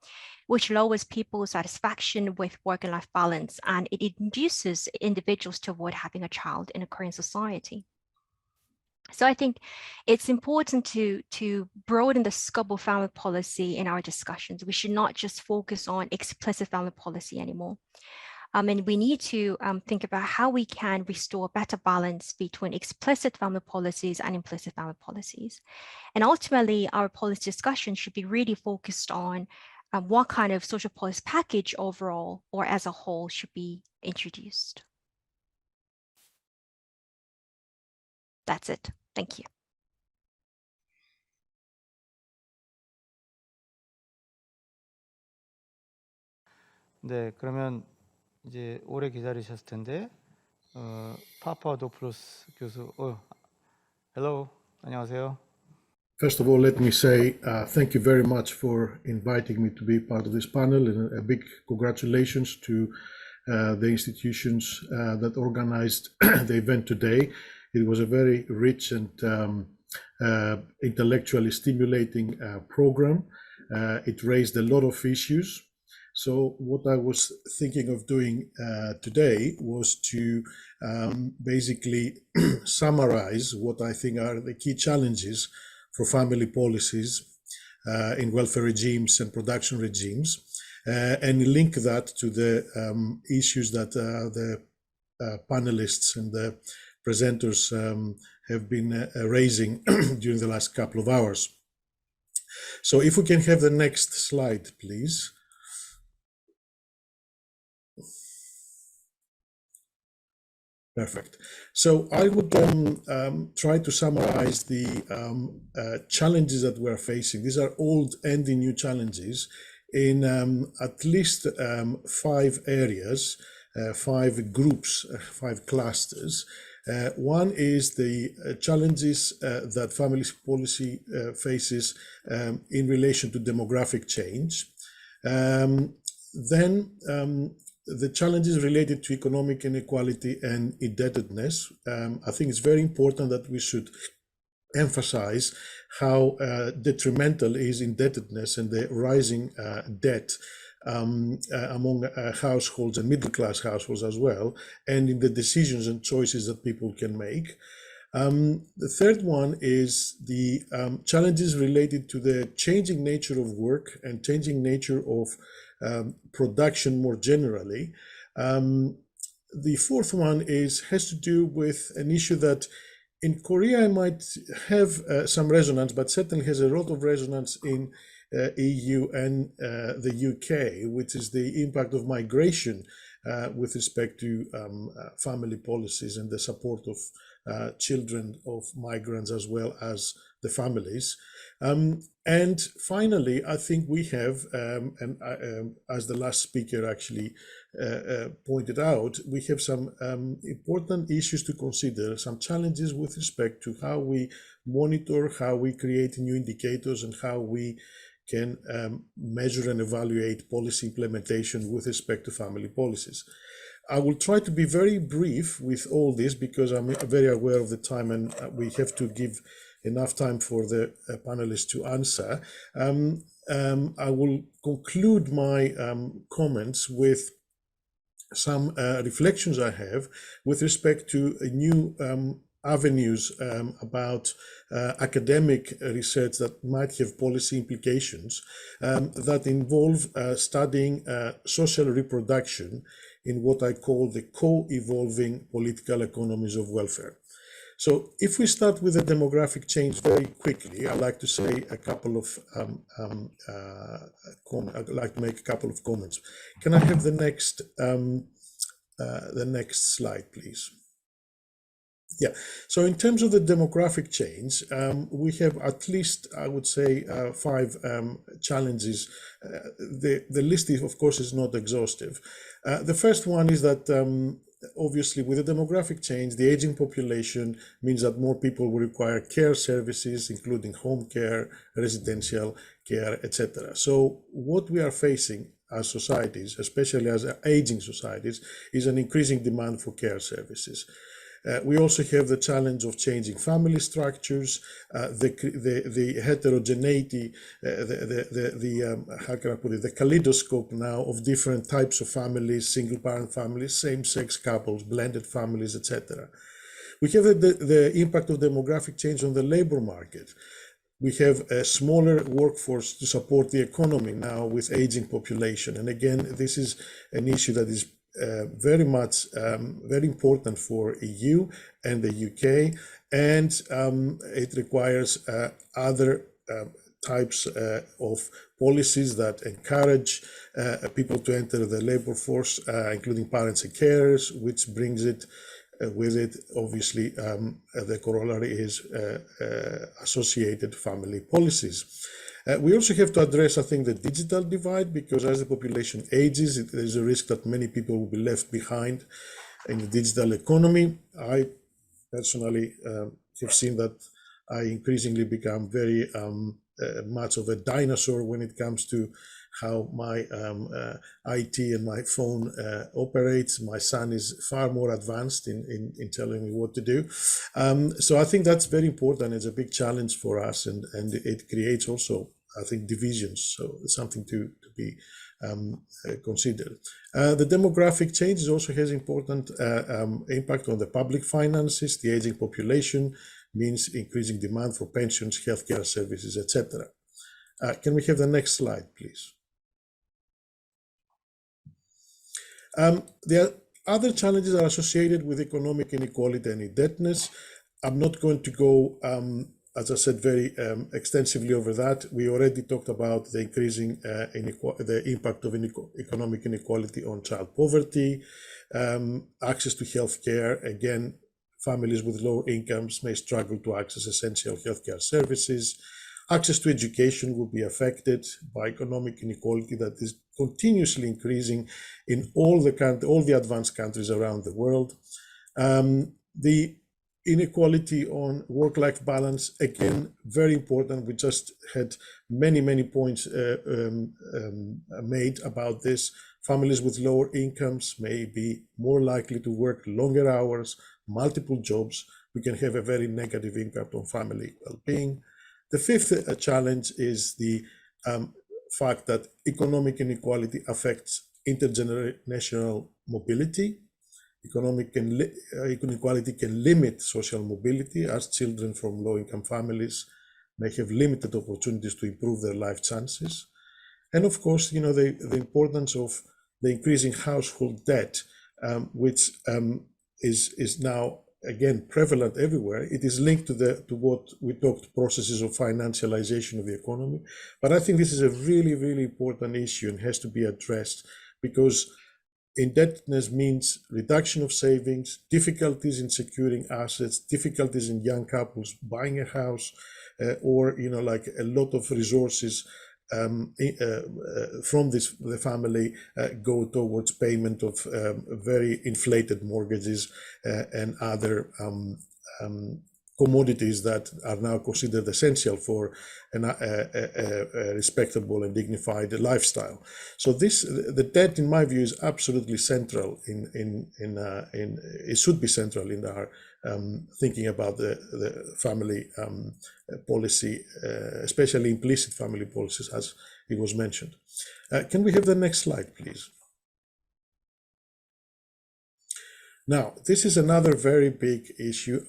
which lowers people's satisfaction with work and life balance, and it induces individuals to avoid having a child in a Korean society. So I think it's important to broaden the scope of family policy in our discussions. We should not just focus on explicit family policy anymore. And we need to think about how we can restore better balance between explicit family policies and implicit family policies. And ultimately, our policy discussion should be really focused on what kind of social policy package overall or as a whole should be introduced. That's it. Thank you. 네, 그러면 이제 오래 기다리셨을 텐데 파파도플로스 교수, hello, 안녕하세요. First of all, let me say thank you very much for inviting me to be part of this panel, and a big congratulations to the institutions that organized the event today. It was a very rich and intellectually stimulating program. It raised a lot of issues. So what I was thinking of doing today was to basically summarize what I think are the key challenges for family policies in welfare regimes and production regimes, and link that to the issues that the panelists and the presenters have been raising during the last couple of hours. So if we can have the next slide, please. Perfect. So I would try to summarize the challenges that we're facing. These are old and the new challenges in at least 5 areas, 5 groups, 5 clusters. One is the challenges that family policy faces in relation to demographic change. Then the challenges related to economic inequality and indebtedness. I think it's very important that we should emphasize how detrimental is indebtedness and the rising debt among households and middle-class households as well, and in the decisions and choices that people can make. The third one is the challenges related to the changing nature of work and changing nature of production more generally. The fourth one has to do with an issue that in Korea might have some resonance, but certainly has a lot of resonance in EU and the UK, which is the impact of migration with respect to family policies and the support of children of migrants as well as the families. And finally, I think we have, as the last speaker actually pointed out, we have some important issues to consider, some challenges with respect to how we monitor, how we create new indicators, and how we can measure and evaluate policy implementation with respect to family policies. I will try to be very brief with all this because I'm very aware of the time and we have to give enough time for the panelists to answer. I will conclude my comments with some reflections I have with respect to new avenues about academic research that might have policy implications that involve studying social reproduction in what I call the co-evolving political economies of welfare. So if we start with the demographic change very quickly, I'd like to say a couple of I'd like to make a couple of comments. Can I have the next slide, please? Yeah, so in terms of the demographic change, we have at least, I would say, 5 challenges. The list, of course, is not exhaustive. The first one is that obviously with the demographic change, the aging population means that more people will require care services, including home care, residential care, etc. So what we are facing as societies, especially as aging societies, is an increasing demand for care services. We also have the challenge of changing family structures, the heterogeneity, how can I put it, the kaleidoscope now of different types of families, single-parent families, same-sex couples, blended families, etc. We have the impact of demographic change on the labor market. We have a smaller workforce to support the economy now with aging population. And again, this is an issue that is very much very important for EU and the UK, and it requires other types of policies that encourage people to enter the labor force, including parents and carers, which brings it with it, obviously, the corollary is associated family policies. We also have to address, I think, the digital divide, because as the population ages, there's a risk that many people will be left behind in the digital economy. I personally have seen that I increasingly become very much of a dinosaur when it comes to how my IT and my phone operates. My son is far more advanced in telling me what to do. So I think that's very important. It's a big challenge for us, and it creates also, I think, divisions. So it's something to be considered. The demographic changes also has important impact on the public finances. The aging population means increasing demand for pensions, healthcare services, etc. Can we have the next slide, please? There are other challenges that are associated with economic inequality and indebtedness. I'm not going to go, as I said, very extensively over that. We already talked about the increasing the impact of economic inequality on child poverty, access to healthcare. Again, families with lower incomes may struggle to access essential healthcare services. Access to education will be affected by economic inequality that is continuously increasing in all the advanced countries around the world. The inequality on work-life balance, again, very important. We just had many points made about this. Families with lower incomes may be more likely to work longer hours, multiple jobs. We can have a very negative impact on family well-being. The fifth challenge is the fact that economic inequality affects intergenerational mobility. Economic inequality can limit social mobility, as children from low-income families may have limited opportunities to improve their life chances. And of course, you know, the importance of the increasing household debt, which is now again prevalent everywhere. It is linked to what we talked, processes of financialization of the economy. But I think this is a really important issue and has to be addressed, because indebtedness means reduction of savings, difficulties in securing assets, difficulties in young couples buying a house, or, you know, like a lot of resources from the family go towards payment of very inflated mortgages and other commodities that are now considered essential for a respectable and dignified lifestyle. So the debt, in my view, is absolutely central it should be central in our thinking about the family policy, especially implicit family policies, as it was mentioned. Can we have the next slide, please? Now, this is another very big issue.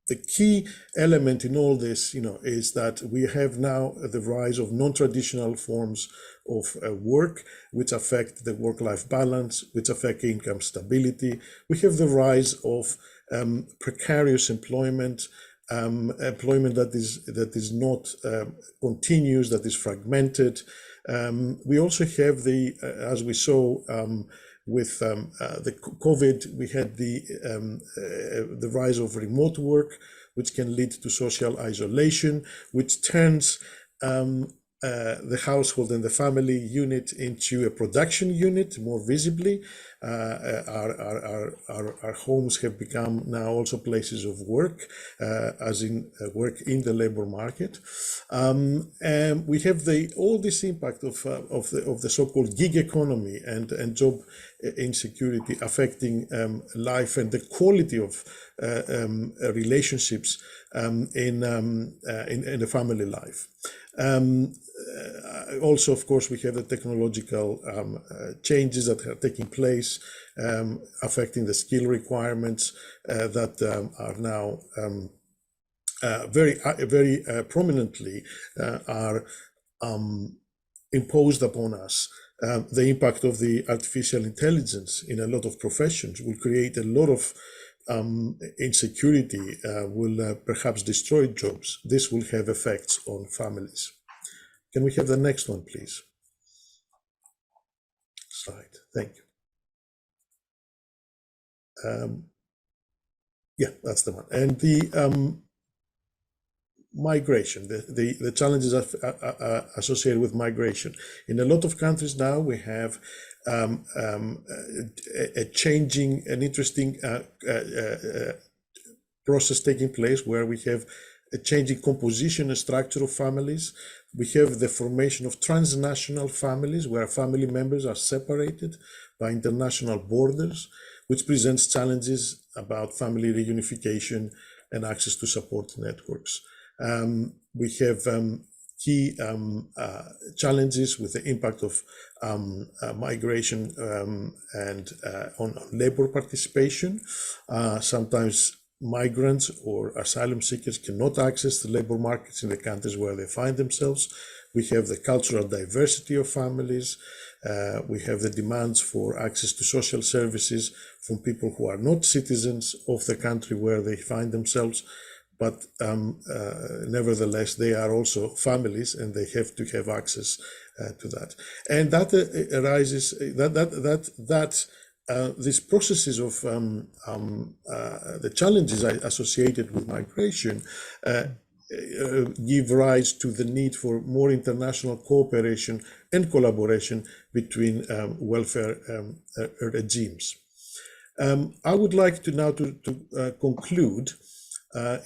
The key element in all this, you know, is that we have now the rise of non-traditional forms of work, which affect the work-life balance, which affect income stability. We have the rise of precarious employment, employment that is not continuous, that is fragmented. We also have as we saw with the COVID, we had the rise of remote work, which can lead to social isolation, which turns the household and the family unit into a production unit more visibly. Our homes have become now also places of work, as in work in the labor market. And we have all this impact of the so-called gig economy and job insecurity affecting life and the quality of relationships in the family life. also, of course, we have the technological changes that are taking place, affecting the skill requirements that are now very prominently are imposed upon us. The impact of the artificial intelligence in a lot of professions will create a lot of insecurity, will perhaps destroy jobs. This will have effects on families. Can we have the next one, please? Slide. Thank you. Yeah, that's the one. And the migration, the challenges associated with migration. In a lot of countries now, we have a changing, an interesting process taking place where we have a changing composition and structure of families. We have the formation of transnational families where family members are separated by international borders, which presents challenges about family reunification and access to support networks. We have key challenges with the impact of migration and on labor participation. Sometimes migrants or asylum seekers cannot access the labor markets in the countries where they find themselves. We have the cultural diversity of families. We have the demands for access to social services from people who are not citizens of the country where they find themselves, but nevertheless, they are also families and they have to have access to that. And that arises, these processes of the challenges associated with migration give rise to the need for more international cooperation and collaboration between welfare regimes. I would like to now to conclude.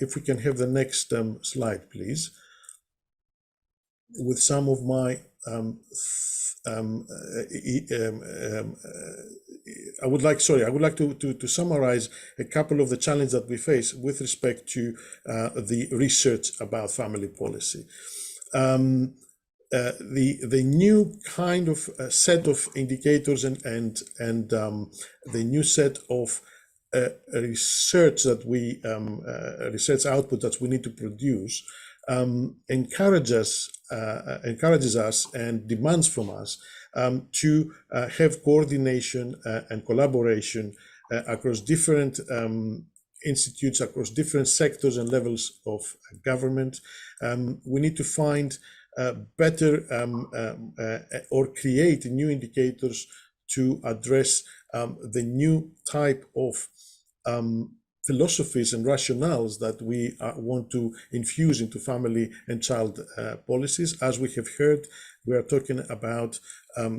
If we can have the next slide, please, with some of my, I would like to summarize a couple of the challenges that we face with respect to the research about family policy. The new kind of set of indicators and the new set of research that we research output that we need to produce encourages us and demands from us to have coordination and collaboration across different institutes, across different sectors and levels of government. We need to find better or create new indicators to address the new type of philosophies and rationales that we want to infuse into family and child policies. As we have heard, we are talking about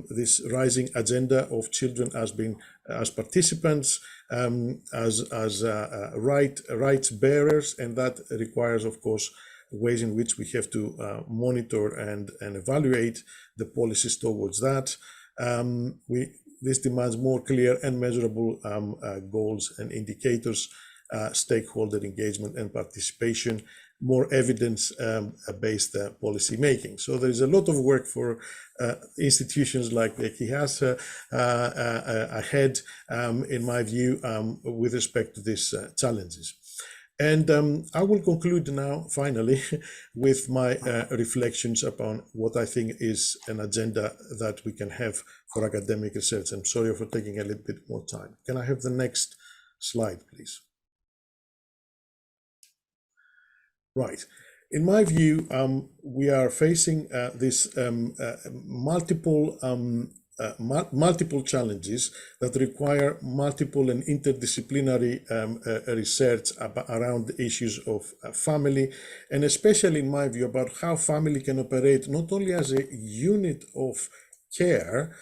this rising agenda of children as participants, as rights bearers, and that requires, of course, ways in which we have to monitor and evaluate the policies towards that. This demands more clear and measurable goals and indicators, stakeholder engagement and participation, more evidence-based policy making. So there is a lot of work for institutions like the KIHAS ahead, in my view, with respect to these challenges. And I will conclude now, finally, with my reflections upon what I think is an agenda that we can have for academic research. I'm sorry for taking a little bit more time. Can I have the next slide, please? Right. In my view, we are facing this multiple challenges that require multiple and interdisciplinary research around the issues of family, and especially in my view about how family can operate not only as a unit of care,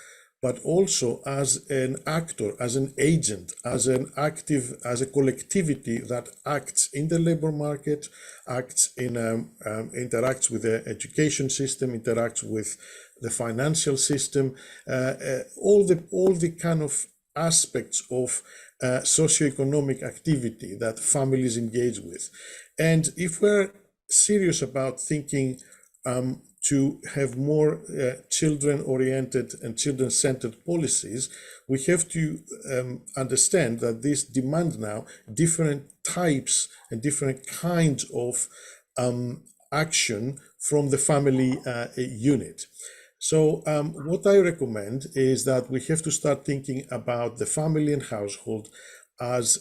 but also as an actor, as an agent, as an active, as a collectivity that acts in the labor market, acts in interacts with the education system, interacts with the financial system, all the kind of aspects of socioeconomic activity that families engage with. And if we're serious about thinking to have more children-oriented and children-centered policies, we have to understand that this demand now different types and different kinds of action from the family unit. So what I recommend is that we have to start thinking about the family and household as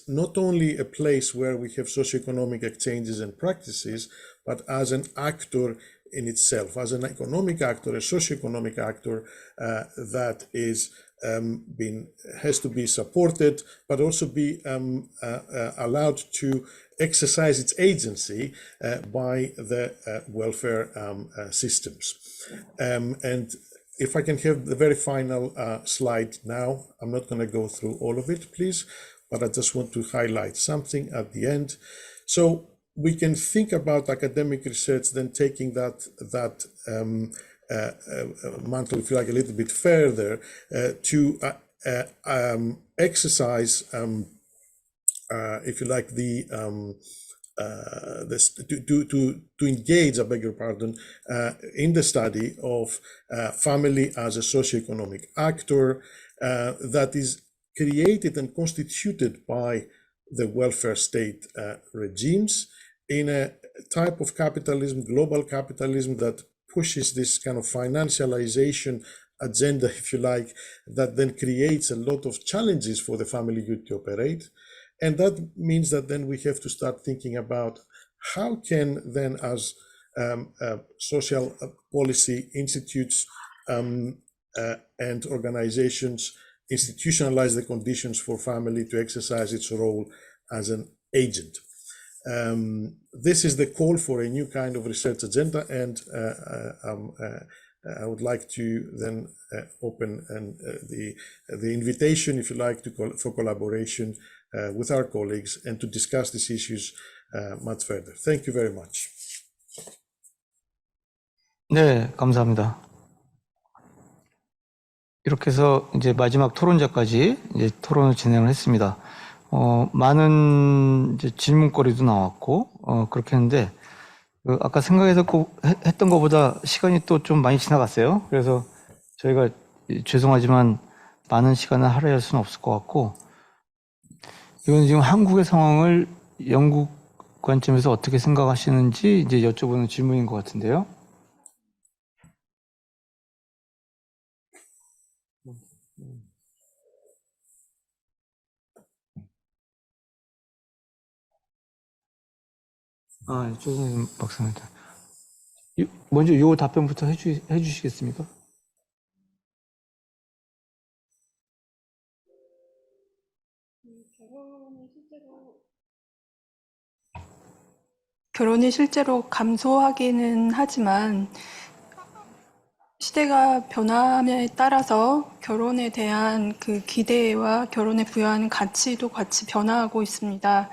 not only a place where we have socioeconomic exchanges and practices, but as an actor in itself, as an economic actor, a socioeconomic actor that is has to be supported, but also be allowed to exercise its agency by the welfare systems. And if I can have the very final slide now, I'm not going to go through all of it, please, but I just want to highlight something at the end. So we can think about academic research, then taking that mantle, if you like, a little bit further to exercise, if you like, to engage, I beg your pardon, in the study of family as a socioeconomic actor that is created and constituted by the welfare state regimes in a type of capitalism, global capitalism, that pushes this kind of financialization agenda, if you like, that then creates a lot of challenges for the family unit to operate. And that means that then we have to start thinking about how can then, as social policy institutes and organizations, institutionalize the conditions for family to exercise its role as an agent. This is the call for a new kind of research agenda, and I would like to then open the invitation, if you like, for collaboration with our colleagues and to discuss these issues much further. Thank you very much. 네, 감사합니다. 이렇게 해서 이제 마지막 토론자까지 이제 토론을 진행을 했습니다. 많은 이제 질문거리도 나왔고, 그렇게 했는데, 아까 했던 것보다 시간이 또 좀 많이 지나갔어요. 그래서 저희가 죄송하지만 많은 시간을 할애할 수는 없을 것 같고, 이건 지금 한국의 상황을 영국 관점에서 어떻게 생각하시는지 이제 여쭤보는 질문인 것 같은데요. 조선님 박사입니다. 먼저 요 답변부터 해주시겠습니까? 결혼이 실제로 감소하기는 하지만 시대가 변함에 따라서 결혼에 대한 그 기대와 결혼에 부여하는 가치도 같이 변화하고 있습니다.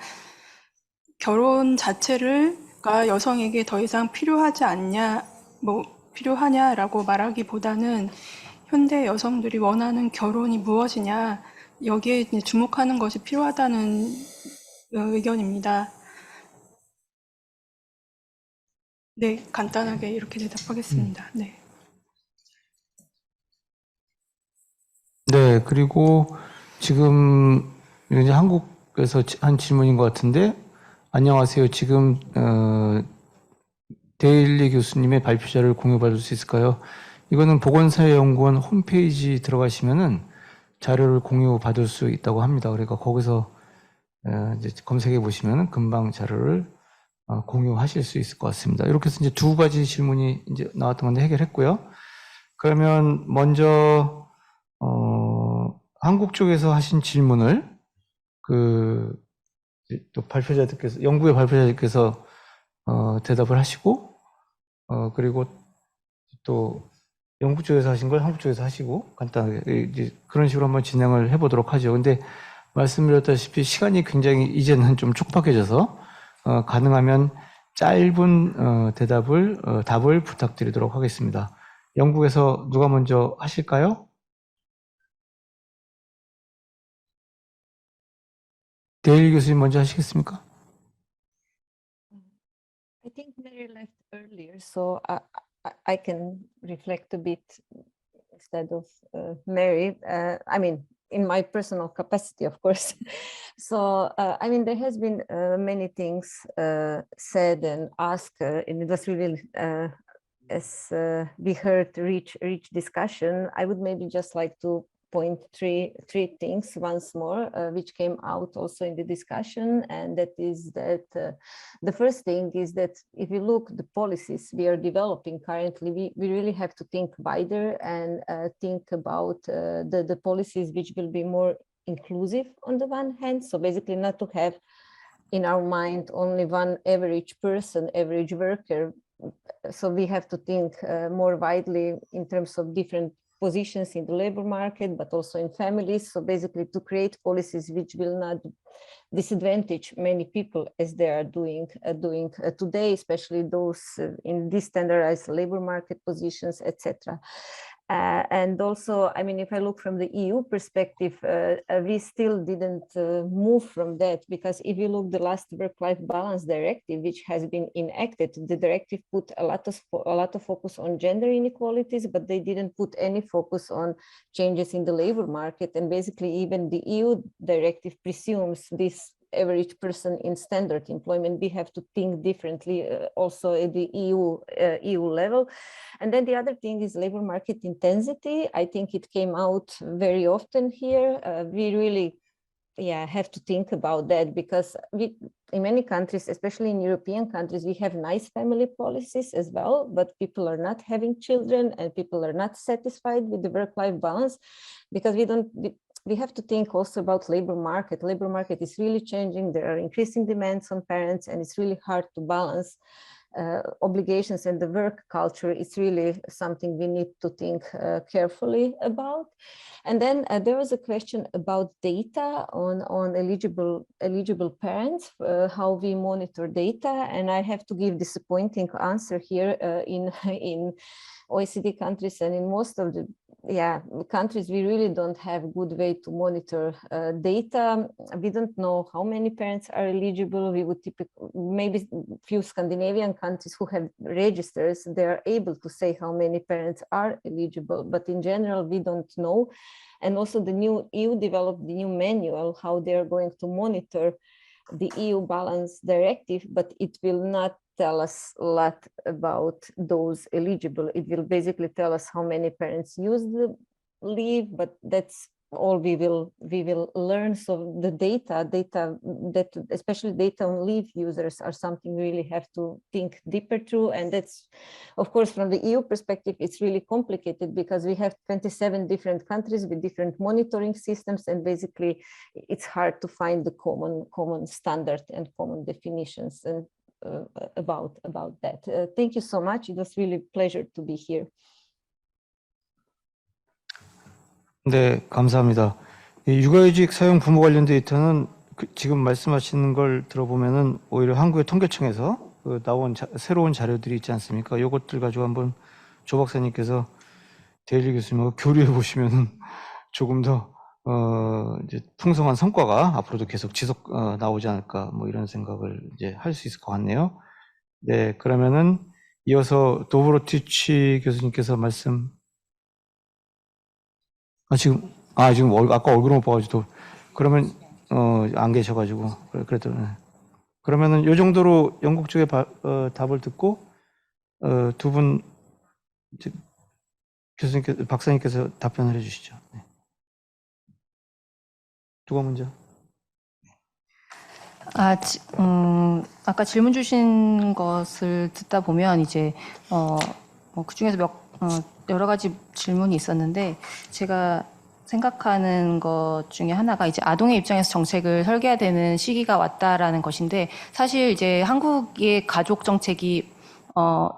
결혼 자체가 여성에게 더 이상 필요하지 않냐, 필요하냐라고 말하기보다는 현대 여성들이 원하는 결혼이 무엇이냐, 여기에 이제 주목하는 것이 필요하다는 의견입니다. 네, 간단하게 이렇게 대답하겠습니다. 네. 네, 그리고 지금 이제 한국에서 한 질문인 것 같은데, 안녕하세요. 지금 데일리 교수님의 발표자를 공유받을 수 있을까요? 이거는 보건사회연구원 홈페이지 들어가시면은 자료를 공유받을 수 있다고 합니다. 그러니까 거기서 이제 검색해 보시면은 금방 자료를 공유하실 수 있을 것 같습니다. 이렇게 해서 이제 두 가지 질문이 이제 나왔던 건데 해결했고요. 그러면 먼저 한국 쪽에서 하신 질문을 또 발표자들께서, 연구의 발표자들께서 대답을 하시고, 그리고 또 영국 쪽에서 하신 걸 한국 쪽에서 하시고, 간단하게 이제 그런 식으로 한번 진행을 해보도록 하죠. 근데 말씀드렸다시피 시간이 굉장히 이제는 좀 촉박해져서 가능하면 짧은 답을 부탁드리도록 하겠습니다. 영국에서 누가 먼저 하실까요? 데일리 교수님 먼저 하시겠습니까? I think Mary left earlier, so I can reflect a bit instead of Mary. I mean, in my personal capacity, of course. So, I mean, there has been many things said and asked, and it was really, as we heard, rich discussion. I would maybe just like to point three things once more, which came out also in the discussion, and that is that the first thing is that if you look the policies we are developing currently, we really have to think wider and think about the policies which will be more inclusive on the one hand. So basically not to have in our mind only one average person, average worker. So we have to think more widely in terms of different positions in the labor market, but also in families. So basically to create policies which will not disadvantage many people as they are doing today, especially those in de-standardized labor market positions, etc. And also, I mean, if I look from the EU perspective, we still didn't move from that, because if you look the last work-life balance directive, which has been enacted, the directive put a lot of focus on gender inequalities, but they didn't put any focus on changes in the labor market. And basically, even the EU directive presumes this average person in standard employment. We have to think differently also at the EU level. And then the other thing is labor market intensity. I think it came out very often here. We really have to think about that, because in many countries, especially in European countries, we have nice family policies as well, but people are not having children and people are not satisfied with the work-life balance, because we have to think also about labor market. Labor market is really changing. There are increasing demands on parents, and it's really hard to balance obligations, and the work culture is really something we need to think carefully about. And then there was a question about data on eligible parents, how we monitor data, and I have to give disappointing answer here. In OECD countries and in most of the countries, we really don't have good way to monitor data. We don't know how many parents are eligible. We would typically, maybe few Scandinavian countries who have registers, they are able to say how many parents are eligible, but in general, we don't know. And also the new EU developed the new manual, how they are going to monitor the EU balance directive, but it will not tell us a lot about those eligible. It will basically tell us how many parents use the leave, but that's all we will learn. So the data that especially data on leave users are something we really have to think deeper through. And that's, of course, from the EU perspective, it's really complicated because we have 27 different countries with different monitoring systems, and basically it's hard to find the common standard and common definitions and about that. Thank you so much. It was really a pleasure to be here. 네, 감사합니다. 이 육아휴직 사용 부모 관련 데이터는 지금 말씀하시는 걸 들어보면은 오히려 한국의 통계청에서 나온 새로운 자료들이 있지 않습니까? 이것들 가지고 한번 조 박사님께서 데일리 교수님하고 교류해 보시면은 조금 더 이제 풍성한 성과가 앞으로도 계속 지속 나오지 않을까, 뭐 이런 생각을 이제 할 수 있을 것 같네요. 네, 그러면은 이어서 도브로티치 교수님께서 말씀. 지금 아까 얼굴 못 봐가지고, 그러면 안 계셔가지고 그래도 그러면은 요 정도로 영국 쪽의 답을 듣고 두 분 교수님께서 박사님께서 답변을 해주시죠. 네. 누가 먼저? 아까 질문 주신 것을 듣다 보면 이제 그 중에서 여러 가지 질문이 있었는데, 제가 생각하는 것 중에 하나가 이제 아동의 입장에서 정책을 설계해야 되는 시기가 왔다라는 것인데, 사실 이제 한국의 가족 정책이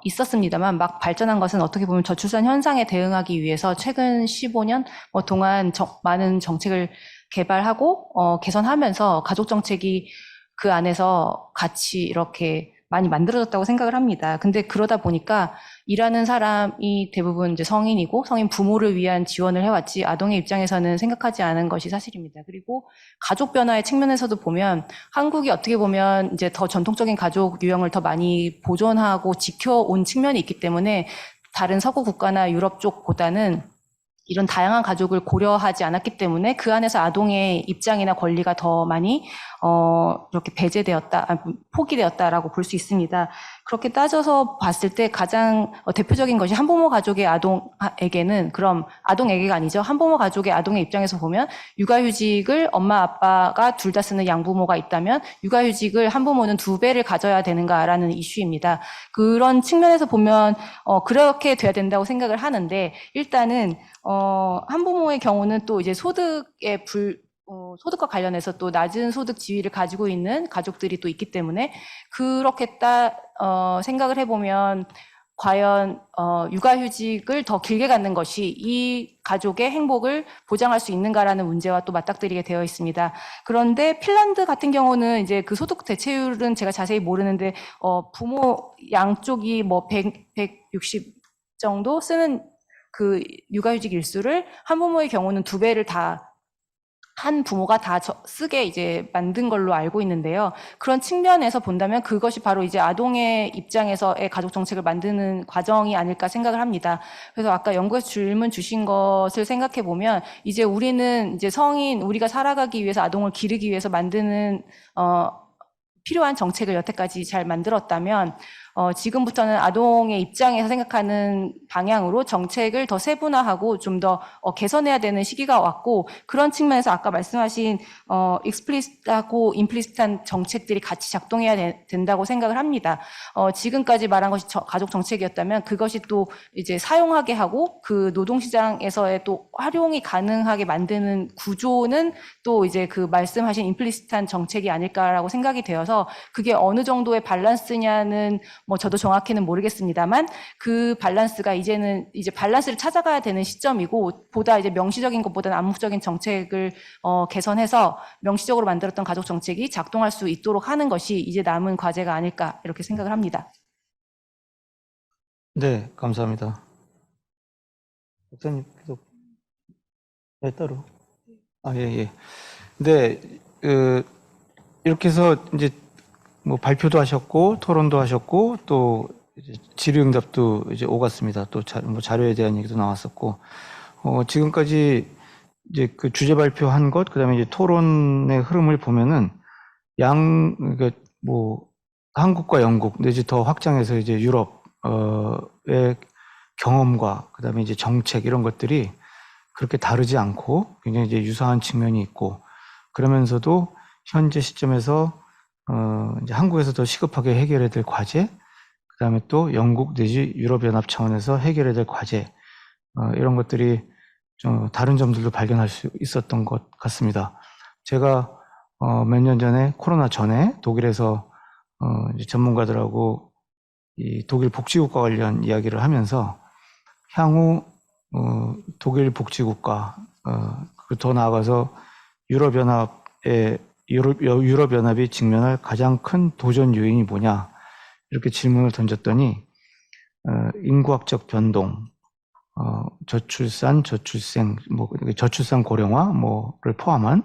있었습니다만 막 발전한 것은 어떻게 보면 저출산 현상에 대응하기 위해서 최근 15년 동안 많은 정책을 개발하고 개선하면서 가족 정책이 그 안에서 같이 이렇게 많이 만들어졌다고 생각을 합니다. 근데 그러다 보니까 일하는 사람이 대부분 이제 성인이고 성인 부모를 위한 지원을 해왔지 아동의 입장에서는 생각하지 않은 것이 사실입니다. 그리고 가족 변화의 측면에서도 보면 한국이 어떻게 보면 이제 더 전통적인 가족 유형을 더 많이 보존하고 지켜온 측면이 있기 때문에 다른 서구 국가나 유럽 쪽보다는 이런 다양한 가족을 고려하지 않았기 때문에 그 안에서 아동의 입장이나 권리가 더 많이 이렇게 배제되었다, 포기되었다라고 볼 수 있습니다. 그렇게 따져서 봤을 때 가장 대표적인 것이 한부모 가족의 아동에게는, 그럼 아동에게가 아니죠. 한부모 가족의 아동의 입장에서 보면 육아휴직을 엄마 아빠가 둘 다 쓰는 양부모가 있다면 육아휴직을 한부모는 2배를 가져야 되는가라는 이슈입니다. 그런 측면에서 보면 그렇게 돼야 된다고 생각을 하는데, 일단은 한부모의 경우는 또 이제 소득과 관련해서 또 낮은 소득 지위를 가지고 있는 가족들이 또 있기 때문에 그렇게 생각을 해보면 과연 육아휴직을 더 길게 갖는 것이 이 가족의 행복을 보장할 수 있는가라는 문제와 또 맞닥뜨리게 되어 있습니다. 그런데 핀란드 같은 경우는 이제 그 소득 대체율은 제가 자세히 모르는데 부모 양쪽이 뭐 160 정도 쓰는 그 육아휴직 일수를 한부모의 경우는 2배를 다 한 부모가 다 쓰게 이제 만든 걸로 알고 있는데요. 그런 측면에서 본다면 그것이 바로 이제 아동의 입장에서의 가족 정책을 만드는 과정이 아닐까 생각을 합니다. 그래서 아까 연구에서 질문 주신 것을 생각해 보면 이제 우리는 이제 성인, 우리가 살아가기 위해서 아동을 기르기 위해서 만드는 필요한 정책을 여태까지 잘 만들었다면 지금부터는 아동의 입장에서 생각하는 방향으로 정책을 더 세분화하고 좀 더 개선해야 되는 시기가 왔고, 그런 측면에서 아까 말씀하신 익스플리시트하고 임플리시트한 정책들이 같이 작동해야 된다고 생각을 합니다. 지금까지 말한 것이 가족 정책이었다면 그것이 또 이제 사용하게 하고 그 노동시장에서의 또 활용이 가능하게 만드는 구조는 또 이제 그 말씀하신 임플리시트한 정책이 아닐까라고 생각이 되어서, 그게 어느 정도의 밸런스냐는 뭐 저도 정확히는 모르겠습니다만 그 밸런스가 이제는 이제 밸런스를 찾아가야 되는 시점이고, 보다 이제 명시적인 것보다는 암묵적인 정책을 개선해서 명시적으로 만들었던 가족 정책이 작동할 수 있도록 하는 것이 이제 남은 과제가 아닐까 이렇게 생각을 합니다. 네, 감사합니다. 박사님 계속. 네, 따로. 예. 네, 이렇게 해서 이제 뭐 발표도 하셨고 토론도 하셨고 또 이제 질의응답도 이제 오갔습니다. 또 자료에 대한 얘기도 나왔었고, 지금까지 이제 그 주제 발표한 것, 그다음에 이제 토론의 흐름을 보면은 그러니까 뭐 한국과 영국 내지 더 확장해서 이제 유럽의 경험과 그다음에 이제 정책 이런 것들이 그렇게 다르지 않고 굉장히 이제 유사한 측면이 있고, 그러면서도 현재 시점에서 이제 한국에서 더 시급하게 해결해야 될 과제, 그다음에 또 영국 내지 유럽연합 차원에서 해결해야 될 과제, 이런 것들이 좀 다른 점들도 발견할 수 있었던 것 같습니다. 제가 몇 년 전에 코로나 전에 독일에서 이제 전문가들하고 이 독일 복지국가 관련 이야기를 하면서 향후 독일 복지국가, 더 나아가서 유럽연합이 직면할 가장 큰 도전 요인이 뭐냐 이렇게 질문을 던졌더니 인구학적 변동, 저출산, 저출생, 뭐 저출산 고령화 뭐를 포함한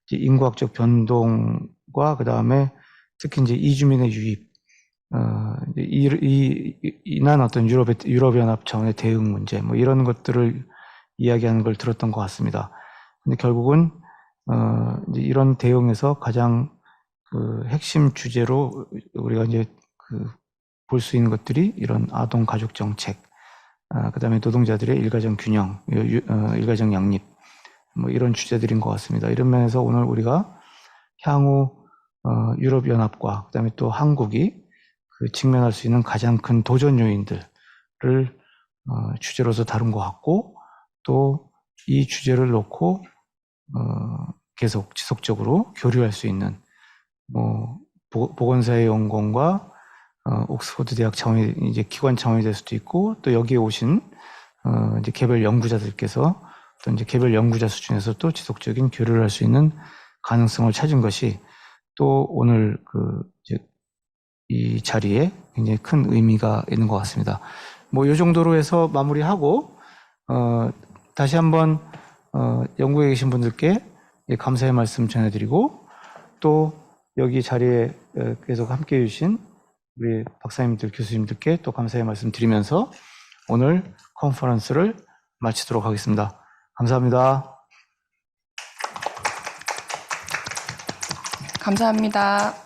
이제 인구학적 변동과 그 다음에 특히 이제 이주민의 유입, 인한 어떤 유럽연합 차원의 대응 문제, 뭐 이런 것들을 이야기하는 걸 들었던 것 같습니다. 근데 결국은 이제 이런 대응에서 가장 그 핵심 주제로 우리가 이제 그 볼 수 있는 것들이 이런 아동 가족 정책, 그다음에 노동자들의 일가정 균형, 일가정 양립, 뭐 이런 주제들인 것 같습니다. 이런 면에서 오늘 우리가 향후 유럽연합과 그다음에 또 한국이 그 직면할 수 있는 가장 큰 도전 요인들을 주제로서 다룬 것 같고, 또 이 주제를 놓고 계속 지속적으로 교류할 수 있는 뭐 보건사회연구원과 옥스퍼드대학 차원의 이제 기관 차원이 될 수도 있고, 또 여기에 오신 이제 개별 연구자들께서 또 이제 개별 연구자 수준에서 또 지속적인 교류를 할 수 있는 가능성을 찾은 것이 또 오늘 그 이제 이 자리에 굉장히 큰 의미가 있는 것 같습니다. 뭐 이 정도로 해서 마무리하고 다시 한번 연구에 계신 분들께 감사의 말씀 전해드리고 또 여기 자리에 계속 함께해 주신 우리 박사님들, 교수님들께 또 감사의 말씀 드리면서 오늘 컨퍼런스를 마치도록 하겠습니다. 감사합니다. 감사합니다.